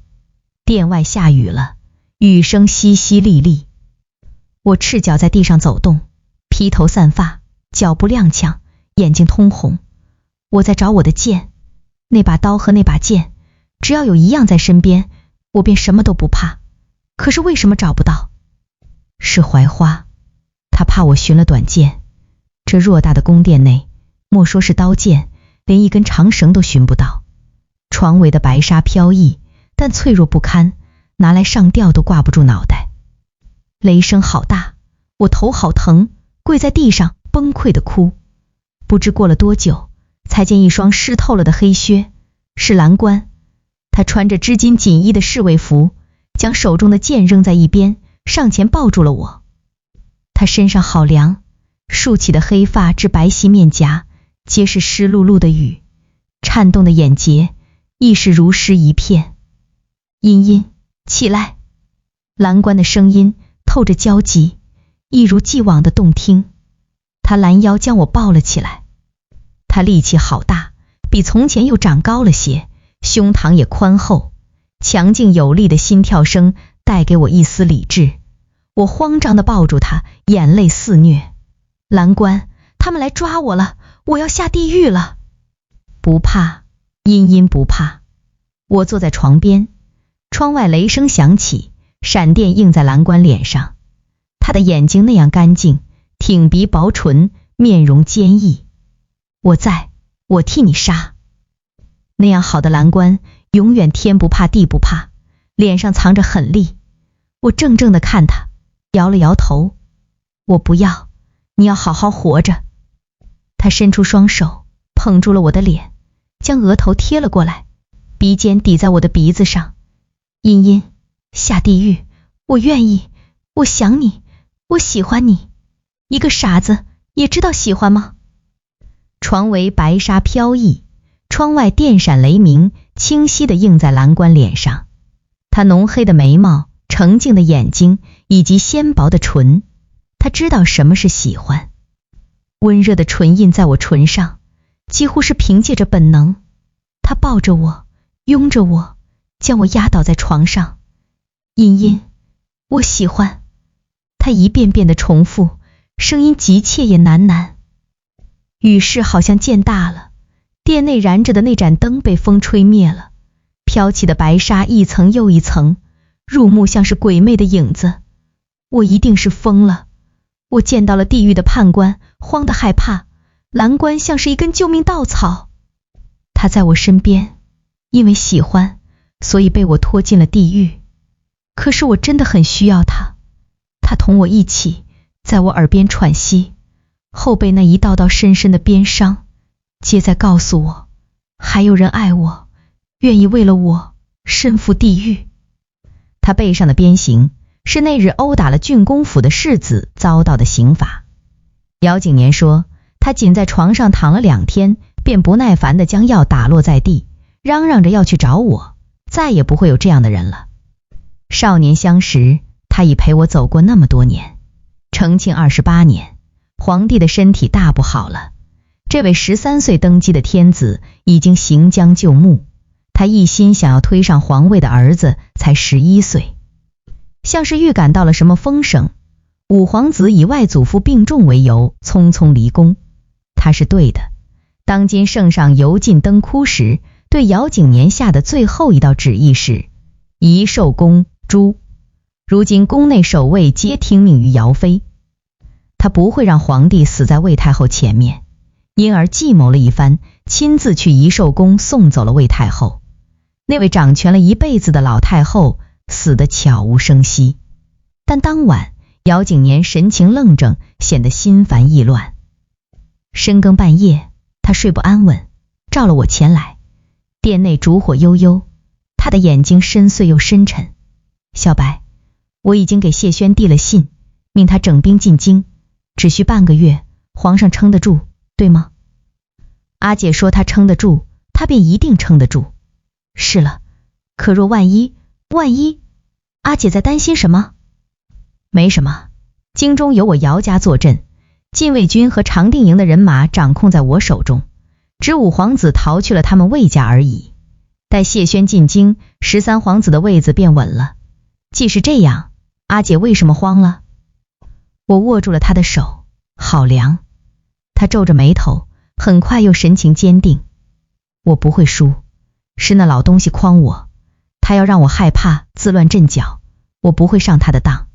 殿外下雨了，雨声淅淅沥沥。我赤脚在地上走动，披头散发，脚步踉跄，眼睛通红。我在找我的剑，那把刀和那把剑，只要有一样在身边，我便什么都不怕。可是为什么找不到？是槐花，他怕我寻了短剑。这偌大的宫殿内，莫说是刀剑，连一根长绳都寻不到。床围的白纱飘逸，但脆弱不堪，拿来上吊都挂不住脑袋。雷声好大，我头好疼，跪在地上崩溃地哭。不知过了多久，才见一双湿透了的黑靴，是蓝官。他穿着织金锦衣的侍卫服，将手中的剑扔在一边，上前抱住了我。他身上好凉，竖起的黑发至白皙面颊，皆是湿漉漉的雨，颤动的眼睫亦是如湿一片。茵茵，起来！蓝官的声音透着焦急，一如既往的动听。他拦腰将我抱了起来。他力气好大，比从前又长高了些，胸膛也宽厚，强劲有力的心跳声带给我一丝理智。我慌张地抱住他，眼泪肆虐。蓝官，他们来抓我了，我要下地狱了。不怕，茵茵不怕。我坐在床边，窗外雷声响起，闪电映在蓝官脸上。他的眼睛那样干净，挺鼻薄唇，面容坚毅。我在，我替你杀。那样好的蓝官，永远天不怕地不怕，脸上藏着狠戾。我怔怔地看他，摇了摇头。我不要，你要好好活着。他伸出双手，捧住了我的脸，将额头贴了过来，鼻尖抵在我的鼻子上。茵茵，下地狱，我愿意，我想你，我喜欢你。一个傻子也知道喜欢吗？床围白纱飘逸，窗外电闪雷鸣，清晰地映在蓝官脸上。他浓黑的眉毛，澄净的眼睛，以及纤薄的唇，他知道什么是喜欢。温热的唇印在我唇上，几乎是凭借着本能。他抱着我，拥着我，将我压倒在床上。茵茵，我喜欢。他一遍遍地重复，声音急切也喃喃。雨势好像渐大了，殿内燃着的那盏灯被风吹灭了，飘起的白纱一层又一层，入目像是鬼魅的影子。我一定是疯了。我见到了地狱的判官，慌得害怕。蓝官像是一根救命稻草，他在我身边，因为喜欢，所以被我拖进了地狱。可是我真的很需要他，他同我一起在我耳边喘息，后背那一道道深深的鞭伤，皆在告诉我，还有人爱我，愿意为了我身负地狱。他背上的鞭刑，是那日殴打了郡公府的世子遭到的刑罚。姚景年说，他仅在床上躺了2天，便不耐烦地将药打落在地，嚷嚷着要去找我，再也不会有这样的人了。少年相识，他已陪我走过那么多年，承庆28年，皇帝的身体大不好了。这位13岁登基的天子已经行将就木，他一心想要推上皇位的儿子才11岁。像是预感到了什么风声，五皇子以外祖父病重为由匆匆离宫。他是对的，当今圣上油尽灯枯时，对姚景年下的最后一道旨意是宜寿宫诛。如今宫内守卫皆听命于姚妃，他不会让皇帝死在魏太后前面，因而计谋了一番，亲自去宜寿宫送走了魏太后。那位掌权了一辈子的老太后死得悄无声息。但当晚姚景年神情愣怔，显得心烦意乱。深更半夜，他睡不安稳，召了我前来。殿内烛火悠悠，他的眼睛深邃又深沉。小白，我已经给谢轩递了信，命他整兵进京，只需半个月，皇上撑得住，对吗？阿姐说他撑得住，他便一定撑得住。是了，可若万一，阿姐在担心什么？没什么，京中有我姚家坐镇，禁卫军和长定营的人马掌控在我手中，只五皇子逃去了他们魏家而已。待谢轩进京，13皇子的位子便稳了。既是这样，阿姐为什么慌了？我握住了他的手，好凉。他皱着眉头，很快又神情坚定。我不会输，是那老东西诓我，他要让我害怕，自乱阵脚，我不会上他的当。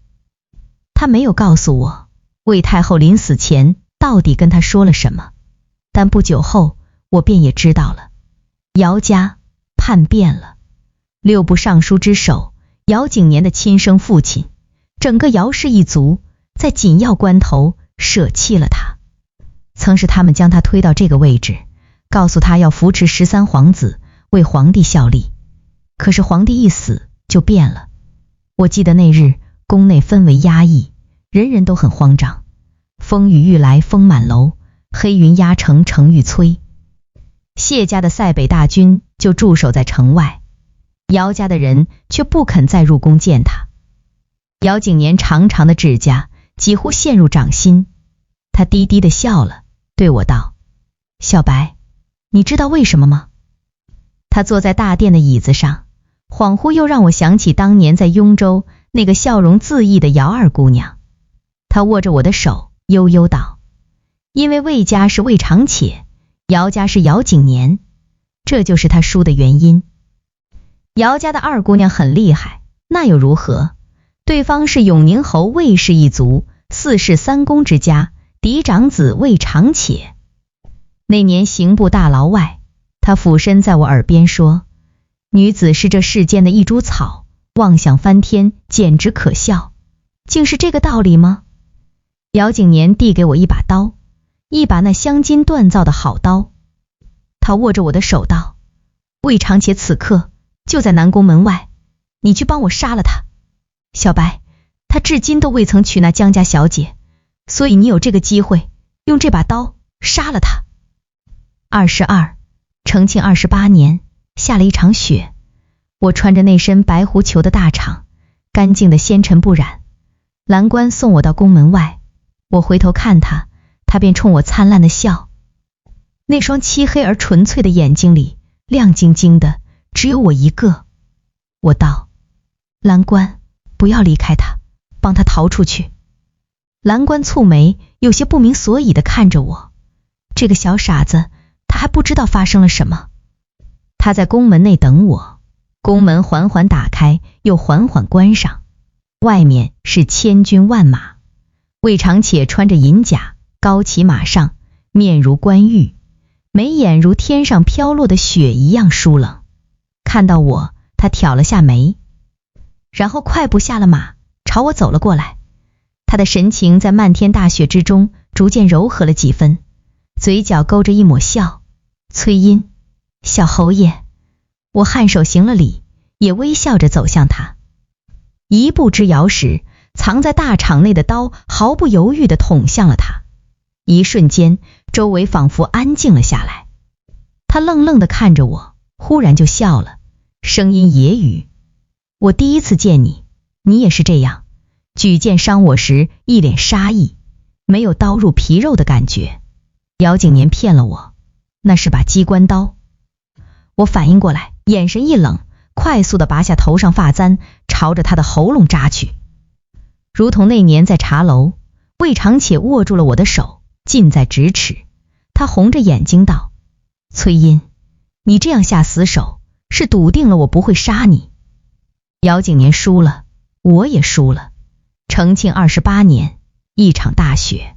他没有告诉我魏太后临死前到底跟他说了什么，但不久后我便也知道了。姚家叛变了，6部尚书之首姚景年的亲生父亲，整个姚氏一族在紧要关头舍弃了他。曾是他们将他推到这个位置，告诉他要扶持13皇子，为皇帝效力。可是皇帝一死就变了。我记得那日宫内氛围压抑，人人都很慌张，风雨欲来风满楼，黑云压城城欲摧。谢家的塞北大军就驻守在城外，姚家的人却不肯再入宫见他。姚景年长长的指甲几乎陷入掌心，他低低地笑了，对我道：小白，你知道为什么吗？他坐在大殿的椅子上，恍惚又让我想起当年在雍州那个笑容恣意的姚二姑娘。他握着我的手，悠悠道：因为魏家是魏长且，姚家是姚景年，这就是他输的原因。姚家的二姑娘很厉害，那又如何？对方是永宁侯魏氏一族4世3公之家，嫡长子魏长且。那年刑部大牢外，他俯身在我耳边说：女子是这世间的一株草，妄想翻天，简直可笑。竟是这个道理吗？姚景年递给我一把刀，一把那镶金锻造的好刀。他握着我的手道：魏长且此刻就在南宫门外，你去帮我杀了他。小白，他至今都未曾娶那江家小姐，所以你有这个机会，用这把刀杀了他。22，承庆28年，下了一场雪，我穿着那身白狐裘的大氅，干净的纤尘不染。蓝官送我到宫门外，我回头看他，他便冲我灿烂的笑。那双漆黑而纯粹的眼睛里，亮晶晶的，只有我一个。我道：蓝官，不要离开他，帮他逃出去。蓝官蹙眉，有些不明所以地看着我。这个小傻子，他还不知道发生了什么。他在宫门内等我，宫门缓缓打开，又缓缓关上，外面是千军万马。魏长且穿着银甲，高骑马上，面如冠玉，眉眼如天上飘落的雪一样疏冷。看到我，他挑了下眉，然后快步下了马，朝我走了过来。他的神情在漫天大雪之中逐渐柔和了几分，嘴角勾着一抹笑。崔音，小侯爷。我颔首行了礼，也微笑着走向他。一步之遥时，藏在大氅内的刀毫不犹豫地捅向了他。一瞬间，周围仿佛安静了下来。他愣愣地看着我，忽然就笑了，声音揶揄：我第一次见你，你也是这样，举剑伤我时一脸杀意，没有刀入皮肉的感觉。姚景年骗了我，那是把机关刀。我反应过来，眼神一冷，快速地拔下头上发簪，朝着他的喉咙扎去。如同那年在茶楼，魏长且握住了我的手，近在咫尺。他红着眼睛道：崔茵，你这样下死手，是笃定了我不会杀你。姚景年输了，我也输了。承庆28年，一场大雪。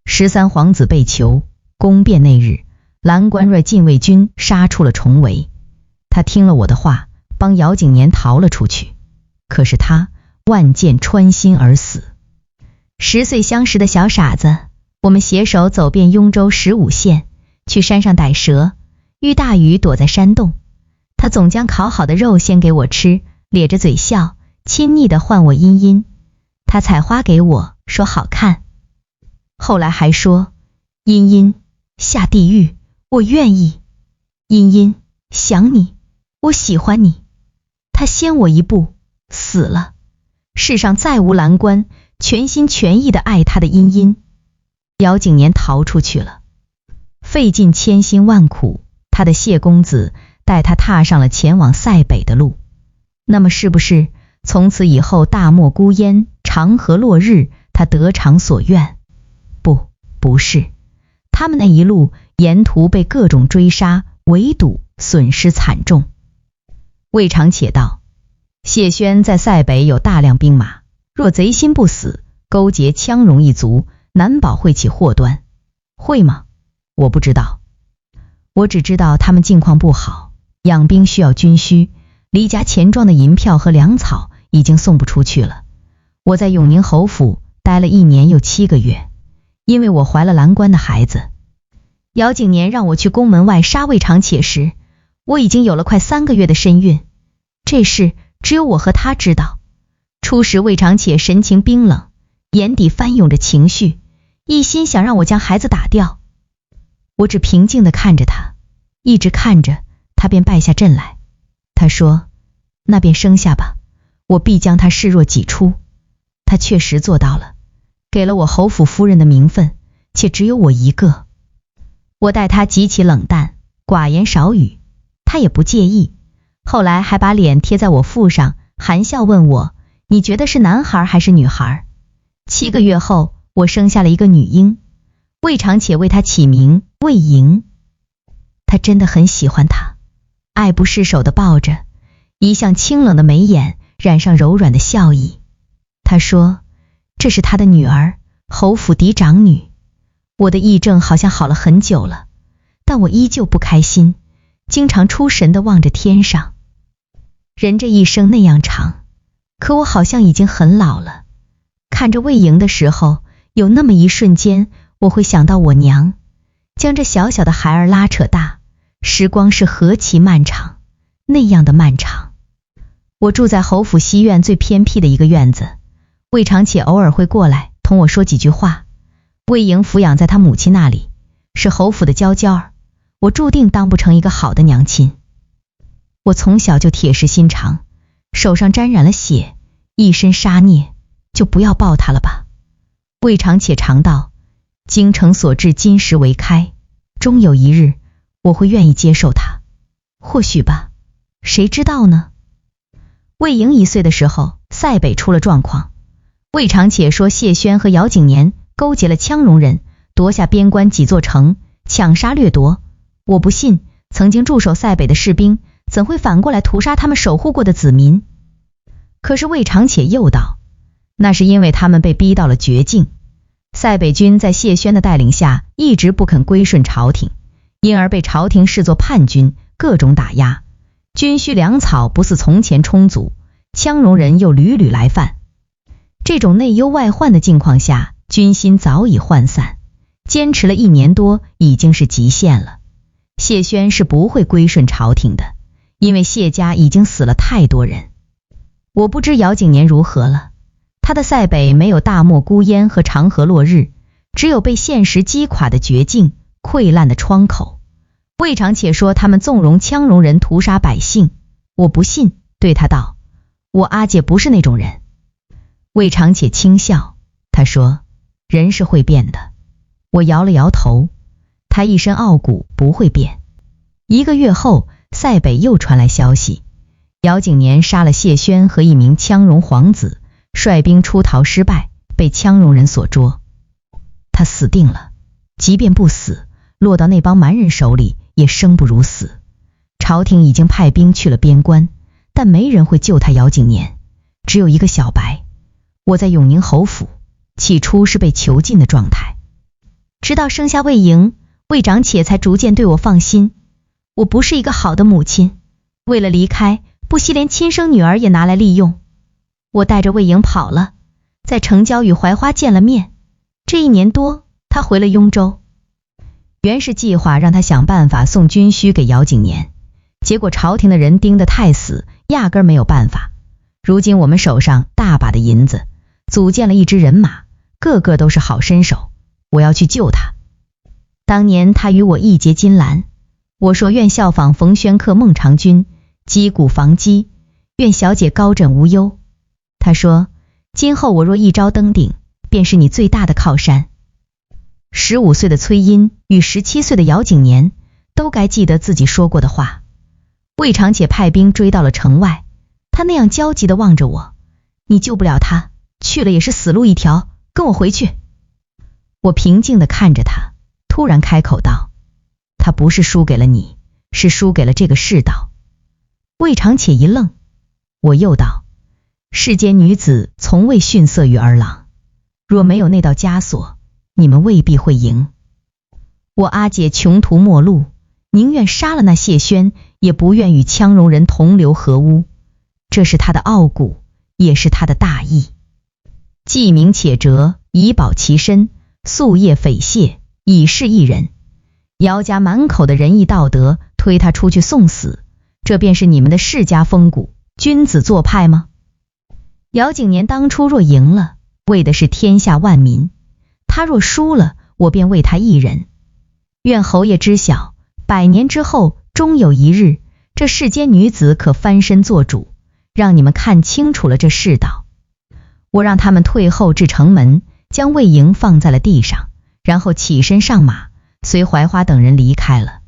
13皇子被囚，宫变那日，蓝关瑞禁卫军杀出了重围。他听了我的话，帮姚景年逃了出去。可是他万箭穿心而死。10岁相识的小傻子，我们携手走遍雍州15县，去山上逮蛇。遇大雨躲在山洞，他总将烤好的肉先给我吃，咧着嘴笑，亲昵地唤我茵茵。他采花给我，说好看。后来还说，茵茵，下地狱，我愿意。茵茵，想你，我喜欢你。他先我一步，死了。世上再无蓝关，全心全意地爱他的茵茵。姚景年逃出去了，费尽千辛万苦，他的谢公子带他踏上了前往塞北的路。那么是不是从此以后大漠孤烟，长河落日，他得偿所愿？不是，他们那一路沿途被各种追杀围堵，损失惨重。魏长且道：谢轩在塞北有大量兵马，若贼心不死，勾结羌戎一族，难保会起祸端。会吗？我不知道，我只知道他们境况不好，养兵需要军需，离家钱庄的银票和粮草已经送不出去了。我在永宁侯府待了1年又7个月，因为我怀了蓝关的孩子。姚景年让我去宫门外杀魏长且时，我已经有了快3个月的身孕。这事只有我和他知道。初时魏长且神情冰冷，眼底翻涌着情绪，一心想让我将孩子打掉。我只平静地看着他，一直看着他便败下阵来。他说：那便生下吧，我必将他视若己出。他确实做到了，给了我侯府夫人的名分，且只有我一个。我待他极其冷淡，寡言少语，他也不介意。后来还把脸贴在我腹上，含笑问我：你觉得是男孩还是女孩？7个月后，我生下了一个女婴，魏长且为她起名魏莹。他真的很喜欢她，爱不释手地抱着，一向清冷的眉眼染上柔软的笑意。他说这是他的女儿，侯府嫡长女。我的癔症好像好了很久了，但我依旧不开心，经常出神地望着天上。人这一生那样长，可我好像已经很老了。看着魏莹的时候，有那么一瞬间，我会想到我娘，将这小小的孩儿拉扯大，时光是何其漫长，那样的漫长。我住在侯府西院最偏僻的一个院子，魏长且偶尔会过来同我说几句话。魏莹抚养在他母亲那里，是侯府的娇娇儿，我注定当不成一个好的娘亲。我从小就铁石心肠，手上沾染了血，一身杀孽，就不要抱他了吧。魏长且常道：精诚所至，金石为开，终有一日我会愿意接受他。或许吧，谁知道呢？魏莹1岁的时候，塞北出了状况。魏长且说谢轩和姚景年勾结了羌戎人，夺下边关几座城，抢杀掠夺。我不信，曾经驻守塞北的士兵怎会反过来屠杀他们守护过的子民？可是魏长且又道，那是因为他们被逼到了绝境。塞北军在谢轩的带领下一直不肯归顺朝廷，因而被朝廷视作叛军，各种打压。军需粮草不似从前充足，羌戎人又屡屡来犯。这种内忧外患的境况下，军心早已涣散，坚持了1年多已经是极限了。谢轩是不会归顺朝廷的，因为谢家已经死了太多人。我不知姚景年如何了，他的塞北没有大漠孤烟和长河落日，只有被现实击垮的绝境，溃烂的窗口。魏长且说他们纵容羌戎人屠杀百姓，我不信，对他道：我阿姐不是那种人。魏长且轻笑，他说，人是会变的。我摇了摇头，他一身傲骨不会变。1个月后，塞北又传来消息，姚景年杀了谢轩和一名羌戎皇子，率兵出逃失败，被羌戎人所捉。他死定了，即便不死，落到那帮蛮人手里也生不如死。朝廷已经派兵去了边关，但没人会救他姚景年，只有一个小白。我在永宁侯府，起初是被囚禁的状态，直到生下魏莹，魏长且才逐渐对我放心。我不是一个好的母亲，为了离开，不惜连亲生女儿也拿来利用。我带着魏莹跑了，在城郊与槐花见了面。这1年多，他回了雍州。原是计划让他想办法送军需给姚景年，结果朝廷的人盯得太死，压根没有办法。如今我们手上大把的银子，组建了一支人马，个个都是好身手，我要去救他。当年他与我一结金兰，我说愿效仿冯轩客孟尝君，击鼓防饥，愿小姐高枕无忧。他说，今后我若一朝登顶，便是你最大的靠山。15岁的崔茵与17岁的姚景年都该记得自己说过的话。魏长且派兵追到了城外，他那样焦急地望着我，你救不了他，去了也是死路一条，跟我回去。我平静地看着他，突然开口道，他不是输给了你，是输给了这个世道。魏长且一愣，我又道，世间女子从未逊色于儿郎，若没有那道枷锁，你们未必会赢。我阿姐穷途末路，宁愿杀了那谢轩，也不愿与羌戎人同流合污，这是他的傲骨，也是他的大义。既明且折，以保其身，夙夜匪懈，以示一人。姚家满口的仁义道德，推他出去送死，这便是你们的世家风骨，君子做派吗？姚景年当初若赢了，为的是天下万民，他若输了，我便为他一人。愿侯爷知晓，100年之后，终有一日，这世间女子可翻身做主，让你们看清楚了这世道。我让他们退后至城门，将魏莹放在了地上，然后起身上马，随槐花等人离开了。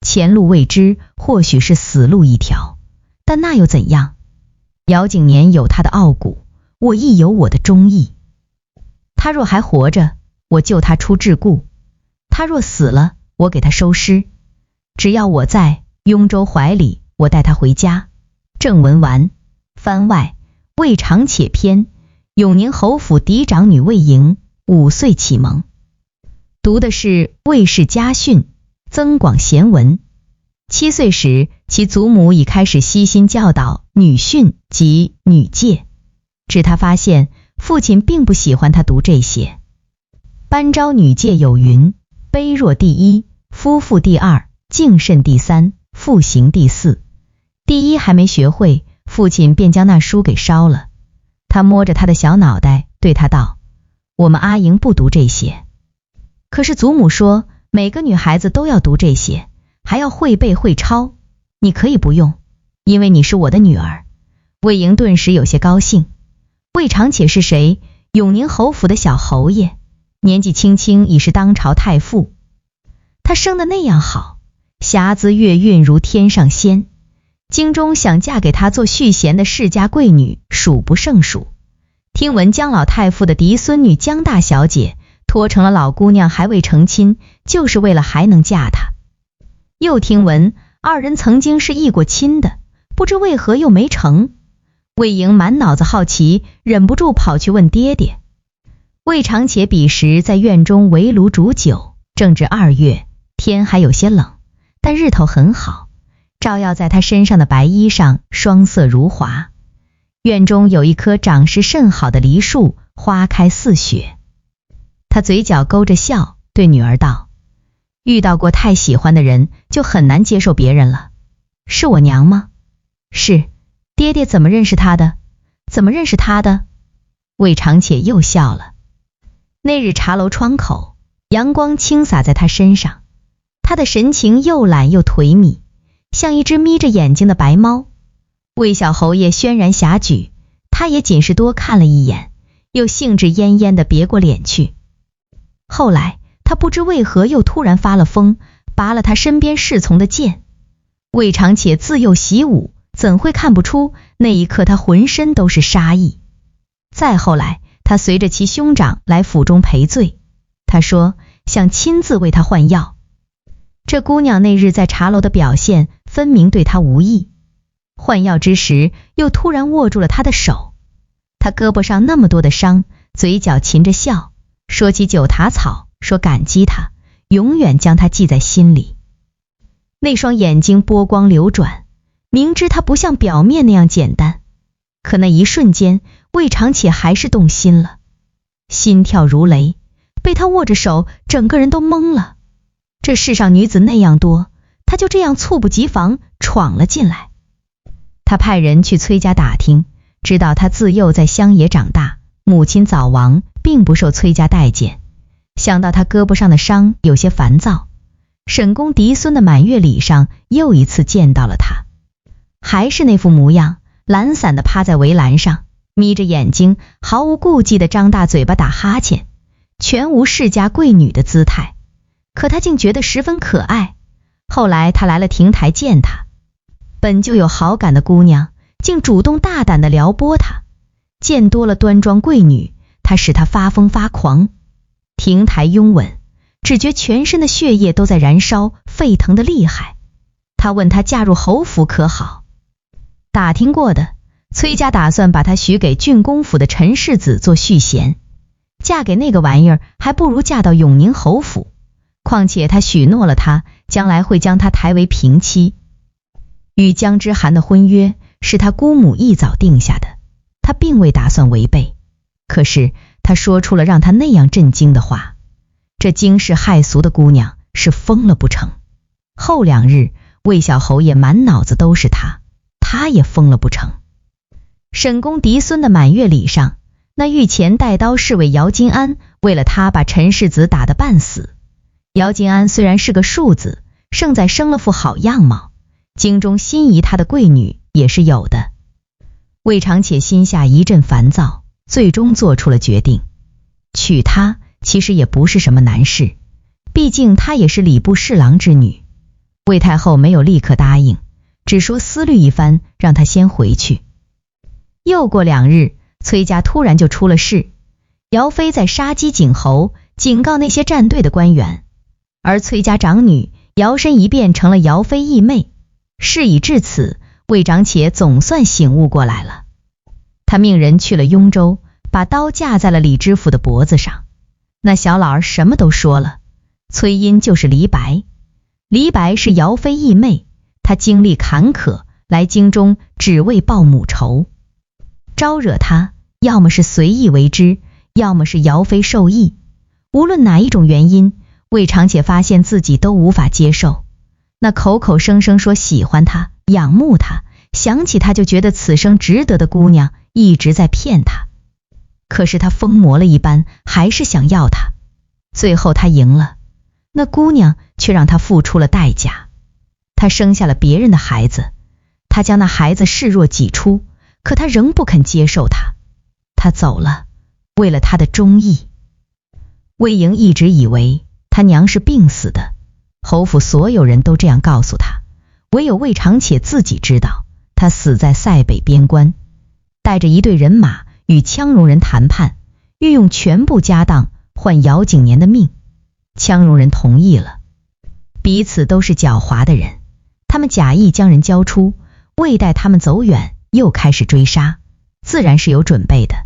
前路未知，或许是死路一条，但那又怎样？姚景年有他的傲骨，我亦有我的忠义。他若还活着，我救他出桎梏；他若死了，我给他收尸。只要我在雍州怀里，我带他回家。正文完。番外，魏长且篇，永宁侯府嫡长女魏莹5岁启蒙。读的是魏氏家训，增广贤文。7岁时，其祖母已开始悉心教导女训及女戒，只他发现父亲并不喜欢他读这些。班昭女戒有云，卑弱第一，夫妇第二，敬慎第三，复行第四。第一还没学会，父亲便将那书给烧了。他摸着他的小脑袋，对他道，我们阿莹不读这些。可是祖母说，每个女孩子都要读这些，还要会背会抄，你可以不用，因为你是我的女儿。魏莹顿时有些高兴。魏长且是谁？永宁侯府的小侯爷，年纪轻轻已是当朝太傅。他生得那样好，霞姿月韵如天上仙，京中想嫁给他做续弦的世家贵女数不胜数。听闻姜老太傅的嫡孙女姜大小姐拖成了老姑娘还未成亲，就是为了还能嫁他。又听闻二人曾经是议过亲的，不知为何又没成。魏莹满脑子好奇，忍不住跑去问爹爹。魏长且彼时在院中围炉煮酒，正值2月，天还有些冷，但日头很好，照耀在他身上的白衣上，双色如华。院中有一棵长势甚好的梨树，花开似雪。他嘴角勾着笑，对女儿道，遇到过太喜欢的人，就很难接受别人了。是我娘吗？是。爹爹怎么认识她的？怎么认识她的？魏长且又笑了。那日茶楼窗口，阳光倾洒在他身上，他的神情又懒又颓靡，像一只眯着眼睛的白猫。魏小侯爷轩然遐跹，他也仅是多看了一眼，又兴致奄奄地别过脸去。后来他不知为何又突然发了疯，拔了他身边侍从的剑。魏长且自幼习武，怎会看不出那一刻他浑身都是杀意。再后来他随着其兄长来府中赔罪，他说想亲自为他换药。这姑娘那日在茶楼的表现分明对他无益，换药之时又突然握住了他的手。他胳膊上那么多的伤，嘴角噙着笑，说起九塔草，说感激他，永远将他记在心里。那双眼睛波光流转，明知他不像表面那样简单，可那一瞬间魏长且还是动心了，心跳如雷，被他握着手，整个人都懵了。这世上女子那样多，他就这样猝不及防闯了进来。他派人去崔家打听，知道他自幼在乡野长大，母亲早亡，并不受崔家待见。想到他胳膊上的伤，有些烦躁。沈公嫡孙的满月礼上又一次见到了他，还是那副模样，懒散地趴在围栏上，眯着眼睛，毫无顾忌地张大嘴巴打哈欠，全无世家贵女的姿态。可他竟觉得十分可爱。后来他来了亭台见他，本就有好感的姑娘竟主动大胆地撩拨他，见多了端庄贵女，他使他发疯发狂。亭台拥吻，只觉全身的血液都在燃烧，沸腾的厉害。他问他嫁入侯府可好？打听过的，崔家打算把他许给郡公府的陈世子做续弦，嫁给那个玩意儿还不如嫁到永宁侯府。况且他许诺了他，将来会将他抬为平妻。与江之涵的婚约是他姑母一早定下的，他并未打算违背。可是他说出了让他那样震惊的话，这惊世骇俗的姑娘是疯了不成？后2日，魏小侯爷满脑子都是他，他也疯了不成？沈公嫡孙的满月礼上，那御前带刀侍卫姚金安为了他把陈世子打得半死。姚金安虽然是个庶子，胜在生了副好样貌，京中心仪他的贵女也是有的。魏长且心下一阵烦躁，最终做出了决定，娶她其实也不是什么难事，毕竟她也是礼部侍郎之女。魏太后没有立刻答应，只说思虑一番，让她先回去。又过2日，崔家突然就出了事，姚妃在杀鸡儆猴，警告那些站队的官员，而崔家长女摇身一变成了姚妃义妹。事已至此，魏长且总算醒悟过来了。他命人去了雍州，把刀架在了李知府的脖子上。那小老儿什么都说了，崔因就是黎白。黎白是姚妃义妹，她经历坎坷，来京中只为报母仇。招惹她，要么是随意为之，要么是姚妃受益。无论哪一种原因，魏长且发现自己都无法接受。那口口声声说喜欢他，仰慕他，想起他就觉得此生值得的姑娘一直在骗他。可是他疯魔了一般，还是想要他。最后他赢了，那姑娘却让他付出了代价。他生下了别人的孩子，他将那孩子视若己出，可他仍不肯接受他。他走了，为了他的忠义。魏莹一直以为他娘是病死的，侯府所有人都这样告诉他，唯有魏长且自己知道，他死在塞北边关，带着一队人马与羌戎人谈判，运用全部家当换姚景年的命。羌戎人同意了，彼此都是狡猾的人，他们假意将人交出，未待他们走远，又开始追杀，自然是有准备的，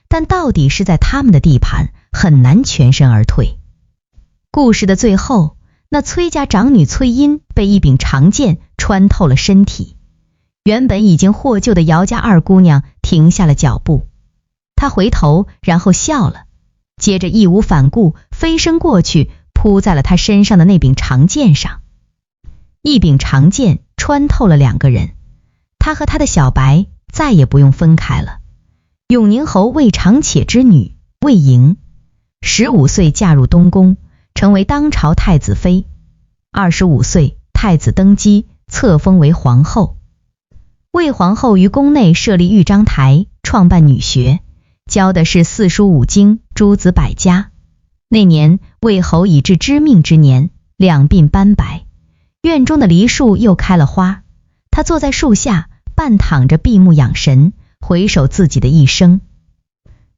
但到底是在他们的地盘，很难全身而退。故事的最后，那崔家长女崔因被一柄长剑穿透了身体。原本已经获救的姚家二姑娘停下了脚步，她回头，然后笑了，接着义无反顾飞身过去，扑在了她身上的那柄长剑上。一柄长剑穿透了2个人，她和她的小白再也不用分开了。永宁侯魏长且之女魏莹，15岁嫁入东宫，成为当朝太子妃。25岁太子登基，册封为皇后。魏皇后于宫内设立豫章台，创办女学，教的是四书五经、诸子百家。那年魏侯已至知命之年，两鬓斑白，院中的梨树又开了花，他坐在树下，半躺着闭目养神，回首自己的一生。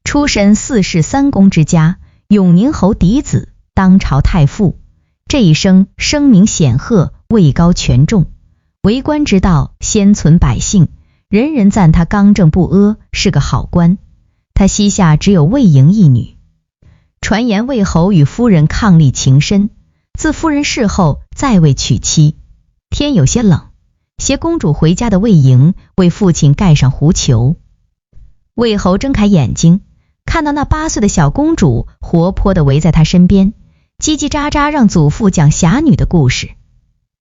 出身四世三公之家，永宁侯嫡子，当朝太傅，这一生声名显赫，位高权重，为官之道先存百姓，人人赞他刚正不阿，是个好官。他膝下只有魏莹一女。传言魏侯与夫人伉俪情深，自夫人逝后再未娶妻。天有些冷，携公主回家的魏莹为父亲盖上狐裘。魏侯睁开眼睛，看到那8岁的小公主活泼地围在他身边，叽叽喳喳让祖父讲侠女的故事。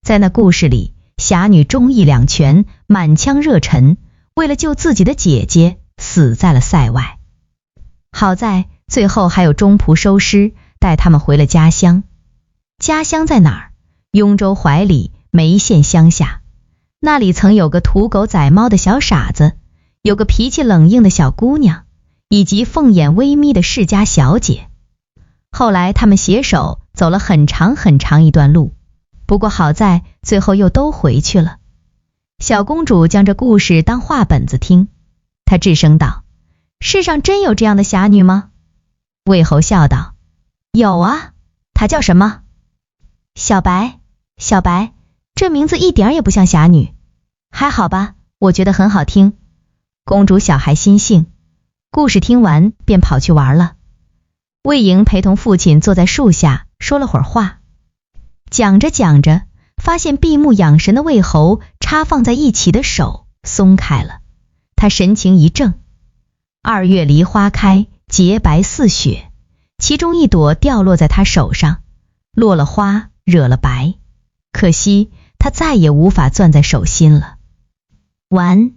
在那故事里，侠女忠义两全，满腔热忱，为了救自己的姐姐死在了塞外。好在最后还有中仆收尸，带他们回了家乡。家乡在哪儿？雍州怀里眉县乡下，那里曾有个屠狗宰猫的小傻子，有个脾气冷硬的小姑娘，以及凤眼微眯的世家小姐。后来他们携手走了很长很长一段路，不过好在最后又都回去了。小公主将这故事当话本子听，她吱声道：世上真有这样的侠女吗？魏侯笑道：有啊。她叫什么？小白。小白，这名字一点也不像侠女。还好吧，我觉得很好听。公主小孩心性，故事听完便跑去玩了。魏莹陪同父亲坐在树下说了会儿话，讲着讲着，发现闭目养神的魏侯插放在一起的手松开了，他神情一正。2月梨花开，洁白似雪，其中一朵掉落在他手上，落了花，惹了白，可惜他再也无法攥在手心了。完。